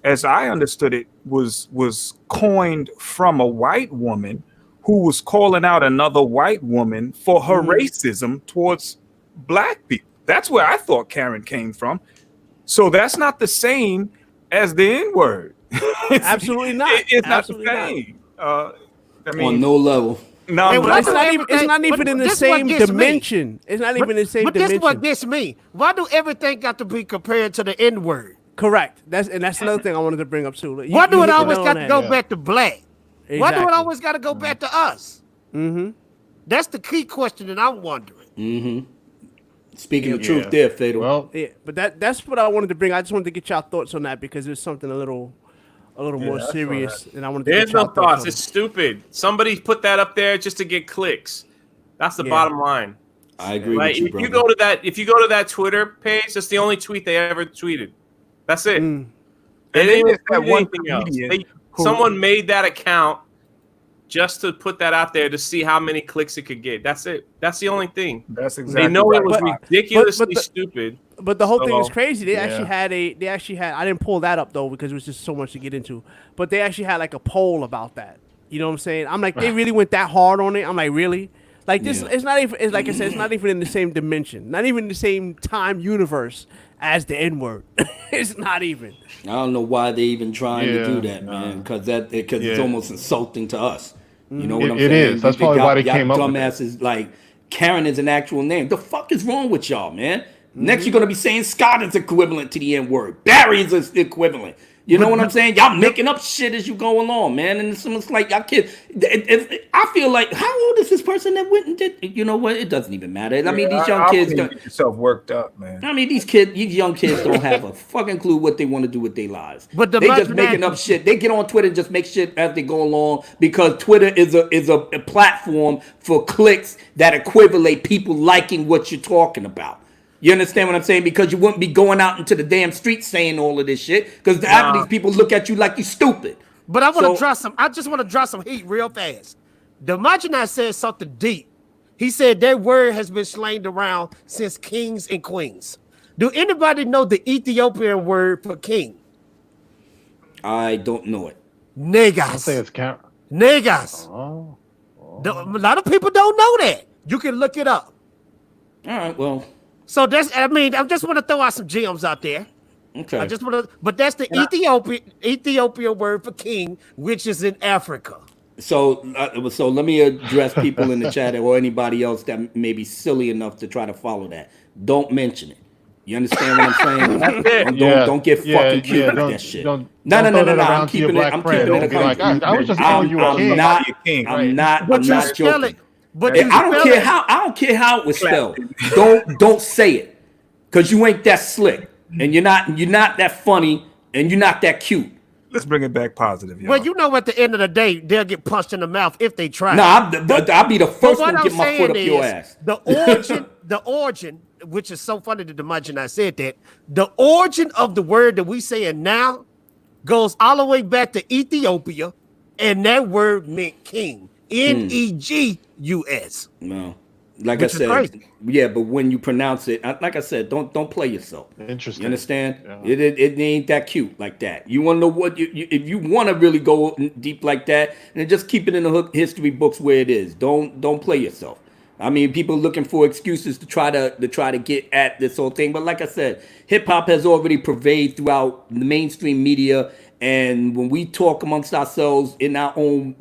as I understood it, was coined from a white woman who was calling out another white woman for her racism towards black people. That's where I thought Karen came from. So that's not the same as the N-word. Absolutely not. It's absolutely not the same. I mean, on no level. No, it's not even in the same dimension. It's not even in the same dimension. But this what gets me. Why do everything got to be compared to the N-word? Correct. That's another thing I wanted to bring up too. Why do it always got to go back to black? Exactly. Why do it always got to go back to us? Mm-hmm. That's the key question that I'm wondering. Mm-hmm. Speaking of truth there, Fatal. Well, yeah, but that's what I wanted to bring. I just wanted to get y'all thoughts on that because it's something a little more serious. And I wanted to There's get y'all no thoughts. on It's stupid. Somebody put that up there just to get clicks. That's the bottom line. I agree with you, brother. If you go to that Twitter page, that's the only tweet they ever tweeted. That's it. And they then didn't that tweet one anything else. comedian Someone made that account just to put that out there to see how many clicks it could get. That's it. That's the only thing. That's exactly. They know it was ridiculously stupid. But the whole thing is crazy. They actually had. I didn't pull that up though because it was just so much to get into. But they actually had like a poll about that. You know what I'm saying? I'm like, they really went that hard on it. I'm like, really? Like this? It's not even. It's like I said, it's not even in the same dimension. Not even in the same time universe as the N-word. It's not even. I don't know why they even trying to do that, man. Because it's almost insulting to us. You know what I'm saying? It is. That's probably why they came up with it. Dumbasses like Karen is an actual name. The fuck is wrong with y'all, man? Next, you're gonna be saying Scott is equivalent to the N-word. Barry is equivalent. You know what I'm saying? Y'all making up shit as you go along, man. And it's like y'all kids. I feel like, how old is this person that went and did? You know what? It doesn't even matter. I mean, these young kids don't get yourself worked up, man. I mean, these young kids don't have a fucking clue what they want to do with their lives. But they just making up shit. They get on Twitter and just make shit as they go along because Twitter is a platform for clicks that equivalent people liking what you're talking about. You understand what I'm saying? Because you wouldn't be going out into the damn streets saying all of this shit. Because half of these people look at you like you stupid. But I want to drop some. I just want to drop some heat real fast. The Marginal said something deep. He said their word has been slanged around since kings and queens. Do anybody know the Ethiopian word for king? I don't know it. Negas. I say it's count. Negas. Oh. A lot of people don't know that. You can look it up. All right, well. So that's, I mean, I just want to throw out some gems out there. Okay. I just want to, but that's the Ethiopian word for king, which is in Africa. So let me address people in the chat or anybody else that may be silly enough to try to follow that. Don't mention it. You understand what I'm saying? Yeah. Don't get fucking cute with Don't- that shit. don't- No. don't throw that I'm around to your keeping it. black I'm friend. keeping it. Don't be like, I was just calling you a king. I'm not But you joking. spell it. But And you I don't spell care it. how. I don't care how it was spelled. Don't say it, cause you ain't that slick, and you're not that funny, and you're not that cute. Let's bring it back positive, y'all. Well, you know, at the end of the day, they'll get punched in the mouth if they try. No, I'll be the first one what to get I'm my foot up saying your is, ass. the origin, which is so funny to imagine I said that, the origin of the word that we saying now goes all the way back to Ethiopia, and that word meant king. Negus. No, like Which I is said, crazy. yeah, but when you pronounce it, like I said, don't play yourself. Interesting. You understand? Yeah. It ain't that cute like that. You want to know what if you want to really go deep like that, and just keep it in the history books where it is. Don't play yourself. I mean, people looking for excuses to try to get at this whole thing. But like I said, hip hop has already pervaded throughout the mainstream media. And when we talk amongst ourselves in our own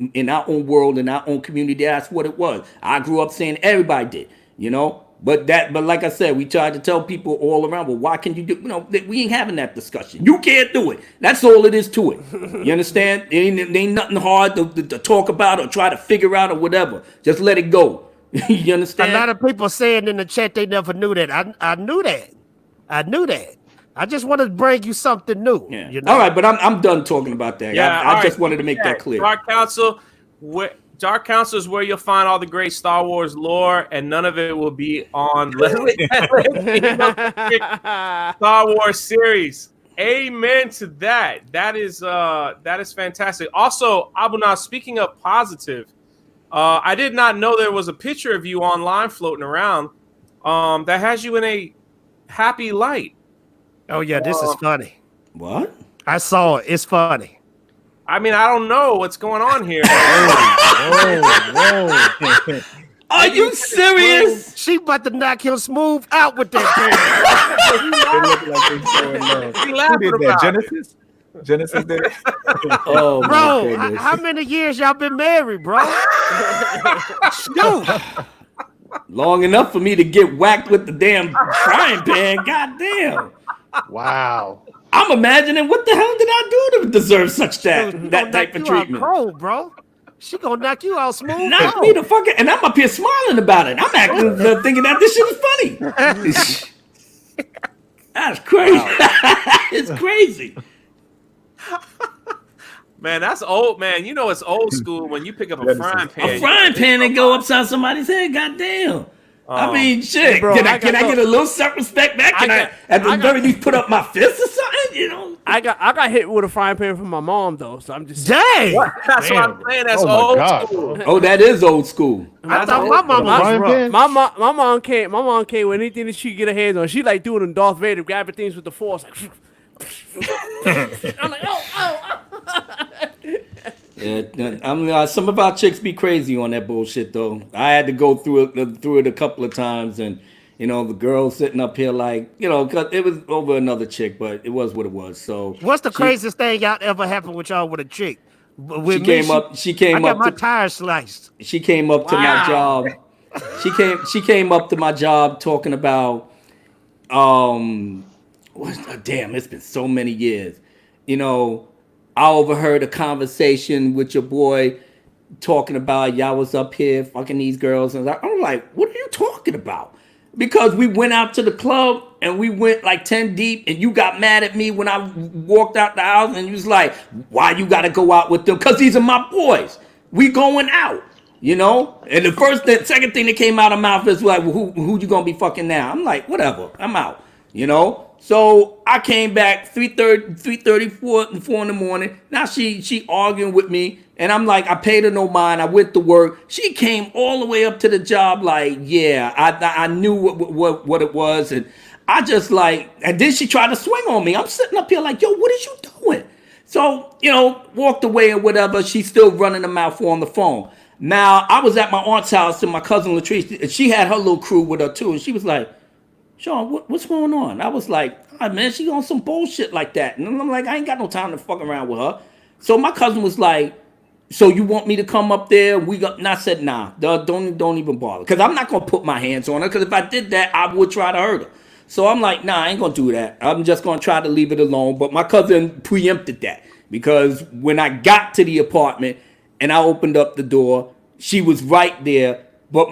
world, in our own community, that's what it was. I grew up saying everybody did, you know. But like I said, we tried to tell people all around, well, why can you do? You know, we ain't having that discussion. You can't do it. That's all it is to it. You understand? It ain't nothing hard to talk about or try to figure out or whatever. Just let it go. You understand? A lot of people saying in the chat they never knew that. I knew that. I knew that. I just wanted to bring you something new. Yeah. You know? All right, but I'm done talking about that. Yeah, I all just right. wanted to make that clear. Dark Council is where you'll find all the great Star Wars lore, and none of it will be on Star Wars series. Amen to that. That is fantastic. Also, Abuna, speaking of positive, I did not know there was a picture of you online floating around that has you in a happy light. Oh yeah, this is funny. What? I saw it. It's funny. I mean, I don't know what's going on here. Whoa. Are you serious? She about to knock him smooth out with that Who did that? Genesis? Genesis did it? Oh, thing. my Bro, goodness. how many years y'all been married, bro? Shoot. Long enough for me to get whacked with the damn frying pan. God damn. Wow. I'm imagining what the hell did I do to deserve such that type of treatment? Cold, bro. She gonna knock you out smooth. Knock me the fuck out. And I'm up here smiling about it. I'm acting thinking that this shit is funny. That's crazy. It's crazy. Man, that's old, man. You know it's old school when you pick up a frying pan. A frying pan and go upside somebody's head. Goddamn. I mean, shit. Hey, bro, can I get a little self-respect back? Can I at the very least put up my fist or something? You know. I got hit with a frying pan from my mom though, so I'm just Dang. That's what I'm saying. That's old school. Oh, that is old school. I thought my mom was Frying rough. pan? My mom came with anything that she could get her hands on. She like doing them Darth Vader, grabbing things with the force. Like, I'm like, oh. Yeah, some of our chicks be crazy on that bullshit though. I had to go through it a couple of times, and you know the girl sitting up here like, you know, 'cause it was over another chick, but it was what it was. So What's the craziest thing y'all ever happened with y'all with a chick? With She me, came I got up my to- tires sliced. She came up to my job. She came up to my job talking about damn, it's been so many years. You know, I overheard a conversation with your boy talking about y'all was up here fucking these girls, and I'm like, what are you talking about? Because we went out to the club and we went like 10 deep, and you got mad at me when I walked out the house, and you was like, why you gotta go out with them? Because these are my boys. We going out, you know? And the second thing that came out of my mouth is like, well, who you gonna be fucking now? I'm like, whatever, I'm out, you know? So I came back 3:30, 4 in the morning. Now she arguing with me, and I'm like, I paid her no mind. I went to work. She came all the way up to the job like, yeah, I knew what it was, and I just like, and then she tried to swing on me. I'm sitting up here like, yo, what is you doing? So, you know, walked away or whatever. She's still running her mouth on the phone. Now, I was at my aunt's house, and my cousin Latrice, and she had her little crew with her too, and she was like, Sean, what's going on? I was like, oh, man, she on some bullshit like that. And I'm like, I ain't got no time to fuck around with her. So my cousin was like, so you want me to come up there? And I said, nah, don't even bother. Because I'm not going to put my hands on her. Because if I did that, I would try to hurt her. So I'm like, nah, I ain't gonna do that. I'm just gonna try to leave it alone. But my cousin preempted that because when I got to the apartment and I opened up the door, she was right there. But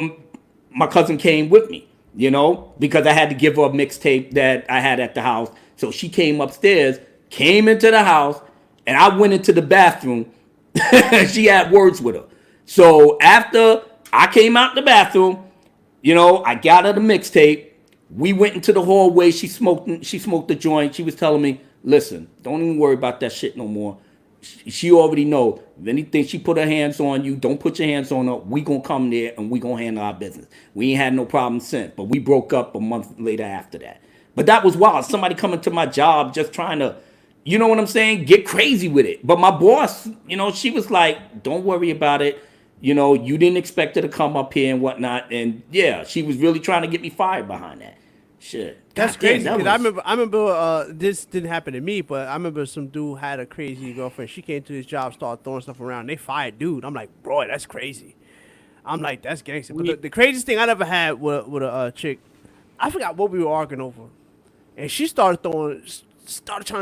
my cousin came with me, you know, because I had to give her a mixtape that I had at the house. So she came upstairs, came into the house, and I went into the bathroom. She had words with her. So after I came out the bathroom, you know, I got her the mixtape. We went into the hallway. She smoked the joint. She was telling me, listen, don't even worry about that shit no more. She already know. If anything she put her hands on you, don't put your hands on her. We gonna come there and we gonna handle our business. We ain't had no problem since, but we broke up a month later after that. But that was wild. Somebody coming to my job just trying to, you know what I'm saying, get crazy with it. But my boss, you know, she was like, don't worry about it. You know, you didn't expect her to come up here and whatnot. And yeah, she was really trying to get me fired behind that. Shit. That's crazy. That I remember this didn't happen to me, but I remember some dude had a crazy girlfriend. She came to his job, started throwing stuff around. They fired dude. I'm like, bro, that's crazy. I'm like, that's gangster. But the craziest thing I ever had with a chick, I forgot what we were arguing over, and she started trying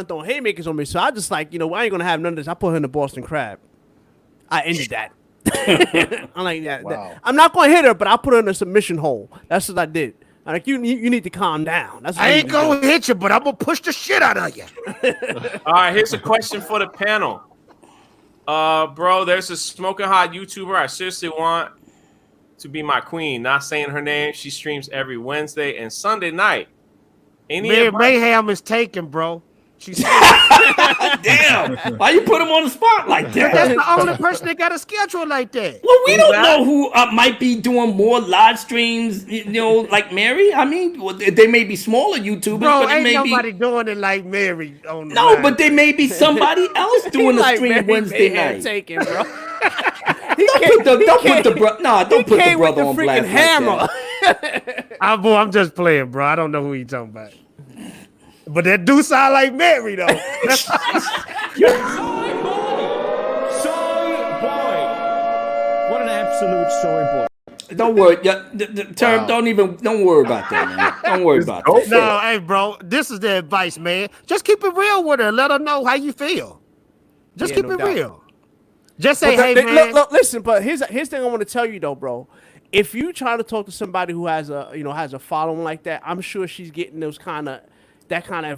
to throw haymakers on me. So I just like, you know, I ain't gonna have none of this. I put her in the Boston Crab. I ended that. I'm like, yeah, Wow. I'm not gonna hit her, but I put her in a submission hole. That's what I did. I'm like, you need to calm down. That's what I ain't gonna hit you, but I'm gonna push the shit out of you. All right, here's a question for the panel. Bro, there's a smoking hot YouTuber I seriously want to be my queen. Not saying her name. She streams every Wednesday and Sunday night. Mayhem is taken, bro. She's damn. Why you put him on the spot like that? That's the only person that got a schedule like that. Well, we don't know who might be doing more live streams, you know, like Mary. I mean, they may be smaller YouTubers, Bro, but it ain't may nobody be doing it like Mary on the no, line. but they may be somebody else doing the stream Wednesday night. Taken, bro. Don't put the brother on blast hammer. I'm just playing, bro. I don't know who you talking about. But that do sound like Mary, though. Soy boy. What an absolute soy boy. Don't worry. The term. Don't worry about that, man. Don't worry about that. No, hey, bro. This is the advice, man. Just keep it real with her. Let her know how you feel. Just keep it real. Just say, hey, man. Look, listen. But here's the thing I want to tell you, though, bro. If you try to talk to somebody who has a following like that, I'm sure she's getting that kind of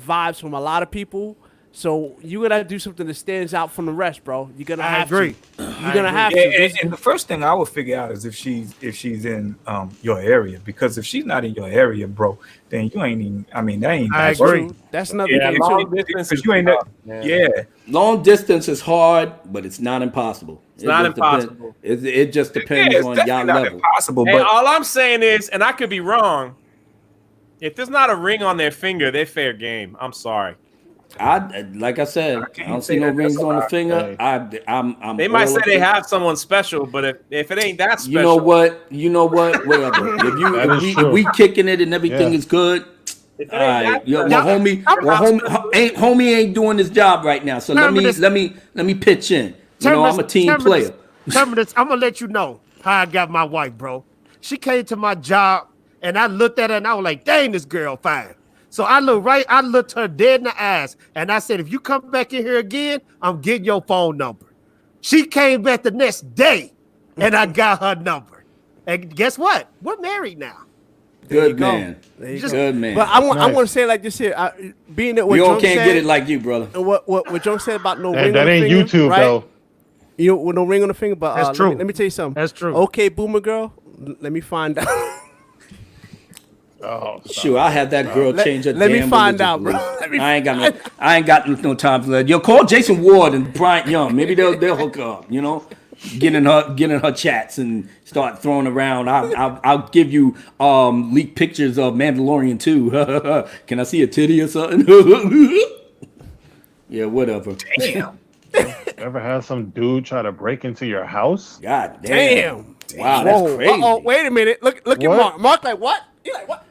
vibes from a lot of people. So you gotta do something that stands out from the rest, bro. You're gonna have to. You're gonna have to. And the first thing I would figure out is if she's in your area, because if she's not in your area, bro, then you ain't even. I mean, that ain't. I agree. That's another thing long too. distance is You ain't tough, that, man. Long distance is hard, but it's not impossible. It's not impossible. It just depends on y'all level. Impossible, And but all I'm saying is, and I could be wrong, if there's not a ring on their finger, they're fair game. I'm sorry. Like I said, I don't see no rings on the finger. I'm they might say they have someone special, but if it ain't that special, you know what, whatever. If we kicking it and everything is good, all right. Homie ain't doing his job right now. So let me pitch in. You know, I'm a team player. Terminus, I'm gonna let you know how I got my wife, bro. She came to my job and I looked at her and I was like, dang, this girl fine. So I looked her dead in the eyes and I said, if you come back in here again, I'm getting your phone number. She came back the next day and I got her number. And guess what? We're married now. Good man. Good man. But I want to say it like this here. Being that what we all Joe can't said, get it like you, brother. What Joe said about no ring that on the ain't finger, YouTube, right? though. You know, with no ring on the finger, but that's true. Let me tell you something. That's true. Okay, boomer girl, let me find out. Sure, I had that girl change her. Let me find out, bro. I ain't got no time for that. Yo, call Jason Ward and Bryant Young. Maybe they'll hook up. You know, getting her chats and start throwing around. I'll give you leaked pictures of Mandalorian too. Can I see a titty or something? Yeah, whatever. damn. Ever had some dude try to break into your house? God damn. Wow, Whoa. that's crazy. Wait a minute. Look at Mark. Mark like what? You like what?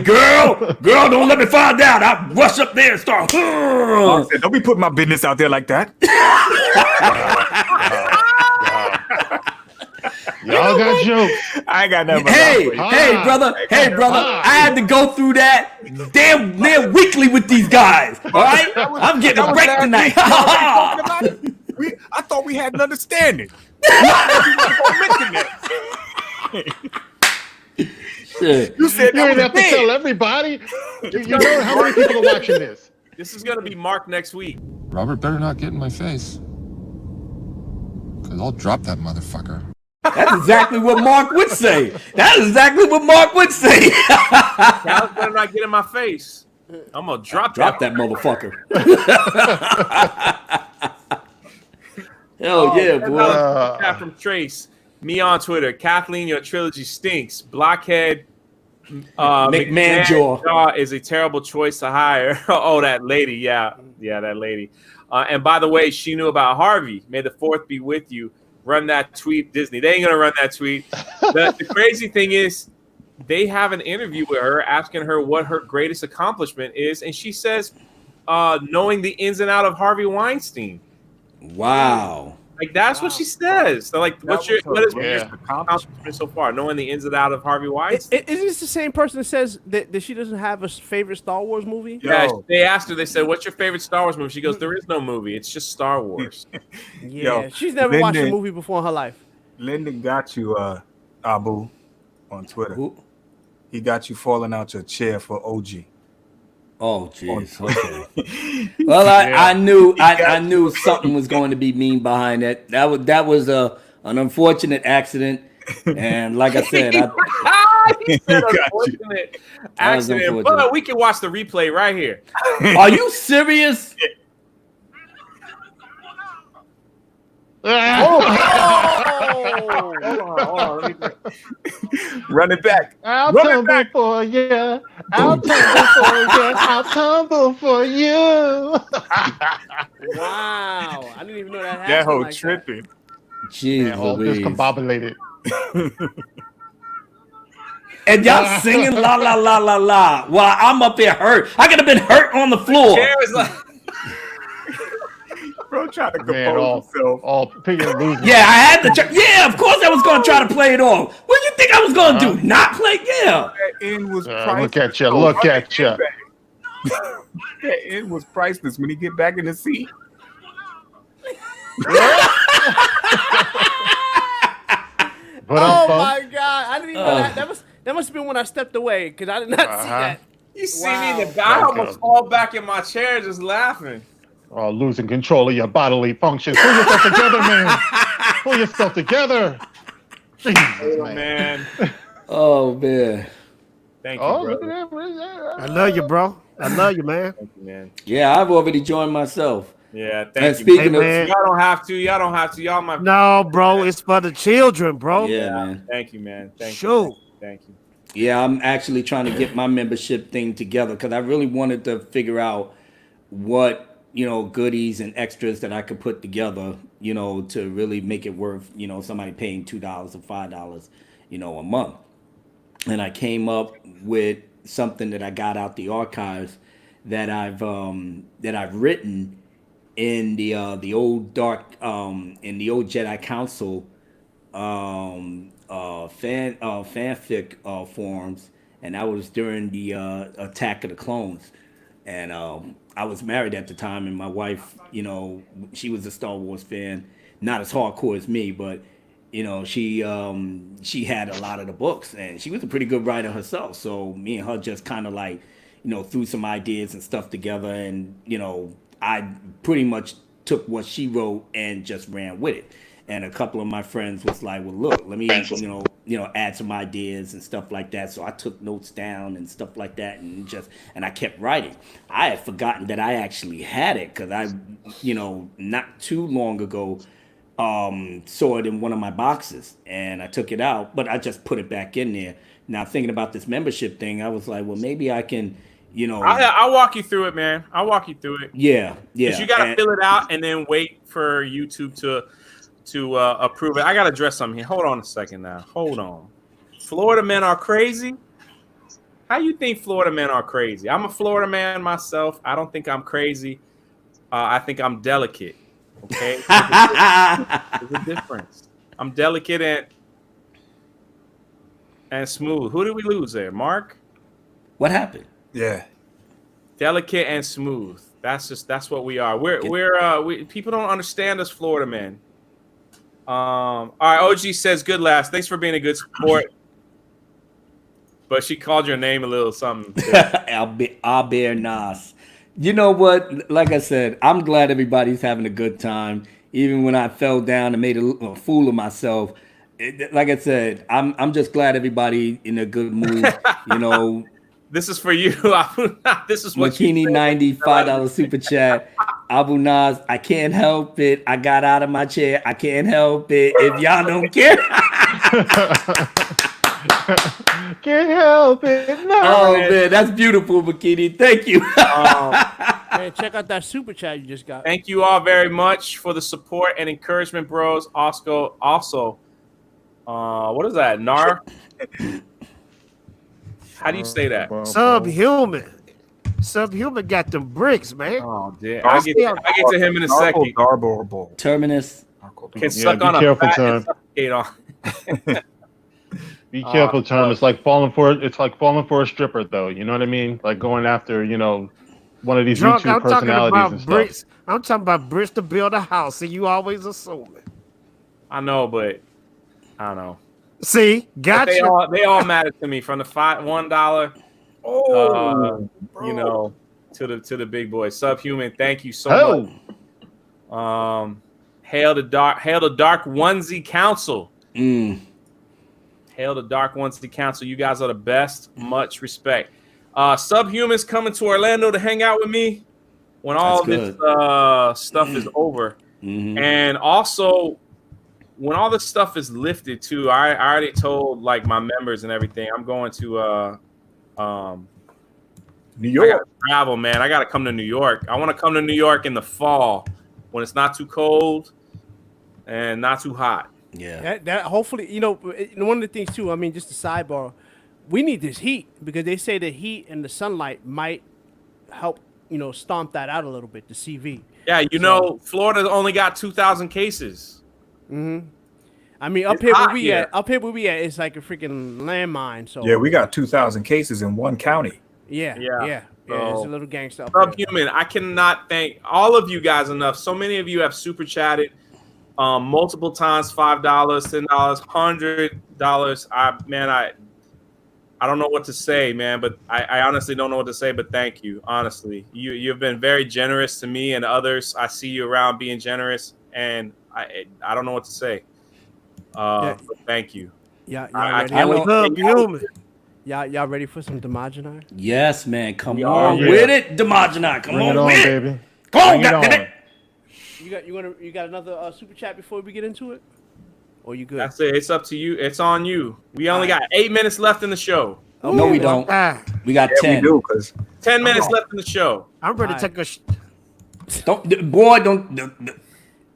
Girl, don't let me find out. I rush up there and start. Don't be putting my business out there like that. Y'all Y'all got jokes. I ain't got nothing. Hey, brother. I had to go through that damn near weekly with these guys. All right, I'm getting a break tonight. I thought we had an understanding. You said you didn't have to tell everybody. You know how many people are watching this? This is gonna be Mark next week. Robert better not get in my face. Because I'll drop that motherfucker. That's exactly what Mark would say. Cal's better not get in my face. I'm gonna drop that motherfucker. Hell yeah, boy. Chat from Trace. Me on Twitter. Kathleen, your trilogy stinks. Blockhead. McMahon Jaw is a terrible choice to hire. Oh, that lady. Yeah, that lady. And by the way, she knew about Harvey. May the 4th be with you. Run that tweet, Disney. They ain't gonna run that tweet. The crazy thing is, they have an interview with her asking her what her greatest accomplishment is, and she says, knowing the ins and out of Harvey Weinstein. Wow. Like that's what she says. So, like, what is your accomplishment so far? Knowing the ins and out of Harvey Weinstein. Isn't this the same person that says that she doesn't have a favorite Star Wars movie? Yeah, they asked her. They said, "What's your favorite Star Wars movie?" She goes, "There is no movie. It's just Star Wars." She's never watched a movie before in her life. Lyndon got you, Abu, on Twitter. He got you falling out your chair for OG. Oh, jeez. Okay. Well, I knew something was going to be mean behind that. That was an unfortunate accident, and like I said, he said unfortunate accident. But we can watch the replay right here. Are you serious? Hold on. Run it back. I'll tumble for you. I'll tumble for you. Wow. I didn't even know that happened. That whole like tripping. Jeez, all discombobulated. And y'all singing la la la la la while I'm up here hurt. I could have been hurt on the floor. Bro, trying to compose himself. All picking and losing. Yeah, I had to. Of course I was going to try to play it off. What do you think I was going to do? Not play? Yeah. That end was look at you. Look at you. That end was priceless when he get back in the seat. Oh my God! I didn't even know that. That must have been when I stepped away because I did not see that. You see me? The guy almost fall back in my chair just laughing. Oh, losing control of your bodily functions. Pull yourself together, man. Pull yourself together. Jesus, man. Oh, man. Thank you, brother. I love you, bro. I love you, man. Thank you, man. Yeah, I've already joined myself. Yeah, thank and you. Speaking of, man. Y'all don't have to. Y'all don't have to. Y'all my. No, bro. It's for the children, bro. Yeah, man. Thank you, man. Thank you. Thank you. Yeah, I'm actually trying to get my membership thing together because I really wanted to figure out what, goodies and extras that I could put together, to really make it worth, somebody paying $2 or $5, a month. And I came up with something that I got out the archives that I've written in the old Jedi Council fanfic forums, and that was during the Attack of the Clones. And I was married at the time, and my wife, she was a Star Wars fan, not as hardcore as me, but she had a lot of the books, and she was a pretty good writer herself. So me and her just kind of like, threw some ideas and stuff together, and I pretty much took what she wrote and just ran with it. And a couple of my friends was like, well, look, let me, add some ideas and stuff like that. So I took notes down and stuff like that, and I kept writing. I had forgotten that I actually had it because I, not too long ago, saw it in one of my boxes, and I took it out, but I just put it back in there. Now thinking about this membership thing, I was like, well, maybe I can, I'll walk you through it, man. I'll walk you through it. Yeah. Because you got to fill it out and then wait for YouTube to approve it. I got to address something here. Hold on a second now. Hold on. Florida men are crazy? How you think Florida men are crazy? I'm a Florida man myself. I don't think I'm crazy. I think I'm delicate. Okay? There's a difference. I'm delicate, and and smooth. Who did we lose there? Mark? What happened? Yeah. Delicate and smooth. That's what we are. We people don't understand us, Florida men. All right, OG says good last. Thanks for being a good sport. But she called your name a little something. Aber Nas. You know what? Like I said, I'm glad everybody's having a good time. Even when I fell down and made a fool of myself. Like I said, I'm just glad everybody in a good mood. You know. This is for you. This is what Makini 90 $5 super chat. Abu Nas, I can't help it. I got out of my chair. I can't help it. If y'all don't care. Can't help it. No. Oh man, that's beautiful, Makini. Thank you. Man, check out that super chat you just got. Thank you all very much for the support and encouragement, bros. Also, what is that? Nar? How do you say that? Subhuman. Subhuman got them bricks, man. Oh, damn. I get to him in a second. Terminus. Can suck on a fat and suffocate on. Be careful, Term. It's like falling for a stripper, though. You know what I mean? Like going after, one of these Drunk, YouTube personalities and stuff. Bricks. I'm talking about bricks to build a house, and you always assume it. I know, but I don't know. See, gotcha. They all matter to me, from the $1, to the big boy. Subhuman, thank you so much. Hail the dark onesie council. Hail the dark onesie council. You guys are the best. Much respect. Subhuman's coming to Orlando to hang out with me when all this stuff is over, and also when all this stuff is lifted too. I already told like my members and everything. I'm going to New York. I gotta travel, man. I gotta come to New York. I want to come to New York in the fall when it's not too cold and not too hot. Yeah. That hopefully, one of the things too. I mean, just a sidebar. We need this heat because they say the heat and the sunlight might help, stomp that out a little bit. The CV. Yeah, Florida only got 2,000 cases. Mm-hmm. I mean, up here where we at, it's like a freaking landmine. So yeah, we got 2,000 cases in one county. Yeah. It's a little gangster. Subhuman, I cannot thank all of you guys enough. So many of you have super chatted multiple times, $5, $10, $100. I don't know what to say, man, but I honestly don't know what to say, but thank you. Honestly, you've been very generous to me and others. I see you around being generous, and I don't know what to say. But thank you. Yeah, y'all ready for some Demajanai? Yes, man. Come on with it, Demajanai. Come on with it, baby. Come on, goddammit. You got another super chat before we get into it? Or you good? That's it. It's up to you. It's on you. We only got 8 minutes left in the show. No, we don't. We got 10. We do, 'cause 10 minutes left in the show. I'm ready to take a. Don't.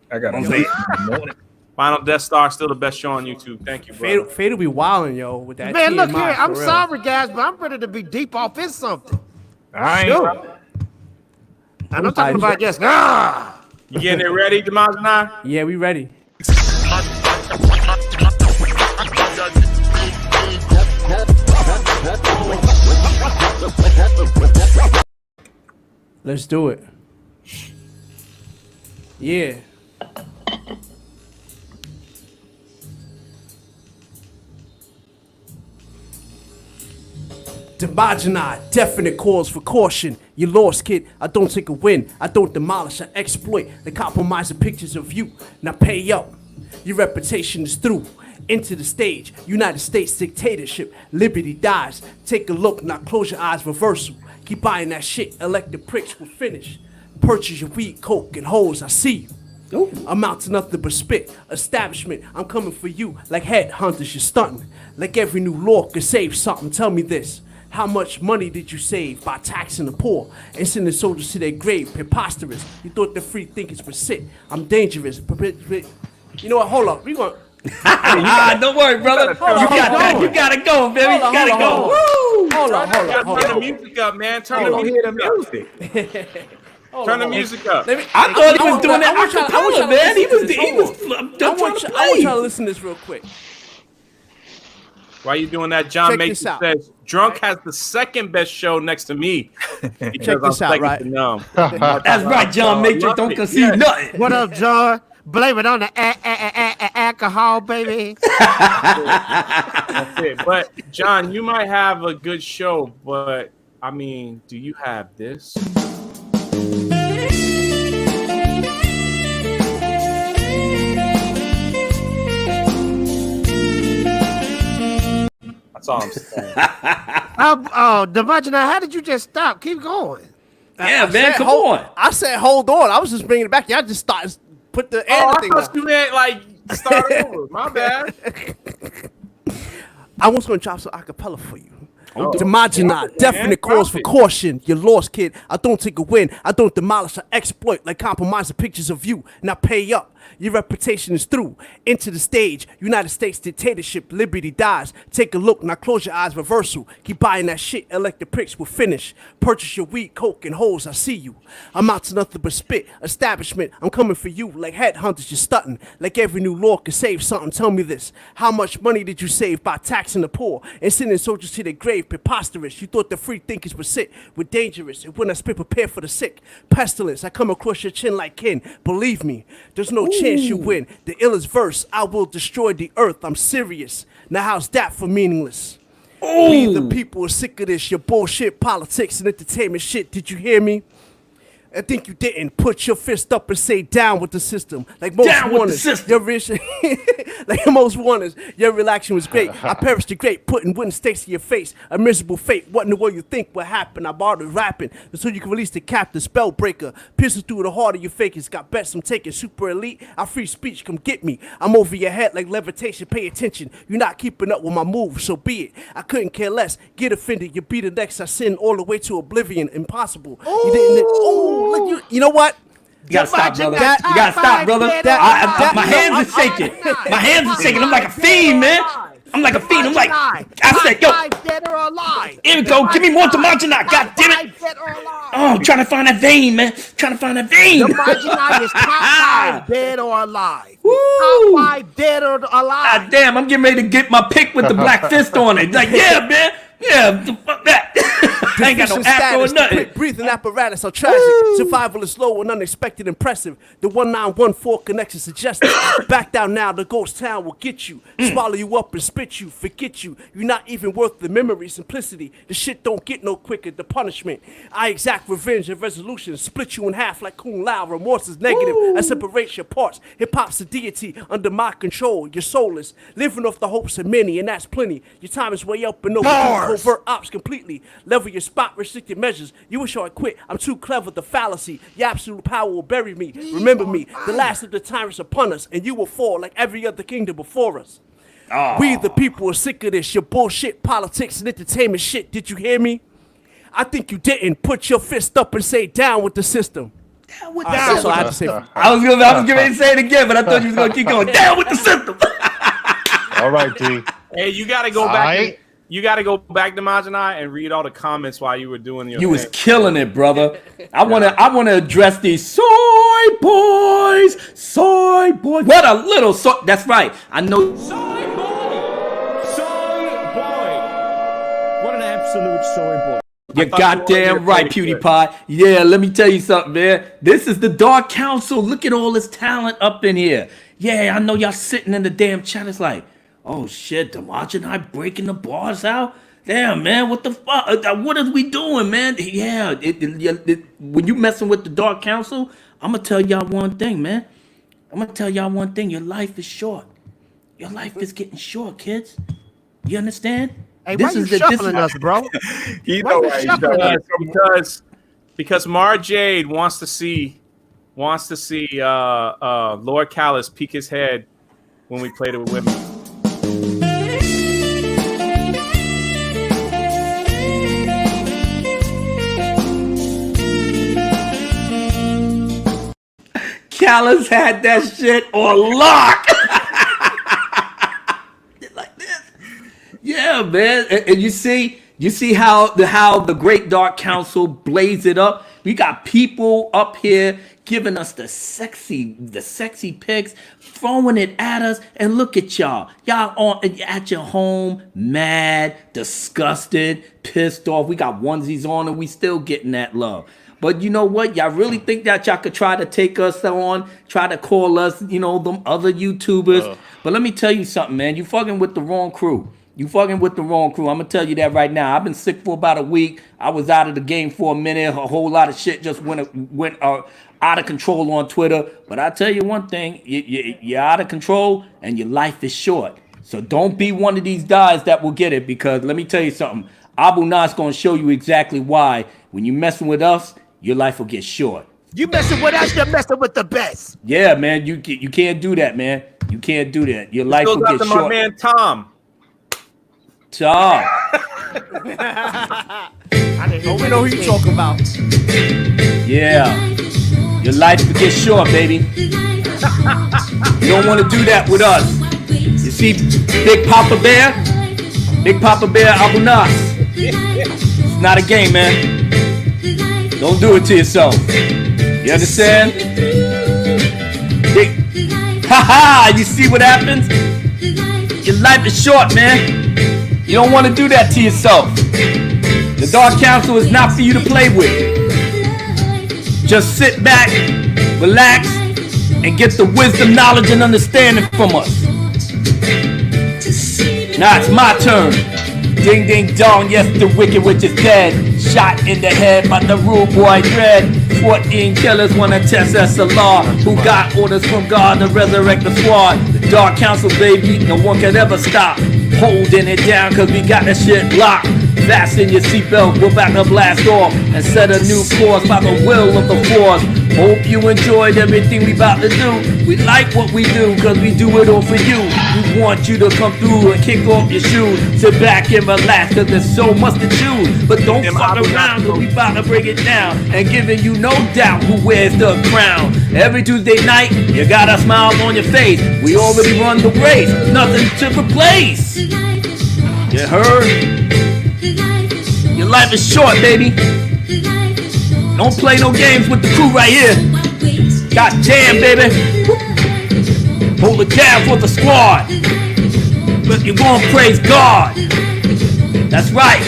I got to Final Death Star, still the best show on YouTube. Thank you, bro. Fade will be wilding, yo, with that. Man, look here. I'm sorry, guys, but I'm ready to be deep off in something. And I'm talking about just. You getting it ready, Demajanai? Yeah, we ready. Let's do it. Yeah. Demajanai, definite cause for caution. You lost, kid. I don't take a win. I don't demolish. I exploit the compromising pictures of you. Now pay up. Your reputation is through. Into the stage. United States dictatorship. Liberty dies. Take a look. Now close your eyes. Reversal. Keep buying that shit. Elected pricks will finish. Purchase your weed, coke, and hoes. I see you. I'm out to nothing but spit. Establishment, I'm coming for you. Like headhunters, you're stunting. Like every new law could save something. Tell me this. How much money did you save by taxing the poor and sending soldiers to their grave? Preposterous. You thought the free thinkers were sick. I'm dangerous. You know what? Hold up. We going. Don't worry, brother. You gotta go, baby. You gotta go. Hold on. Turn the music up, man. Turn the music up. Turn the music up. I thought he was doing that acapella, man. He was. I want y'all to listen to this real quick. Why you doing that? John Check Mason this out. says Drunk has the second best show next to me. Check this out, right? That's right, John Matrix. Don't concede nothing. What up, John? Blame it on the alcohol, baby. That's it. But John, you might have a good show, but I mean, do you have this? That's all I'm saying. Devontae, how did you just stop? Keep going. Yeah, man, come on. I said, hold on. I was just bringing it back. Y'all just started put the I thing thought on. you meant like start over. My bad. I was going to drop some acapella for you. Oh, Demogena, definite cause for caution. You're lost, kid. I don't take a win. I don't demolish or exploit like compromise the pictures of you. Now pay up. Your reputation is through. Into the stage. United States dictatorship. Liberty dies. Take a look. Now close your eyes. Reversal. Keep buying that shit. Electric pricks will finish. Purchase your weed, coke, and hoes. I see you. I'm out to nothing but spit. Establishment. I'm coming for you. Like headhunters, you're stunting. Like every new law can save something. Tell me this. How much money did you save by taxing the poor and sending soldiers to their grave? Preposterous. You thought the free thinkers would sit. We're dangerous. And when I spit, prepare for the sick. Pestilence. I come across your chin like kin. Believe me. There's no chance you win. The illest verse, I will destroy the earth. I'm serious. Now how's that for meaningless? We the people are sick of this, your bullshit politics and entertainment shit. Did you hear me? I think you didn't. Put your fist up and say down with the system. Like most warners, your like most warners, your reaction was great. I perished the great, putting wooden stakes to your face. A miserable fate. What in the world you think would happen? I borrowed rapping so you can release the captain, spell breaker. Piercing through the heart of your fakers. Got bets I'm taking. Super elite. I free speech. Come get me. I'm over your head like levitation. Pay attention. You're not keeping up with my moves, so be it. I couldn't care less. Get offended. You be the next. I sin all the way to oblivion. Impossible. You didn't. Look, you know what? You gotta stop, brother. You gotta stop, brother. My hands are shaking. My hands are shaking. I'm like a fiend, man. I'm like a fiend. I'm like, I said, yo, Dead or alive. here we go. Give me more Demogena. God damn it. Oh, I'm trying to find that vein, man. Trying to find that vein. Demogena is top 5 dead or alive. Top 5 dead or alive. God damn, I'm getting ready to get my pick with the black fist on it. Like, yeah, man. Yeah, fuck that. I ain't got no afro or nothing. Quick breathing apparatus are tragic. Survival is slow and unexpected, impressive. The 1914 connection suggested. Back down now, the ghost town will get you. Swallow you up and spit you, forget you. You're not even worth the memory, simplicity. The shit don't get no quicker, the punishment. I exact revenge and resolution. Split you in half like Kung Lao. Remorse is negative. I separate your parts. Hip-hop's a deity under my control. You're soulless. Living off the hopes of many, and that's plenty. Your time is way up and over. Covert ops completely. Level your spot, restrict your measures. You wish I quit. I'm too clever, the fallacy. Your absolute power will bury me. Remember me, the last of the tyrants upon us, and you will fall like every other kingdom before us. We the people are sick of this, your bullshit, politics, and entertainment shit. Did you hear me? I think you didn't. Put your fist up and say down with the system. Down with That's all I had to say. I was getting ready to say it again, but I thought you was gonna keep going. Down with the system. All right, D. Hey, you gotta go back. You got to go back to Majinai and read all the comments while you were doing your. You was killing it, brother. I wanna address these soy boys. What a little soy. That's right. I know. Soy boy. What an absolute soy boy. You're goddamn right, PewDiePie. Yeah, let me tell you something, man. This is the Dark Council. Look at all this talent up in here. Yeah, I know y'all sitting in the damn chat. It's like, oh shit, Demogena breaking the bars out? Damn, man, what the fuck? What are we doing, man? Yeah, when you messing with the Dark Council, I'm gonna tell y'all one thing, man. I'm gonna tell y'all one thing. Your life is short. Your life is getting short, kids. You understand? Hey, why you shuffling us, bro? You know why you because Mara Jade wants to see Lord Callis peek his head when we played it with women. Callis had that shit on lock. Like this. Yeah, man. And you see how the Great Dark Council blazed it up. We got people up here giving us the sexy pics, throwing it at us, and look at y'all. Y'all at your home, mad, disgusted, pissed off. We got onesies on and we still getting that love. But you know what? Y'all really think that y'all could try to take us on, try to call us, them other YouTubers. But let me tell you something, man. You fucking with the wrong crew. I'm going to tell you that right now. I've been sick for about a week. I was out of the game for a minute. A whole lot of shit just went out of control on Twitter. But I tell you one thing. You're out of control and your life is short. So don't be one of these guys that will get it, because let me tell you something. Abu Nas going to show you exactly why. When you messing with us, your life will get short. You messing with us, you're messing with the best. Yeah, man. You can't do that, man. You can't do that. Your life will get short. My man Tom. I don't know who you talking about. Yeah. Your life will get short, baby. You don't want to do that with us. You see Big Papa Bear Abu Nas. It's not a game, man. Don't do it to yourself. You understand? You see what happens? Your life is short, man. You don't want to do that to yourself. The Dark Council is not for you to play with. Just sit back, relax, and get the wisdom, knowledge, and understanding from us. Now it's my turn. Ding ding dong, yes, the wicked witch is dead. Shot in the head by the rude boy Dread. 14 killers wanna test SLR. Who got orders from God to resurrect the squad? The Dark Council, baby, no one can ever stop. Holding it down cause we got that shit locked. Fasten your seatbelt, we're about to blast off and set a new course by the will of the force. Hope you enjoyed everything we about to do. We like what we do cause we do it all for you. We want you to come through and kick off your shoes. Sit back and relax cause there's so much to choose. But don't fuck around cause we about to break it down. And giving you no doubt who wears the crown. Every Tuesday night, you got a smile on your face. We already run the race, nothing to replace. You heard? Your life is short, baby. Don't play no games with the crew right here. God damn, baby. Hold it down for the squad. But you won't praise God. That's right.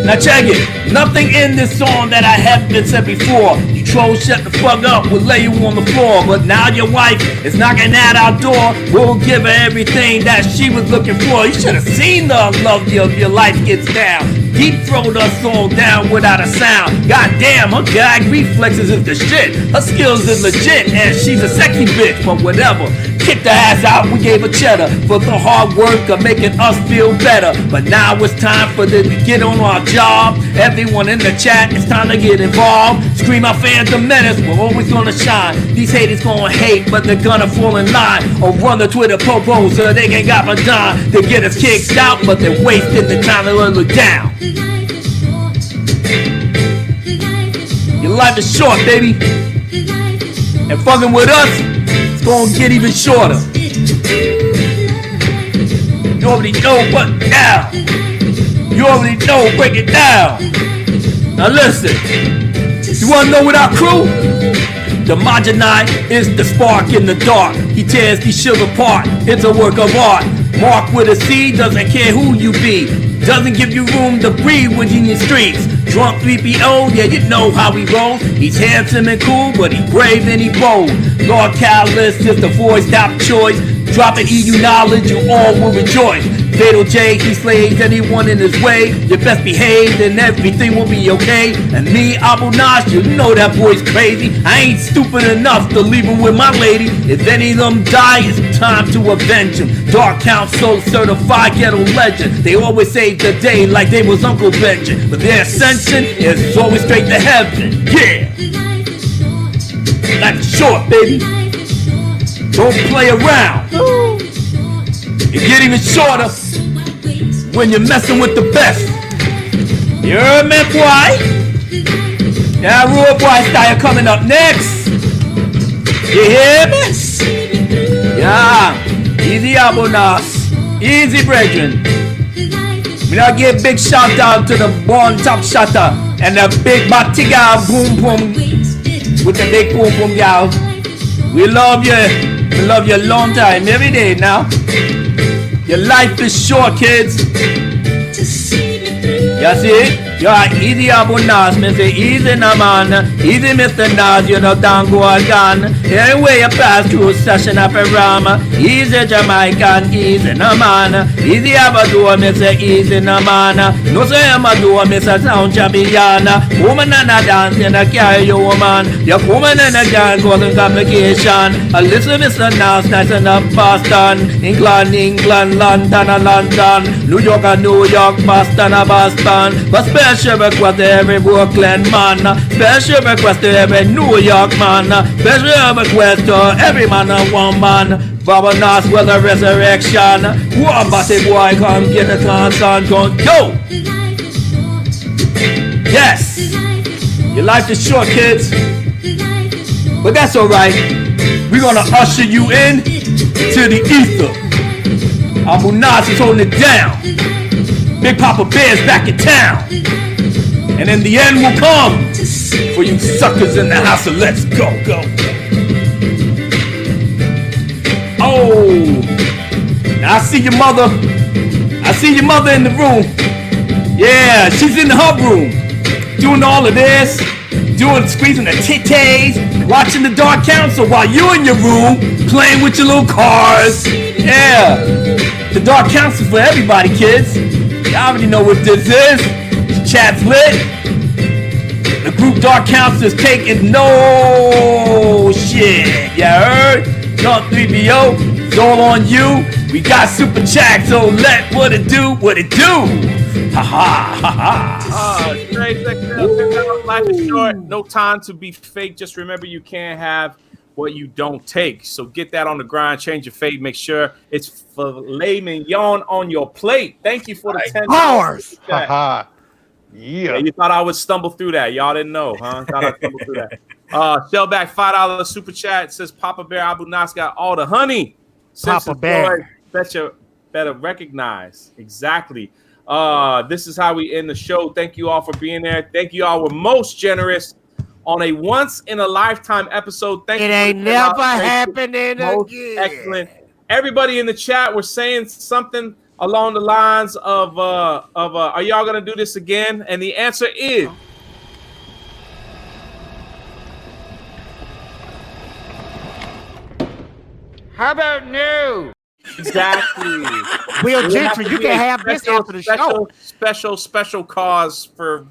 Now check it. Nothing in this song that I haven't been said before. You trolls shut the fuck up, we'll lay you on the floor. But now your wife is knocking at our door. We'll give her everything that she was looking for. You should have seen the love of your life gets down. Deep throat us all down without a sound. Goddamn, her gag reflexes is the shit. Her skills is legit and she's a sexy bitch. But whatever, kicked her ass out, we gave her cheddar for the hard work of making us feel better. But now it's time for them to get on our job. Everyone in the chat, it's time to get involved. Scream out Fandom Menace, we're always gonna shine. These haters gonna hate, but they're gonna fall in line. Or run the Twitter popo so they ain't got my dime to get us kicked out, but they're wasting the time to look down. Your life is short, baby. And fucking with us, it's gonna get even shorter. You already know what now. You already know, break it down. Now listen, you wanna know what our crew? The Majanai is the spark in the dark. He tears these shills apart, it's a work of art. Mark with a C, doesn't care who you be. Doesn't give you room to breathe when in the streets. Drunk 3PO, yeah, you know how he rolls. He's handsome and cool, but he's brave and he's bold. Lord Catalyst is the voice, top choice. Dropping EU knowledge, you all will rejoice. Fatal J, he slays anyone in his way. You best behave and everything will be okay. And me, Abu Nas, you know that boy's crazy. I ain't stupid enough to leave him with my lady. If any of them die, it's time to avenge him. Dark Council certified ghetto legend. They always save the day like they was Uncle Benjamin. But their ascension is always straight to heaven. Yeah! Life's short, baby. Don't play around. You get even shorter when you're messing with the best. You heard me, boy? Yeah, Rude Boy style coming up next. You hear me? Yeah, easy Abu Nas, easy brethren. We now give big shout out to the born top shotter and the big Batiga boom boom with the big boom boom, y'all. We love you. We love you a long time, every day now. Your life is short, kids. You see? You're easy Abu Nas, Mr. Easy Naman. Easy Mr. Nas, you know, don't go again. Anyway, you pass through session up a ram. Easy Jamaican, easy Naman. Easy Abadua, Mr. Easy Naman. No say Amadua, Mr. Sound Champion. Woman and a dance in a carry you woman. Your woman and a girl causing complication. Listen, Mr. Nas, nice enough Boston. England, London. New York, New York, Boston, Boston. But special request to every Brooklyn man. Special request to every New York man. Special request to every man and woman. Baba Nas with a resurrection. One body boy, come get the concern. Go. Yes. Your life is short, kids. But that's alright. We're gonna usher you in to the ether. Abu Nas is holding it down. Big Papa Bear's back in town. And in the end will come for you suckers in the house. So let's go. Oh, now I see your mother. I see your mother in the room. Yeah, she's in her room. Doing all of this. Squeezing the titties. Watching the Dark Council while you in your room. Playing with your little cars. Yeah. The Dark Council for everybody, kids. Y'all already know what this is. Chat's lit. The group Dark Council is taking no shit. You heard? No 3BO. It's all on you. We got super chat, so let what it do. Ha ha. Life is short. No time to be fake. Just remember you can't have what you don't take. So get that on the grind. Change your fate. Make sure it's filet mignon on your plate. Thank you for the 10 bars. Yeah, you thought I would stumble through that. Y'all didn't know, huh? Thought I'd stumble through that. Shellback $5 super chat says Papa Bear Abu Nas got all the honey. Papa Bear. Better recognize. Exactly. This is how we end the show. Thank you all for being there. Thank you all. We're most generous on a once in a lifetime episode. Thank you. It ain't never happening again. Excellent. Everybody in the chat were saying something along the lines of are y'all gonna do this again? And the answer is How about no? exactly. Will Gentry, you can have this after the show. Special cause for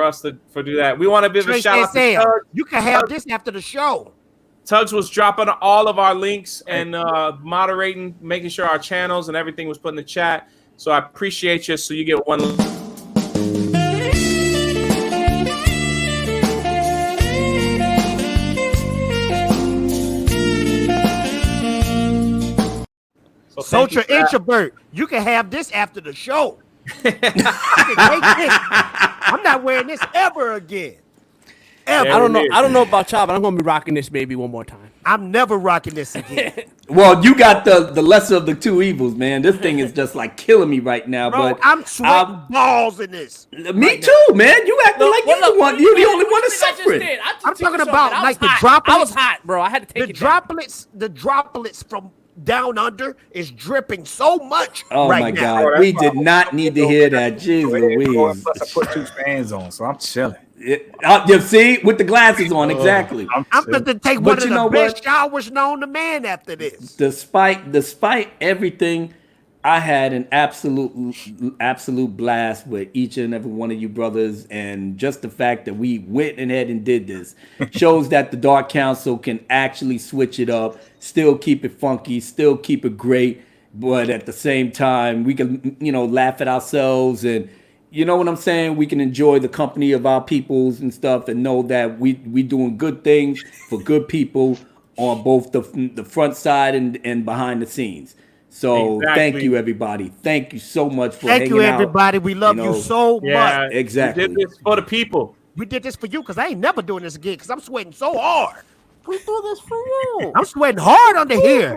us to do that. We want to give a shout out to Tuggs. You can have this after the show. Tuggs was dropping all of our links and moderating, making sure our channels and everything was put in the chat. So I appreciate you. So you get one. Social introvert, you can have this after the show. You can take this. I'm not wearing this ever again. Ever. I don't know about y'all, but I'm gonna be rocking this baby one more time. I'm never rocking this again. Well, you got the lesser of the two evils, man. This thing is just like killing me right now. Bro, but I'm sweating balls in this. Me too, man. You acting like you're the only one that's suffering. I'm talking about like the droplets. I was hot, bro. I had to take the droplets. The droplets from down under is dripping so much. Oh right my now. God, we did not need to hear that. Jeez Louise. Plus, I put 2 fans on, so I'm chilling. You see, with the glasses on, exactly. I'm going to take one of the best showers known to man after this. Despite everything, I had an absolute blast with each and every one of you brothers, and just the fact that we went ahead and did this shows that the Dark Council can actually switch it up, still keep it funky, still keep it great, but at the same time, we can, laugh at ourselves and. You know what I'm saying? We can enjoy the company of our peoples and stuff and know that we doing good things for good people on both the front side and behind the scenes. So Thank you, everybody. Thank you so much for hanging out. Thank you, everybody. We love you so much. Exactly. We did this for the people. We did this for you because I ain't never doing this again because I'm sweating so hard. We do this for you. I'm sweating hard under here.